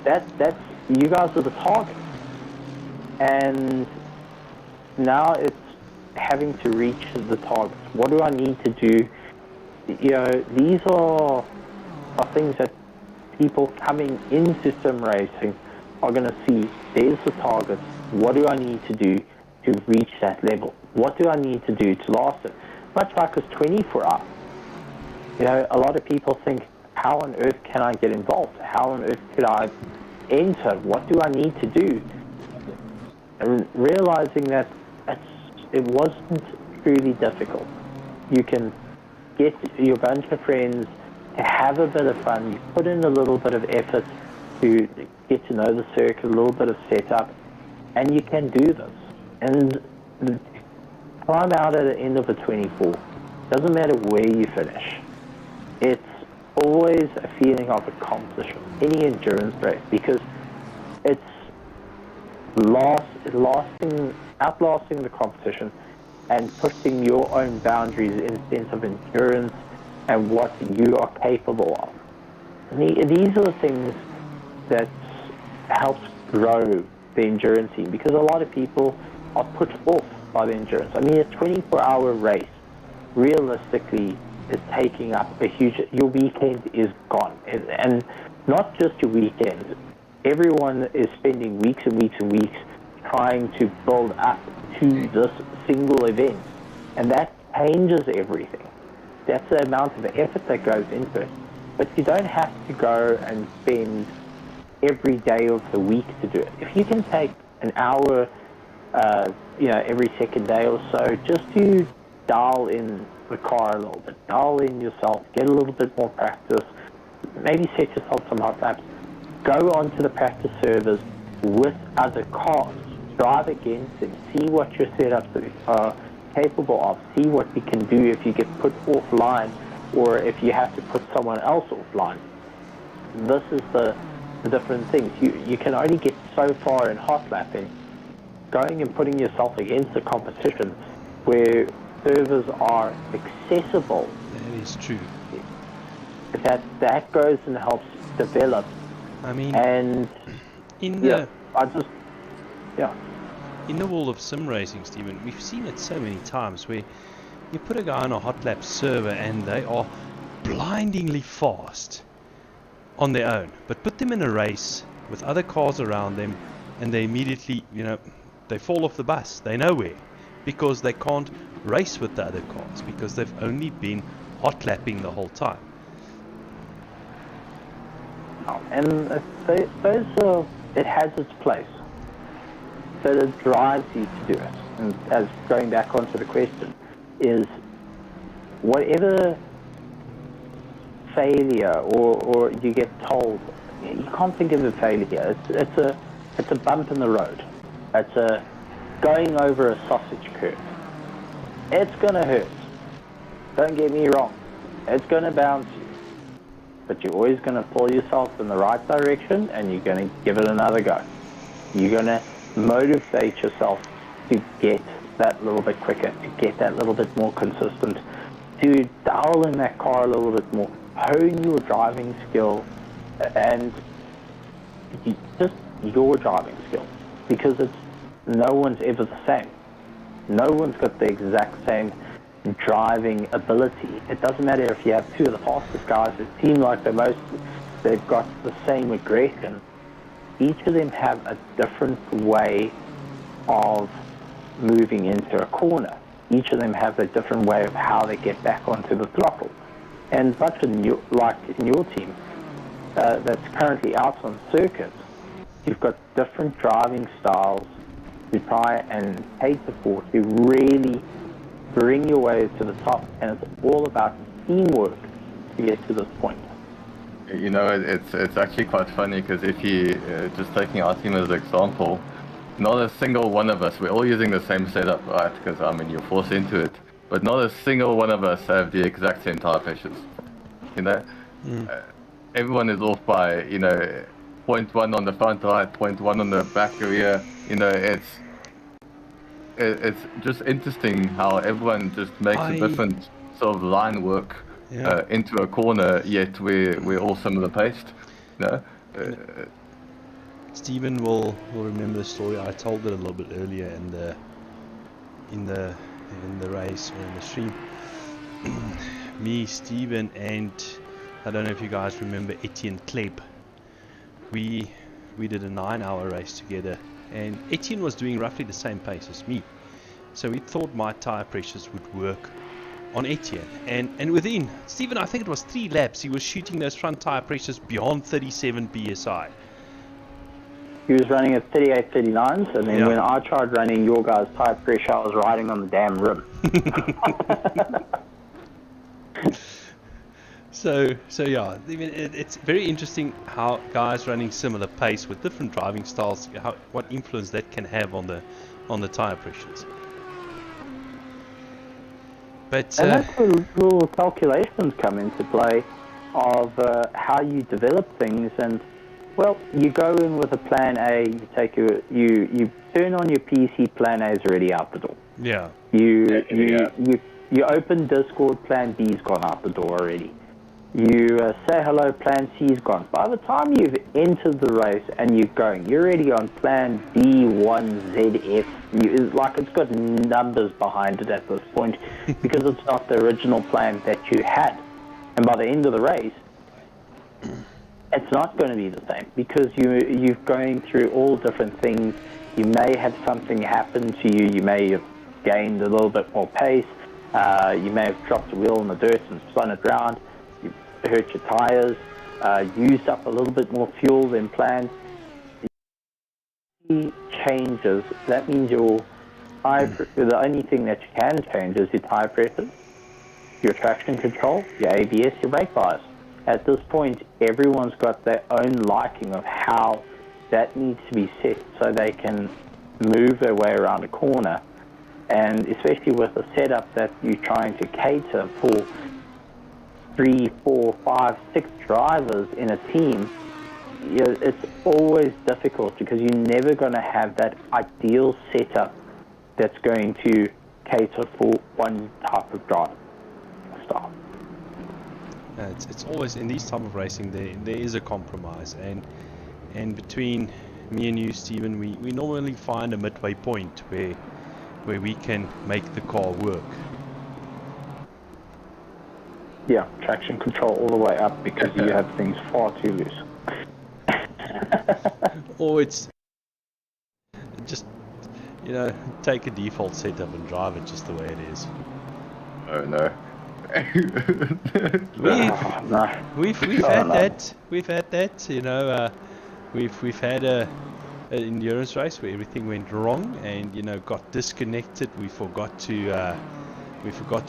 That's you guys are the target. And now it's having to reach the targets. What do I need to do? These are things that people coming into sim racing are going to see. There's the targets. What do I need to do to reach that level? What do I need to do to last it? Much like it's 24 hours. A lot of people think, how on earth can I get involved? How on earth could I enter? What do I need to do? And realizing that it wasn't truly difficult. You can get your bunch of friends to have a bit of fun. You put in a little bit of effort to get to know the circuit, a little bit of setup, and you can do this. And climb out at the end of a 24. Doesn't matter where you finish. It's always a feeling of accomplishment, any endurance race, because it's outlasting the competition and pushing your own boundaries in the sense of endurance and what you are capable of. These are the things that helps grow the endurance scene, because a lot of people are put off by the endurance. I mean, a 24-hour race realistically is taking up your weekend is gone. And not just your weekend. Everyone is spending weeks and weeks and weeks trying to build up to this single event. And that changes everything. That's the amount of effort that goes into it. But you don't have to go and spend every day of the week to do it. If you can take an hour, every second day or so, just to dial in the car a little bit, dial in yourself, get a little bit more practice, maybe set yourself some hot laps, go onto the practice servers with other cars, drive against them, see what your setups are, capable of. See what we can do if you get put offline, or if you have to put someone else offline. This is the different things. You can only get so far in hot lapping. Going and putting yourself against a competition where servers are accessible. That is true. That goes and helps develop. I mean, and in the in the world of sim racing, Stephen, we've seen it so many times where you put a guy on a hot lap server and they are blindingly fast on their own, but put them in a race with other cars around them and they immediately, they fall off the bus. They're nowhere because they can't race with the other cars because they've only been hot lapping the whole time. And it has its place, but it drives you to do it. And as going back onto the question, is whatever failure or you get told, you can't think of a failure. It's a bump in the road. It's a going over a sausage curve. It's gonna hurt. Don't get me wrong. It's gonna bounce you. But you're always going to pull yourself in the right direction and you're going to give it another go. You're going to motivate yourself to get that little bit quicker, to get that little bit more consistent, to dial in that car a little bit more, hone your driving skill and just your driving skill, because no one's ever the same. No one's got the exact same driving ability. It doesn't matter if you have two of the fastest guys that seem like they've got the same aggression. Each of them have a different way of moving into a corner. Each of them have a different way of how they get back onto the throttle. And much in your team that's currently out on circuits, you've got different driving styles to try and cater for, to really bring your way to the top, and it's all about teamwork to get to this point. It's actually quite funny because if you just taking our team as an example, not a single one of us, we're all using the same setup, right? Because you're forced into it, but not a single one of us have the exact same tire pressures. Everyone is off by 0.1 on the front right, 0.1 on the back rear. It's just interesting how everyone just makes a different sort of line work into a corner, yet we're all similar paced. Stephen will remember the story. I told it a little bit earlier in the race or in the stream. Me, Stephen, and I don't know if you guys remember Etienne Kleb. We did a 9-hour race together. And Etienne was doing roughly the same pace as me. So we thought my tire pressures would work on Etienne. And within, Stephen, I think it was 3 laps, he was shooting those front tire pressures beyond 37 PSI. He was running at 38, 39s, and then when I tried running your guys' tire pressure, I was riding on the damn rim. So yeah, I mean, it's very interesting how guys running similar pace with different driving styles, what influence that can have on the tire pressures. But and that's where little calculations come into play of how you develop things. And well, you go in with a plan A, you turn on your PC, plan A is already out the door. Yeah. You open Discord, plan B's gone out the door already. You say hello, plan C's gone. By the time you've entered the race and you're going, you're already on plan B1ZF. It's got numbers behind it at this point because it's not the original plan that you had. And by the end of the race, it's not going to be the same because you're going through all different things. You may have something happen to you. You may have gained a little bit more pace. You may have dropped a wheel in the dirt and spun it round. Hurt your tires, used up a little bit more fuel than planned. Changes. That means your tire. The only thing that you can change is your tire pressure, your traction control, your ABS, your brake bias. At this point, everyone's got their own liking of how that needs to be set so they can move their way around a corner And especially with a setup that you're trying to cater for 3, 4, 5, 6 drivers in a team, it's always difficult because you're never going to have that ideal setup that's going to cater for one type of drive style. It's always in these type of racing there is a compromise, and between me and you, Stephen, we normally find a midway point where we can make the car work. Yeah, traction control all the way up because you have things far too loose. Or it's just, take a default setup and drive it just the way it is. Oh no. We've had that. We've had that. We've had an endurance race where everything went wrong and got disconnected. We forgot to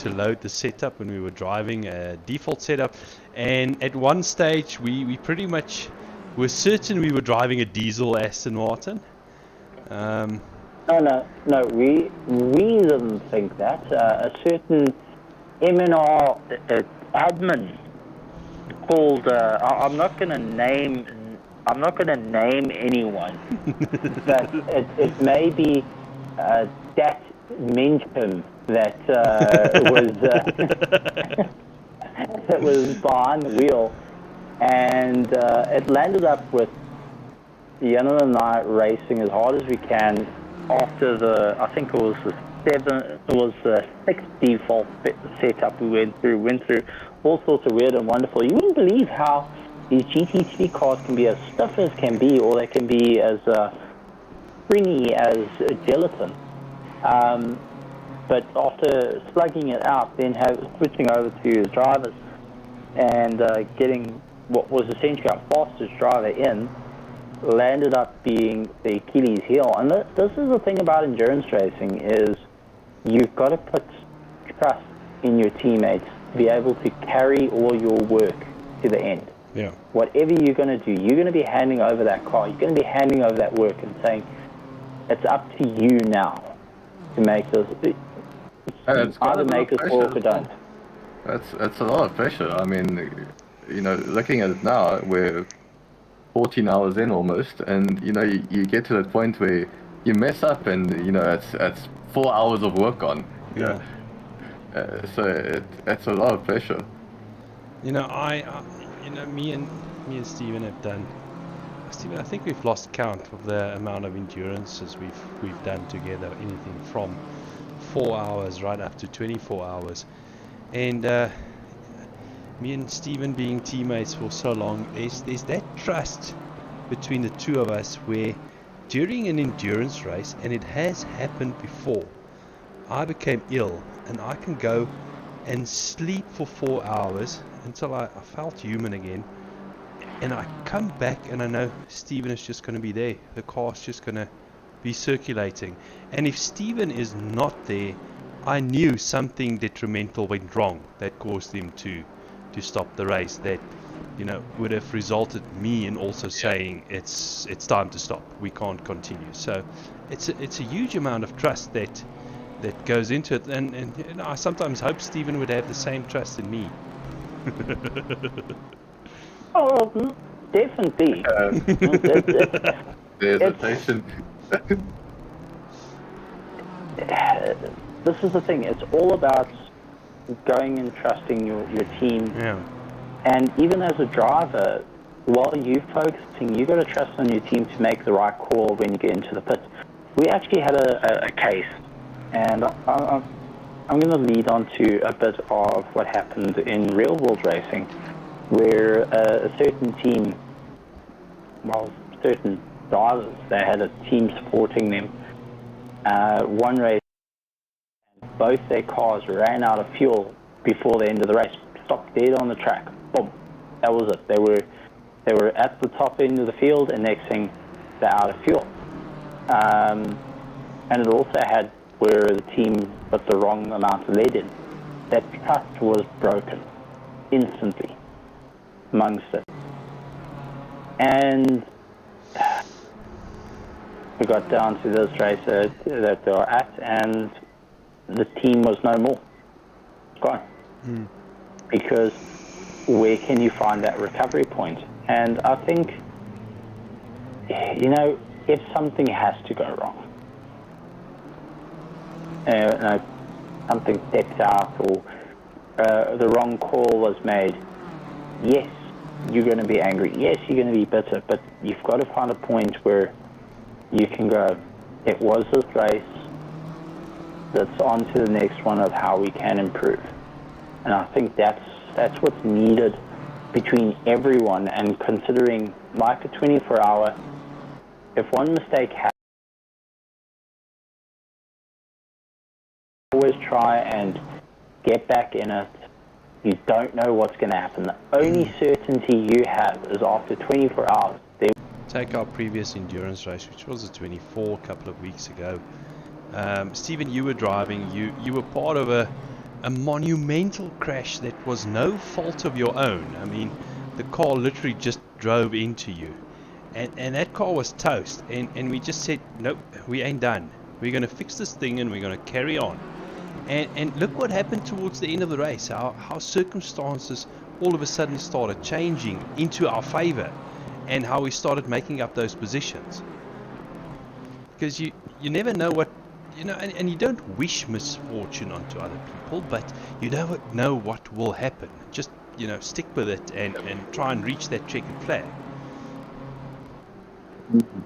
load the setup when we were driving a default setup, and at one stage we pretty much were certain we were driving a diesel Aston Martin. No, we didn't think that. A certain M&R admin called. I'm not going to name anyone, but it may be that Mencham that was behind the wheel, and it landed up with Yannon and I racing as hard as we can after I think it was the 6th default setup we went through all sorts of weird and wonderful. You wouldn't believe how these GT3 cars can be as stiff as can be, or they can be as springy as gelatin. But after slugging it out, then switching over to his drivers and getting what was essentially our fastest driver in, landed up being the Achilles heel. And this is the thing about endurance racing, is you've got to put trust in your teammates to be able to carry all your work to the end. Yeah. Whatever you're going to do, you're going to be handing over that car, you're going to be handing over that work and saying, it's up to you now to make this. Either make this work or don't. That's a lot of pressure. I mean, looking at it now, we're 14 hours in almost, and you get to that point where you mess up, and it's 4 hours of work gone. Yeah. So it's a lot of pressure. Me and Stephen have done. Stephen, I think we've lost count of the amount of endurances we've done together. Anything from 4 hours right up to 24 hours, and me and Stephen being teammates for so long, there's that trust between the two of us where during an endurance race, and it has happened before, I became ill and I can go and sleep for 4 hours until I felt human again, and I come back and I know Stephen is just going to be there, the car's just going to be circulating, and if Stephen is not there, I knew something detrimental went wrong that caused him to stop the race, that would have resulted me in also saying it's time to stop, we can't continue. So it's a huge amount of trust that goes into it, and I sometimes hope Stephen would have the same trust in me. Oh, definitely. There's a patient. This is the thing, it's all about going and trusting your team. Yeah. And even as a driver, while you're focusing, you've got to trust on your team to make the right call when you get into the pit. We actually had a case, and I'm going to lead on to a bit of what happened in real world racing, where a certain team, certain drivers, they had a team supporting them. One race, both their cars ran out of fuel before the end of the race, stopped dead on the track. Boom. That was it. They were at the top end of the field, and next thing, they're out of fuel. And it also had where the team put the wrong amount of lead in. That trust was broken instantly amongst it. And we got down to this race that they were at, and the team was no more. Gone. Because where can you find that recovery point? And I think, you know, if something has to go wrong, something stepped out or the wrong call was made, yes, you're going to be angry. Yes, you're going to be bitter, but you've got to find a point where you can go, it was this race, let's on to the next one of how we can improve. And I think that's what's needed between everyone, and considering like a 24-hour, if one mistake happens, always try and get back in it. You don't know what's going to happen. The only certainty you have is after 24 hours. Take our previous endurance race, which was a 24 a couple of weeks ago. Stephen, you were driving. You were part of a monumental crash that was no fault of your own. I mean, the car literally just drove into you. And that car was toast. And we just said, nope, we ain't done. We're going to fix this thing and we're going to carry on. And look what happened towards the end of the race. How circumstances all of a sudden started changing into our favor. And how we started making up those positions. Because you never know what, you know, and you don't wish misfortune onto other people, but you don't know what will happen. Just, you know, stick with it and try and reach that checkered flag.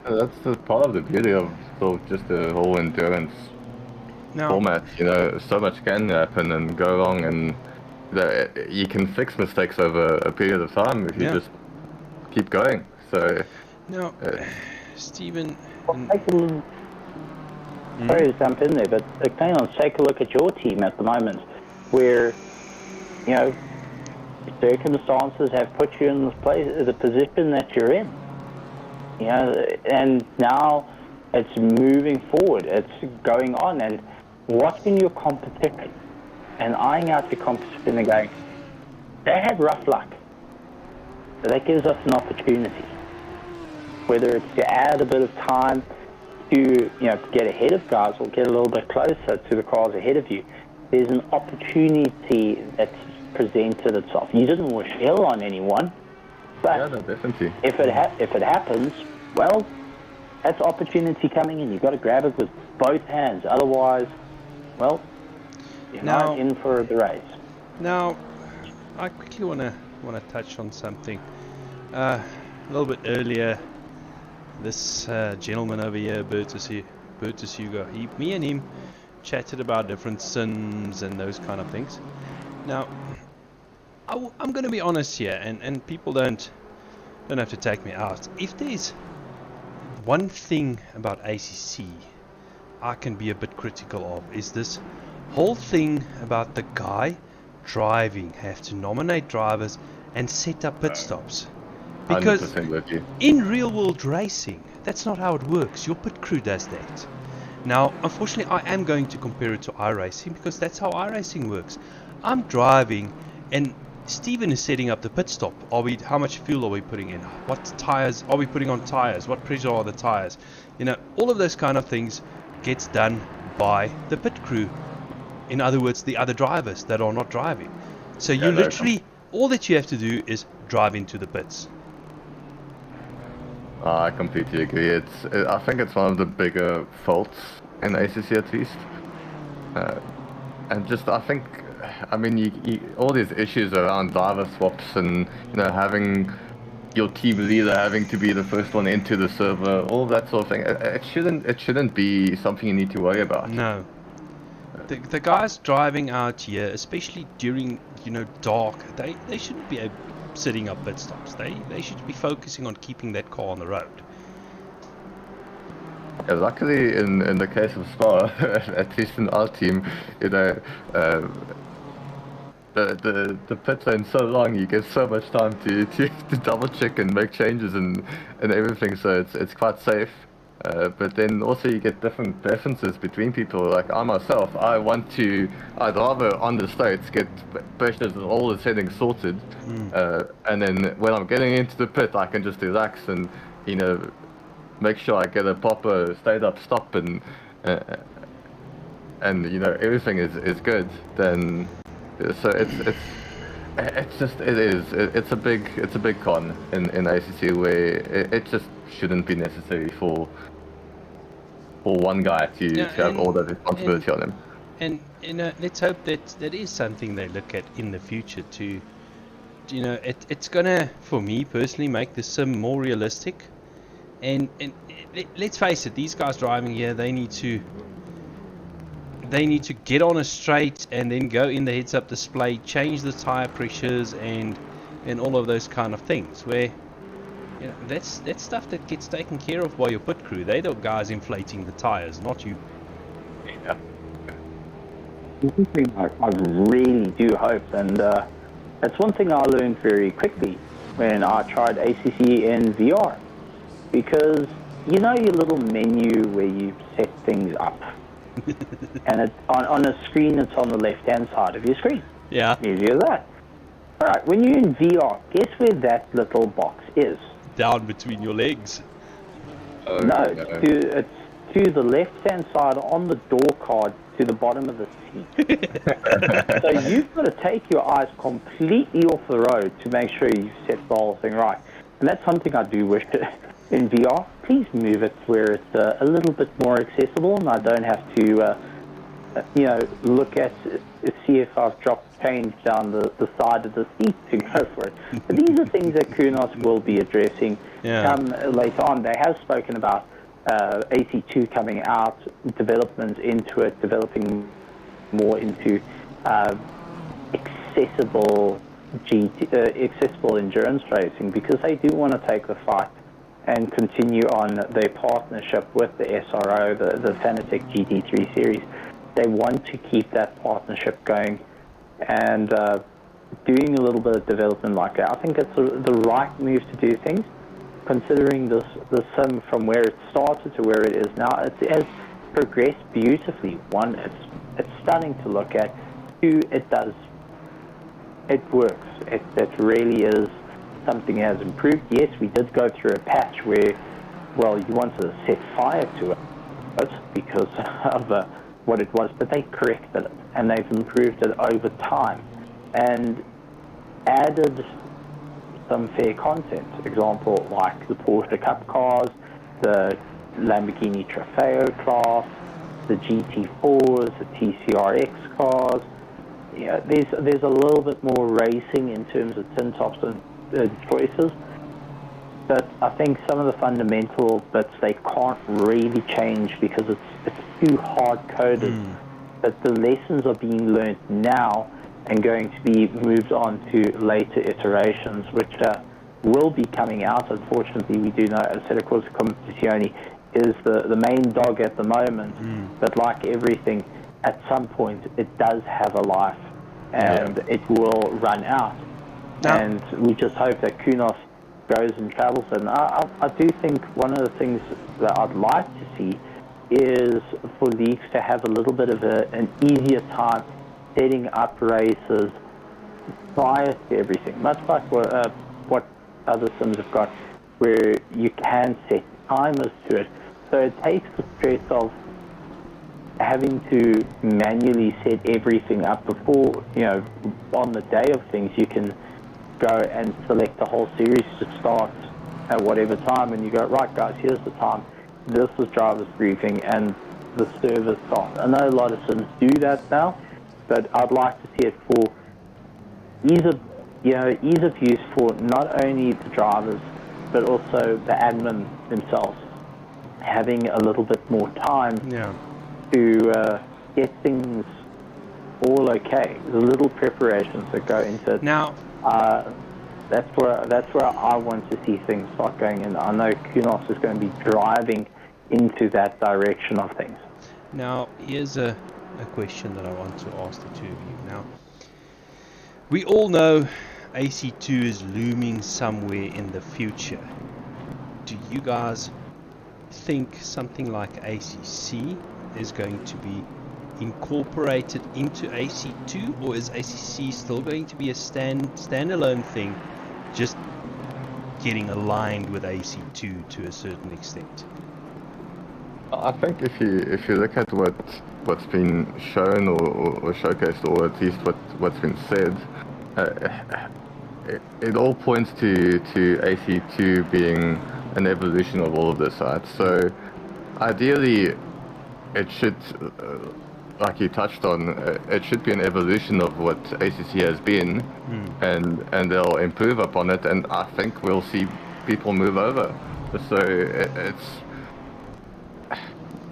That's the part of the beauty of just the whole endurance format. You know, so much can happen and go wrong, and you can fix mistakes over a period of time if you just keep going. So now, Stephen, take a little. Sorry to jump in there, but hang on, take a look at your team at the moment, where, you know, circumstances have put you in this place, the position that you're in. You know, and now it's moving forward, it's going on, and watching your competition and eyeing out your competition and going, they had rough luck. So that gives us an opportunity, whether it's to add a bit of time to, you know, get ahead of guys or get a little bit closer to the cars ahead of you. There's an opportunity that's presented itself. You didn't wish ill on anyone, but definitely. if it happens, well, that's opportunity coming in. You've got to grab it with both hands. Otherwise, well, you're not in for the race. Now, I quickly want to touch on something. A little bit earlier, this gentleman over here, Bertus Hugo, me and him chatted about different sins and those kind of things. Now, I'm going to be honest here, and people don't have to take me out. If there's one thing about ACC I can be a bit critical of, is this whole thing about the guy driving have to nominate drivers and set up pit stops. Because in real world racing, that's not how it works. Your pit crew does that. Now, unfortunately, I am going to compare it to iRacing because that's how iRacing works. I'm driving and Stephen is setting up the pit stop. How much fuel are we putting in? What tires are we putting on tires? What pressure are the tires? You know, all of those kind of things gets done by the pit crew. In other words, the other drivers that are not driving. So you literally, all that you have to do is drive into the pits. I completely agree. I think it's one of the bigger faults in ACC at least. And just, I think, I mean, all these issues around driver swaps and, you know, having your team leader having to be the first one into the server, all that sort of thing. It shouldn't be something you need to worry about. No. The guys driving out here, especially during, you know, dark, they shouldn't be setting up pit stops. They should be focusing on keeping that car on the road. Yeah, luckily, in the case of Spa, at least in our team, you know, the pit lane so long, you get so much time to double check and make changes and everything. So it's quite safe. But then also you get different preferences between people. Like I myself, I'd rather on the straights get pressures and all the settings sorted, and then when I'm getting into the pit, I can just relax and, you know, make sure I get a proper straight up stop and and you know everything is good, then so it's a big con in ACC where it just shouldn't be necessary for one guy to have all that responsibility on him. And you know, let's hope that that is something they look at in the future to, you know, it's gonna, for me personally, make the sim more realistic. And let's face it, these guys driving here, they need to get on a straight and then go in the heads-up display, change the tire pressures and all of those kind of things. Where, you know, that's stuff that gets taken care of by your pit crew. They're the guys inflating the tires, not you. Yeah. One thing I really do hope, and that's one thing I learned very quickly when I tried ACC in VR, because you know your little menu where you set things up, and it's on a screen. It's on the left-hand side of your screen. Yeah. Easy as that. All right. When you're in VR, guess where that little box is? Down between your legs. No, it's to the left-hand side on the door card to the bottom of the seat. So you've got to take your eyes completely off the road to make sure you set the whole thing right. And that's something I do wish in VR. Please move it where it's a little bit more accessible, and I don't have to, you know, look at, see if I've dropped change down the side of the seat to go for it. But these are things that Kunos will be addressing later on. They have spoken about AC2 coming out, development into it, developing more into accessible endurance racing, because they do want to take the fight and continue on their partnership with the SRO, the Fanatec GT3 series. They want to keep that partnership going, and doing a little bit of development like that. I think it's the right move to do things, considering the sim from where it started to where it is now. It has progressed beautifully. One, it's stunning to look at. Two, it works. It really is something that has improved. Yes, we did go through a patch where, well, you wanted to set fire to it because of what it was, but they corrected it and they've improved it over time and added some fair content. Example, like the Porsche Cup cars, the Lamborghini Trofeo class, the GT4s, the TCRX cars. Yeah, there's a little bit more racing in terms of tin tops and choices, but I think some of the fundamental bits they can't really change because it's too hard coded. But the lessons are being learned now and going to be moved on to later iterations, which will be coming out. Unfortunately, we do know Assetto Corsa Competizione is the main dog at the moment, but like everything, at some point it does have a life and it will run out. And we just hope that Kunos goes and travels. And I do think one of the things that I'd like to see is for leagues to have a little bit of an easier time setting up races prior to everything, much like what other sims have got, where you can set timers to it. So it takes the stress of having to manually set everything up before, you know, on the day of things. You can go and select the whole series to start at whatever time, and you go, right guys, here's the time, this is driver's briefing, and the service starts. I know a lot of sims do that now, but I'd like to see it for ease of use for not only the drivers but also the admin themselves, having a little bit more time to get things all okay. The little preparations that go into it. Now, that's where I want to see things start going, and I know Kunos is going to be driving into that direction of things. Now, here's a question that I want to ask the two of you. Now, we all know AC2 is looming somewhere in the future. Do you guys think something like ACC is going to be incorporated into AC2, or is ACC still going to be a standalone thing, just getting aligned with AC2 to a certain extent? I think if you look at what's been shown or showcased, or at least what's been said, it all points to AC2 being an evolution of all of this, right? So ideally, it should, like you touched on, it should be an evolution of what ACC has been, and they'll improve upon it, and I think we'll see people move over. So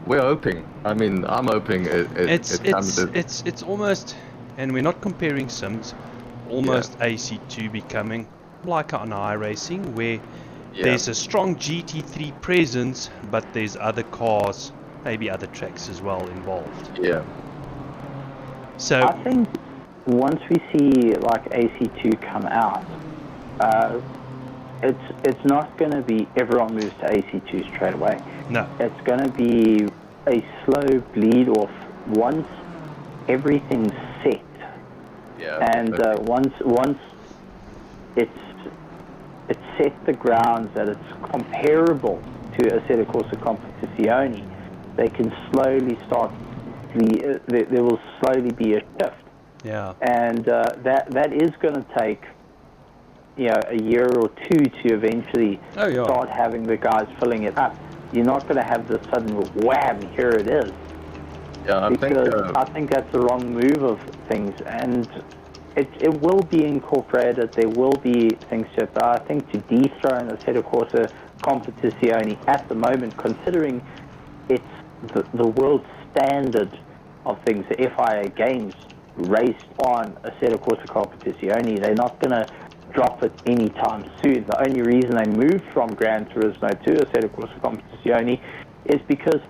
we're hoping. I mean, I'm hoping It's almost, and we're not comparing sims, almost AC2 becoming like on iRacing, where there's a strong GT3 presence, but there's other cars, maybe other tracks as well involved. Yeah. So I think once we see like AC2 come out, it's not going to be everyone moves to AC2 straight away. No. It's going to be a slow bleed off once everything's set. Yeah. And once it's set the grounds that it's comparable to Assetto Corsa Competizione, they can slowly start. There will slowly be a shift. Yeah. And that is going to take, a year or two to eventually start having the guys filling it up. You're not going to have the sudden wham, here it is. Yeah, I think that's the wrong move of things, and it will be incorporated. There will be things to it, but I think to dethrone Assetto Corsa Competizione at the moment, considering it's the world standard of things, the FIA games raced on Assetto Corsa Competizione, they're not going to drop it anytime soon. The only reason they moved from Gran Turismo to Assetto Corsa Competizione is because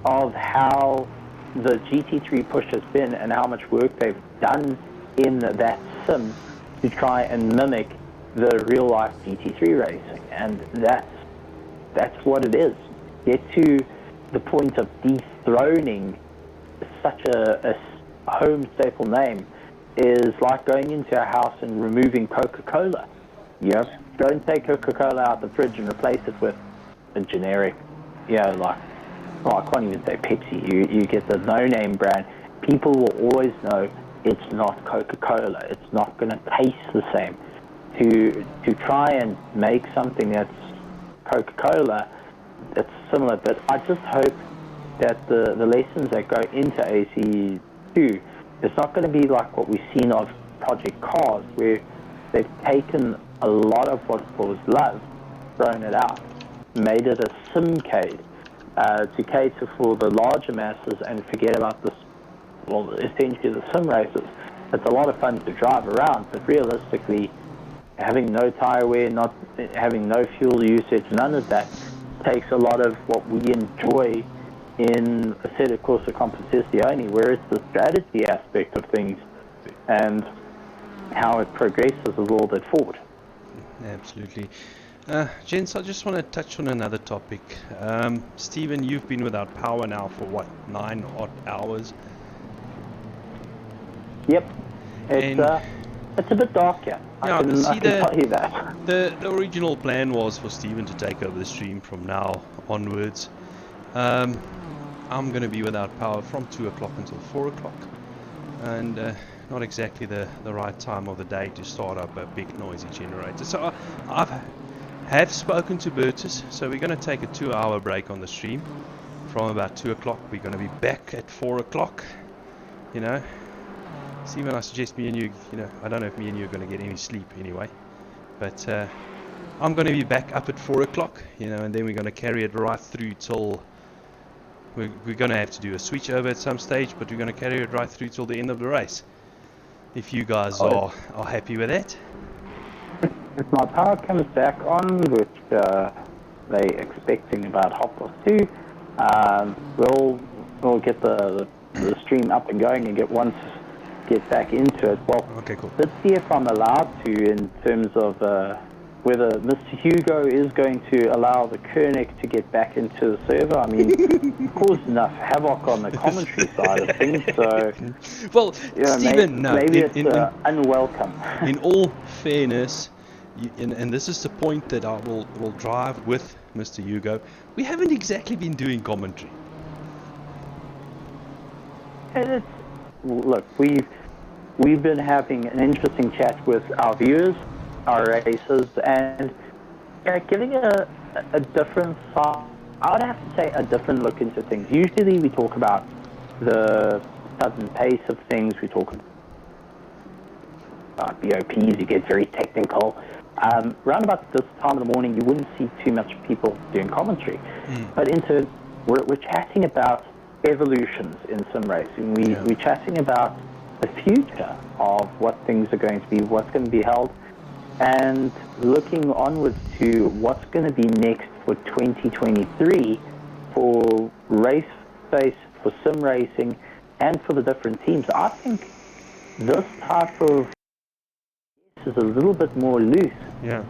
of how the GT3 push has been and how much work they've done in that sim to try and mimic the real life GT3 racing, and that's what it is. Get to the point of dethroning such a home staple name is like going into a house and removing Coca-Cola. Don't take Coca-Cola out the fridge and replace it with a generic, I can't even say Pepsi. You get the no-name brand. People will always know it's not Coca-Cola. It's not going to taste the same. To try and make something that's Coca-Cola, that's similar. But I just hope that the lessons that go into AC2, it's not going to be like what we've seen of Project Cars, where they've taken a lot of what was loved, thrown it out, made it a simcade to cater for the larger masses and forget about this, essentially the sim races. It's a lot of fun to drive around, but realistically, having no tire wear, not having no fuel usage, none of that takes a lot of what we enjoy in Assetto Corsa Competizione, where it's the strategy aspect of things and how it progresses a little bit forward. Absolutely. Gents, I just want to touch on another topic. Stephen, you've been without power now for what, 9 odd hours? Yep. It's a bit dark here. I can tell you that. The original plan was for Stephen to take over the stream from now onwards. I'm going to be without power from 2 o'clock until 4 o'clock. And not exactly the right time of the day to start up a big noisy generator. So I have spoken to Bertus, so we're going to take a 2-hour break on the stream. From about 2 o'clock, we're going to be back at 4 o'clock. Stephen, I suggest me and you, I don't know if me and you are going to get any sleep anyway. But I'm going to be back up at 4 o'clock, and then we're going to carry it right through till... We're going to have to do a switch over at some stage, but we're going to carry it right through till the end of the race. If you guys are happy with that. If my power comes back on, which they're expecting about 2:30, we'll get the stream up and going and get back into it. Well, okay, cool. Let's see if I'm allowed to, in terms of whether Mr. Hugo is going to allow the Koenig to get back into the server. I mean, caused enough havoc on the commentary side of things, so... Well, Stephen, maybe it's unwelcome. In all fairness, and this is the point that I will drive with Mr. Hugo. We haven't exactly been doing commentary. And it's, look, we've been having an interesting chat with our viewers, our racers, and giving a different side. I would have to say a different look into things. Usually we talk about the sudden pace of things. We talk about BOPs. You get very technical. Round about this time of the morning, you wouldn't see too much people doing commentary. But we're chatting about evolutions in sim racing. We're chatting about the future of what things are going to be, what's going to be held, and looking onwards to what's going to be next for 2023 for race space, for sim racing, and for the different teams. I think this type of is a little bit more loose,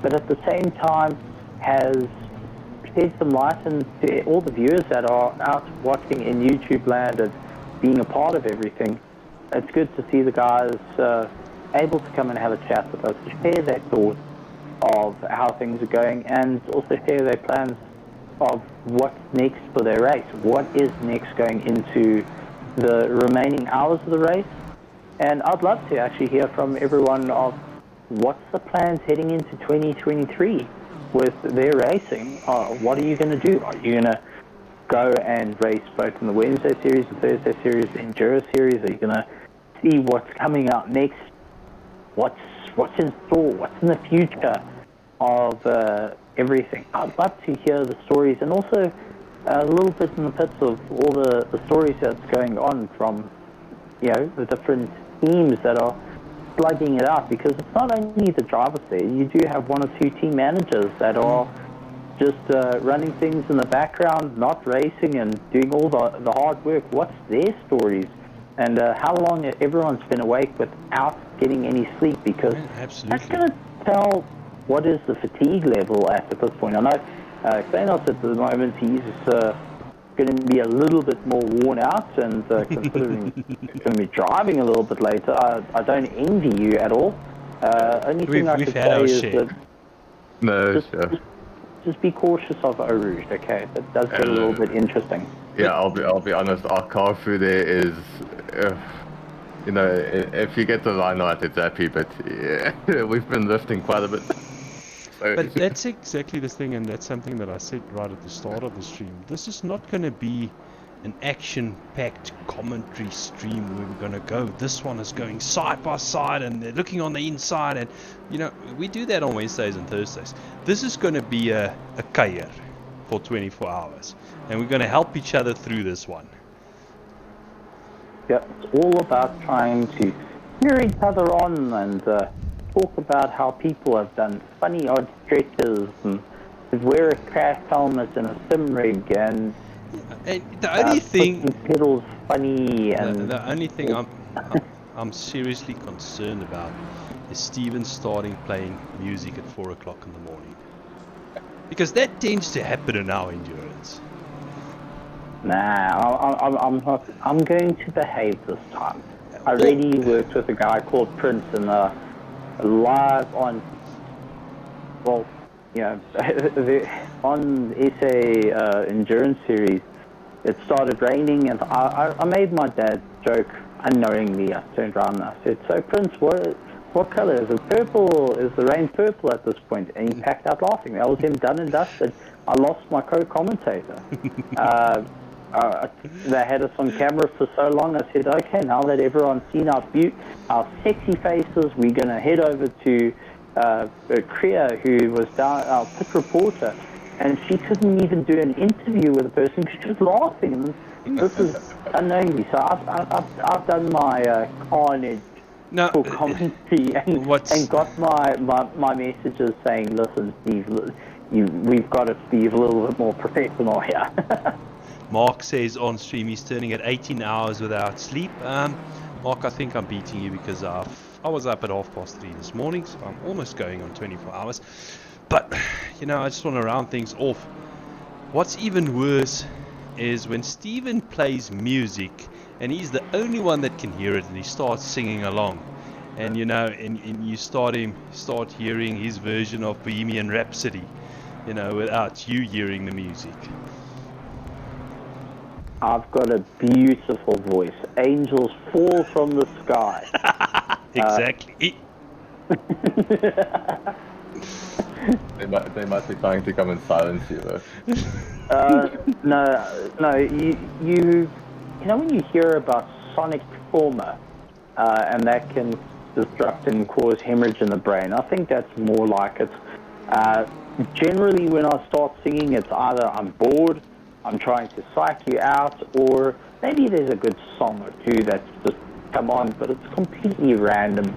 but at the same time has shed some light into all the viewers that are out watching in YouTube land and being a part of everything. It's good to see the guys able to come and have a chat with us, share their thoughts of how things are going, and also share their plans of what's next for their race. What is next going into the remaining hours of the race? And I'd love to actually hear from everyone of what's the plans heading into 2023 with their racing. What are you going to do? Are you going to go and race both in the Wednesday series, the Thursday series, the Enduro series? Are you going to see what's coming out next? What's in store? What's in the future of everything? I'd love to hear the stories, and also a little bit in the pits of all the stories that's going on from, the different teams that are slugging it out, because it's not only the drivers there. You do have one or two team managers that are just running things in the background, not racing and doing all the hard work. What's their stories? And how long everyone's been awake without getting any sleep, because that's going to tell what is the fatigue level at this point. I know Xenos at the moment, he's going to be a little bit more worn out, and considering he's going to be driving a little bit later, I don't envy you at all. Only thing I could say is that just be cautious of rAge, okay? That does get a little bit interesting. Yeah, I'll be honest. Our car through there is, if you get the line right, it's happy. But yeah, we've been lifting quite a bit. So. But that's exactly the thing, and that's something that I said right at the start of the stream. This is not going to be an action-packed commentary stream where we're going to go. This one is going side by side, and they're looking on the inside, and we do that on Wednesdays and Thursdays. This is going to be a kuier for 24 hours, and we're going to help each other through this one. Yeah, it's all about trying to cheer each other on and talk about how people have done funny odd stretches and wear a crash helmet and a sim rig, and the only thing pedals funny, and the only thing I'm seriously concerned about is Steven starting playing music at 4 o'clock in the morning, because that tends to happen in our endurance. Nah, I'm going to behave this time. I already worked with a guy called Prince in live on, on SA Endurance Series. It started raining, and I made my dad joke unknowingly. I turned around and I said, "So Prince, what color is it? Purple? Is the rain purple at this point?" And he packed out laughing. That was him done and dusted. I lost my co-commentator. They had us on camera for so long. I said, okay, now that everyone's seen our sexy faces, we're going to head over to Kriya, who was our pit reporter, and she couldn't even do an interview with a person because she was laughing. And this is unknowingly. So I've done my carnage for commentary and got my messages saying, listen, Steve, we've got to be a little bit more professional here. Mark says on stream he's turning at 18 hours without sleep. Mark, I think I'm beating you because I was up at 3:30 this morning, so I'm almost going on 24 hours. But, I just want to round things off. What's even worse is when Steven plays music and he's the only one that can hear it, and he starts singing along. and you know, and you start hearing his version of Bohemian Rhapsody, you know, without you hearing the music. I've got a beautiful voice. Angels fall from the sky. Exactly. They must be trying to come and silence you, though. No. You know when you hear about sonic trauma, and that can disrupt and cause hemorrhage in the brain. I think that's more like it. Generally, when I start singing, it's either I'm bored, I'm trying to psych you out, or maybe there's a good song or two that's just come on, but it's completely random.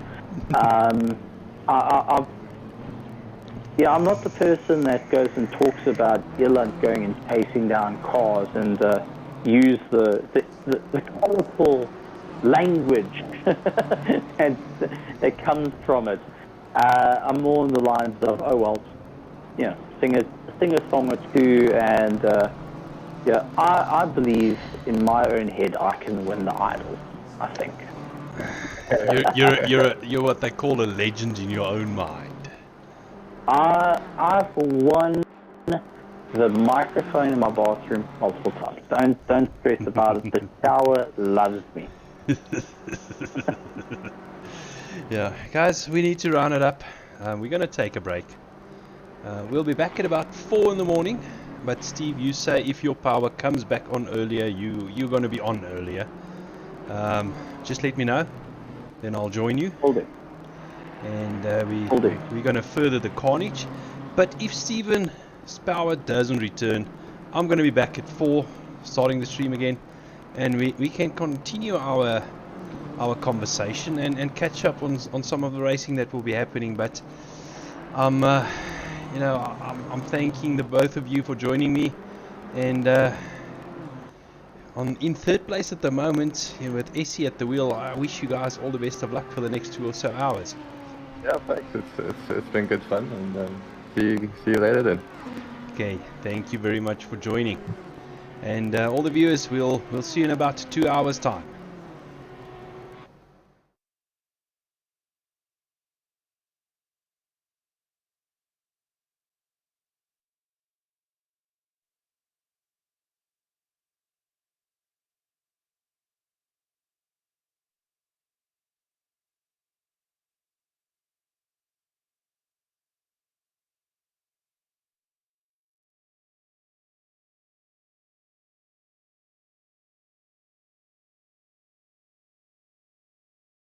I'm not the person that goes and talks about Irland going and chasing down cars and use the colourful language and that comes from it. I'm more on the lines of, oh well, you know, sing a song or two, and I believe in my own head I can win the Idol. I think. You're what they call a legend in your own mind. I've won the microphone in my bathroom multiple times. Don't stress about it. The shower loves me. Yeah, guys, we need to round it up. We're going to take a break. We'll be back at about 4 in the morning. But Steve, you say if your power comes back on earlier, you're going to be on earlier. Just let me know, then I'll join you. Hold it. And we're going to further the carnage. But if Steven's power doesn't return, I'm going to be back at 4, starting the stream again, and we can continue our conversation and catch up on some of the racing that will be happening. But I'm thanking the both of you for joining me, and in third place at the moment, with Essie at the wheel. I wish you guys all the best of luck for the next 2 or so hours. Yeah, thanks. It's been good fun, and see you later then. Okay, thank you very much for joining, and all the viewers, we'll see you in about 2 hours time.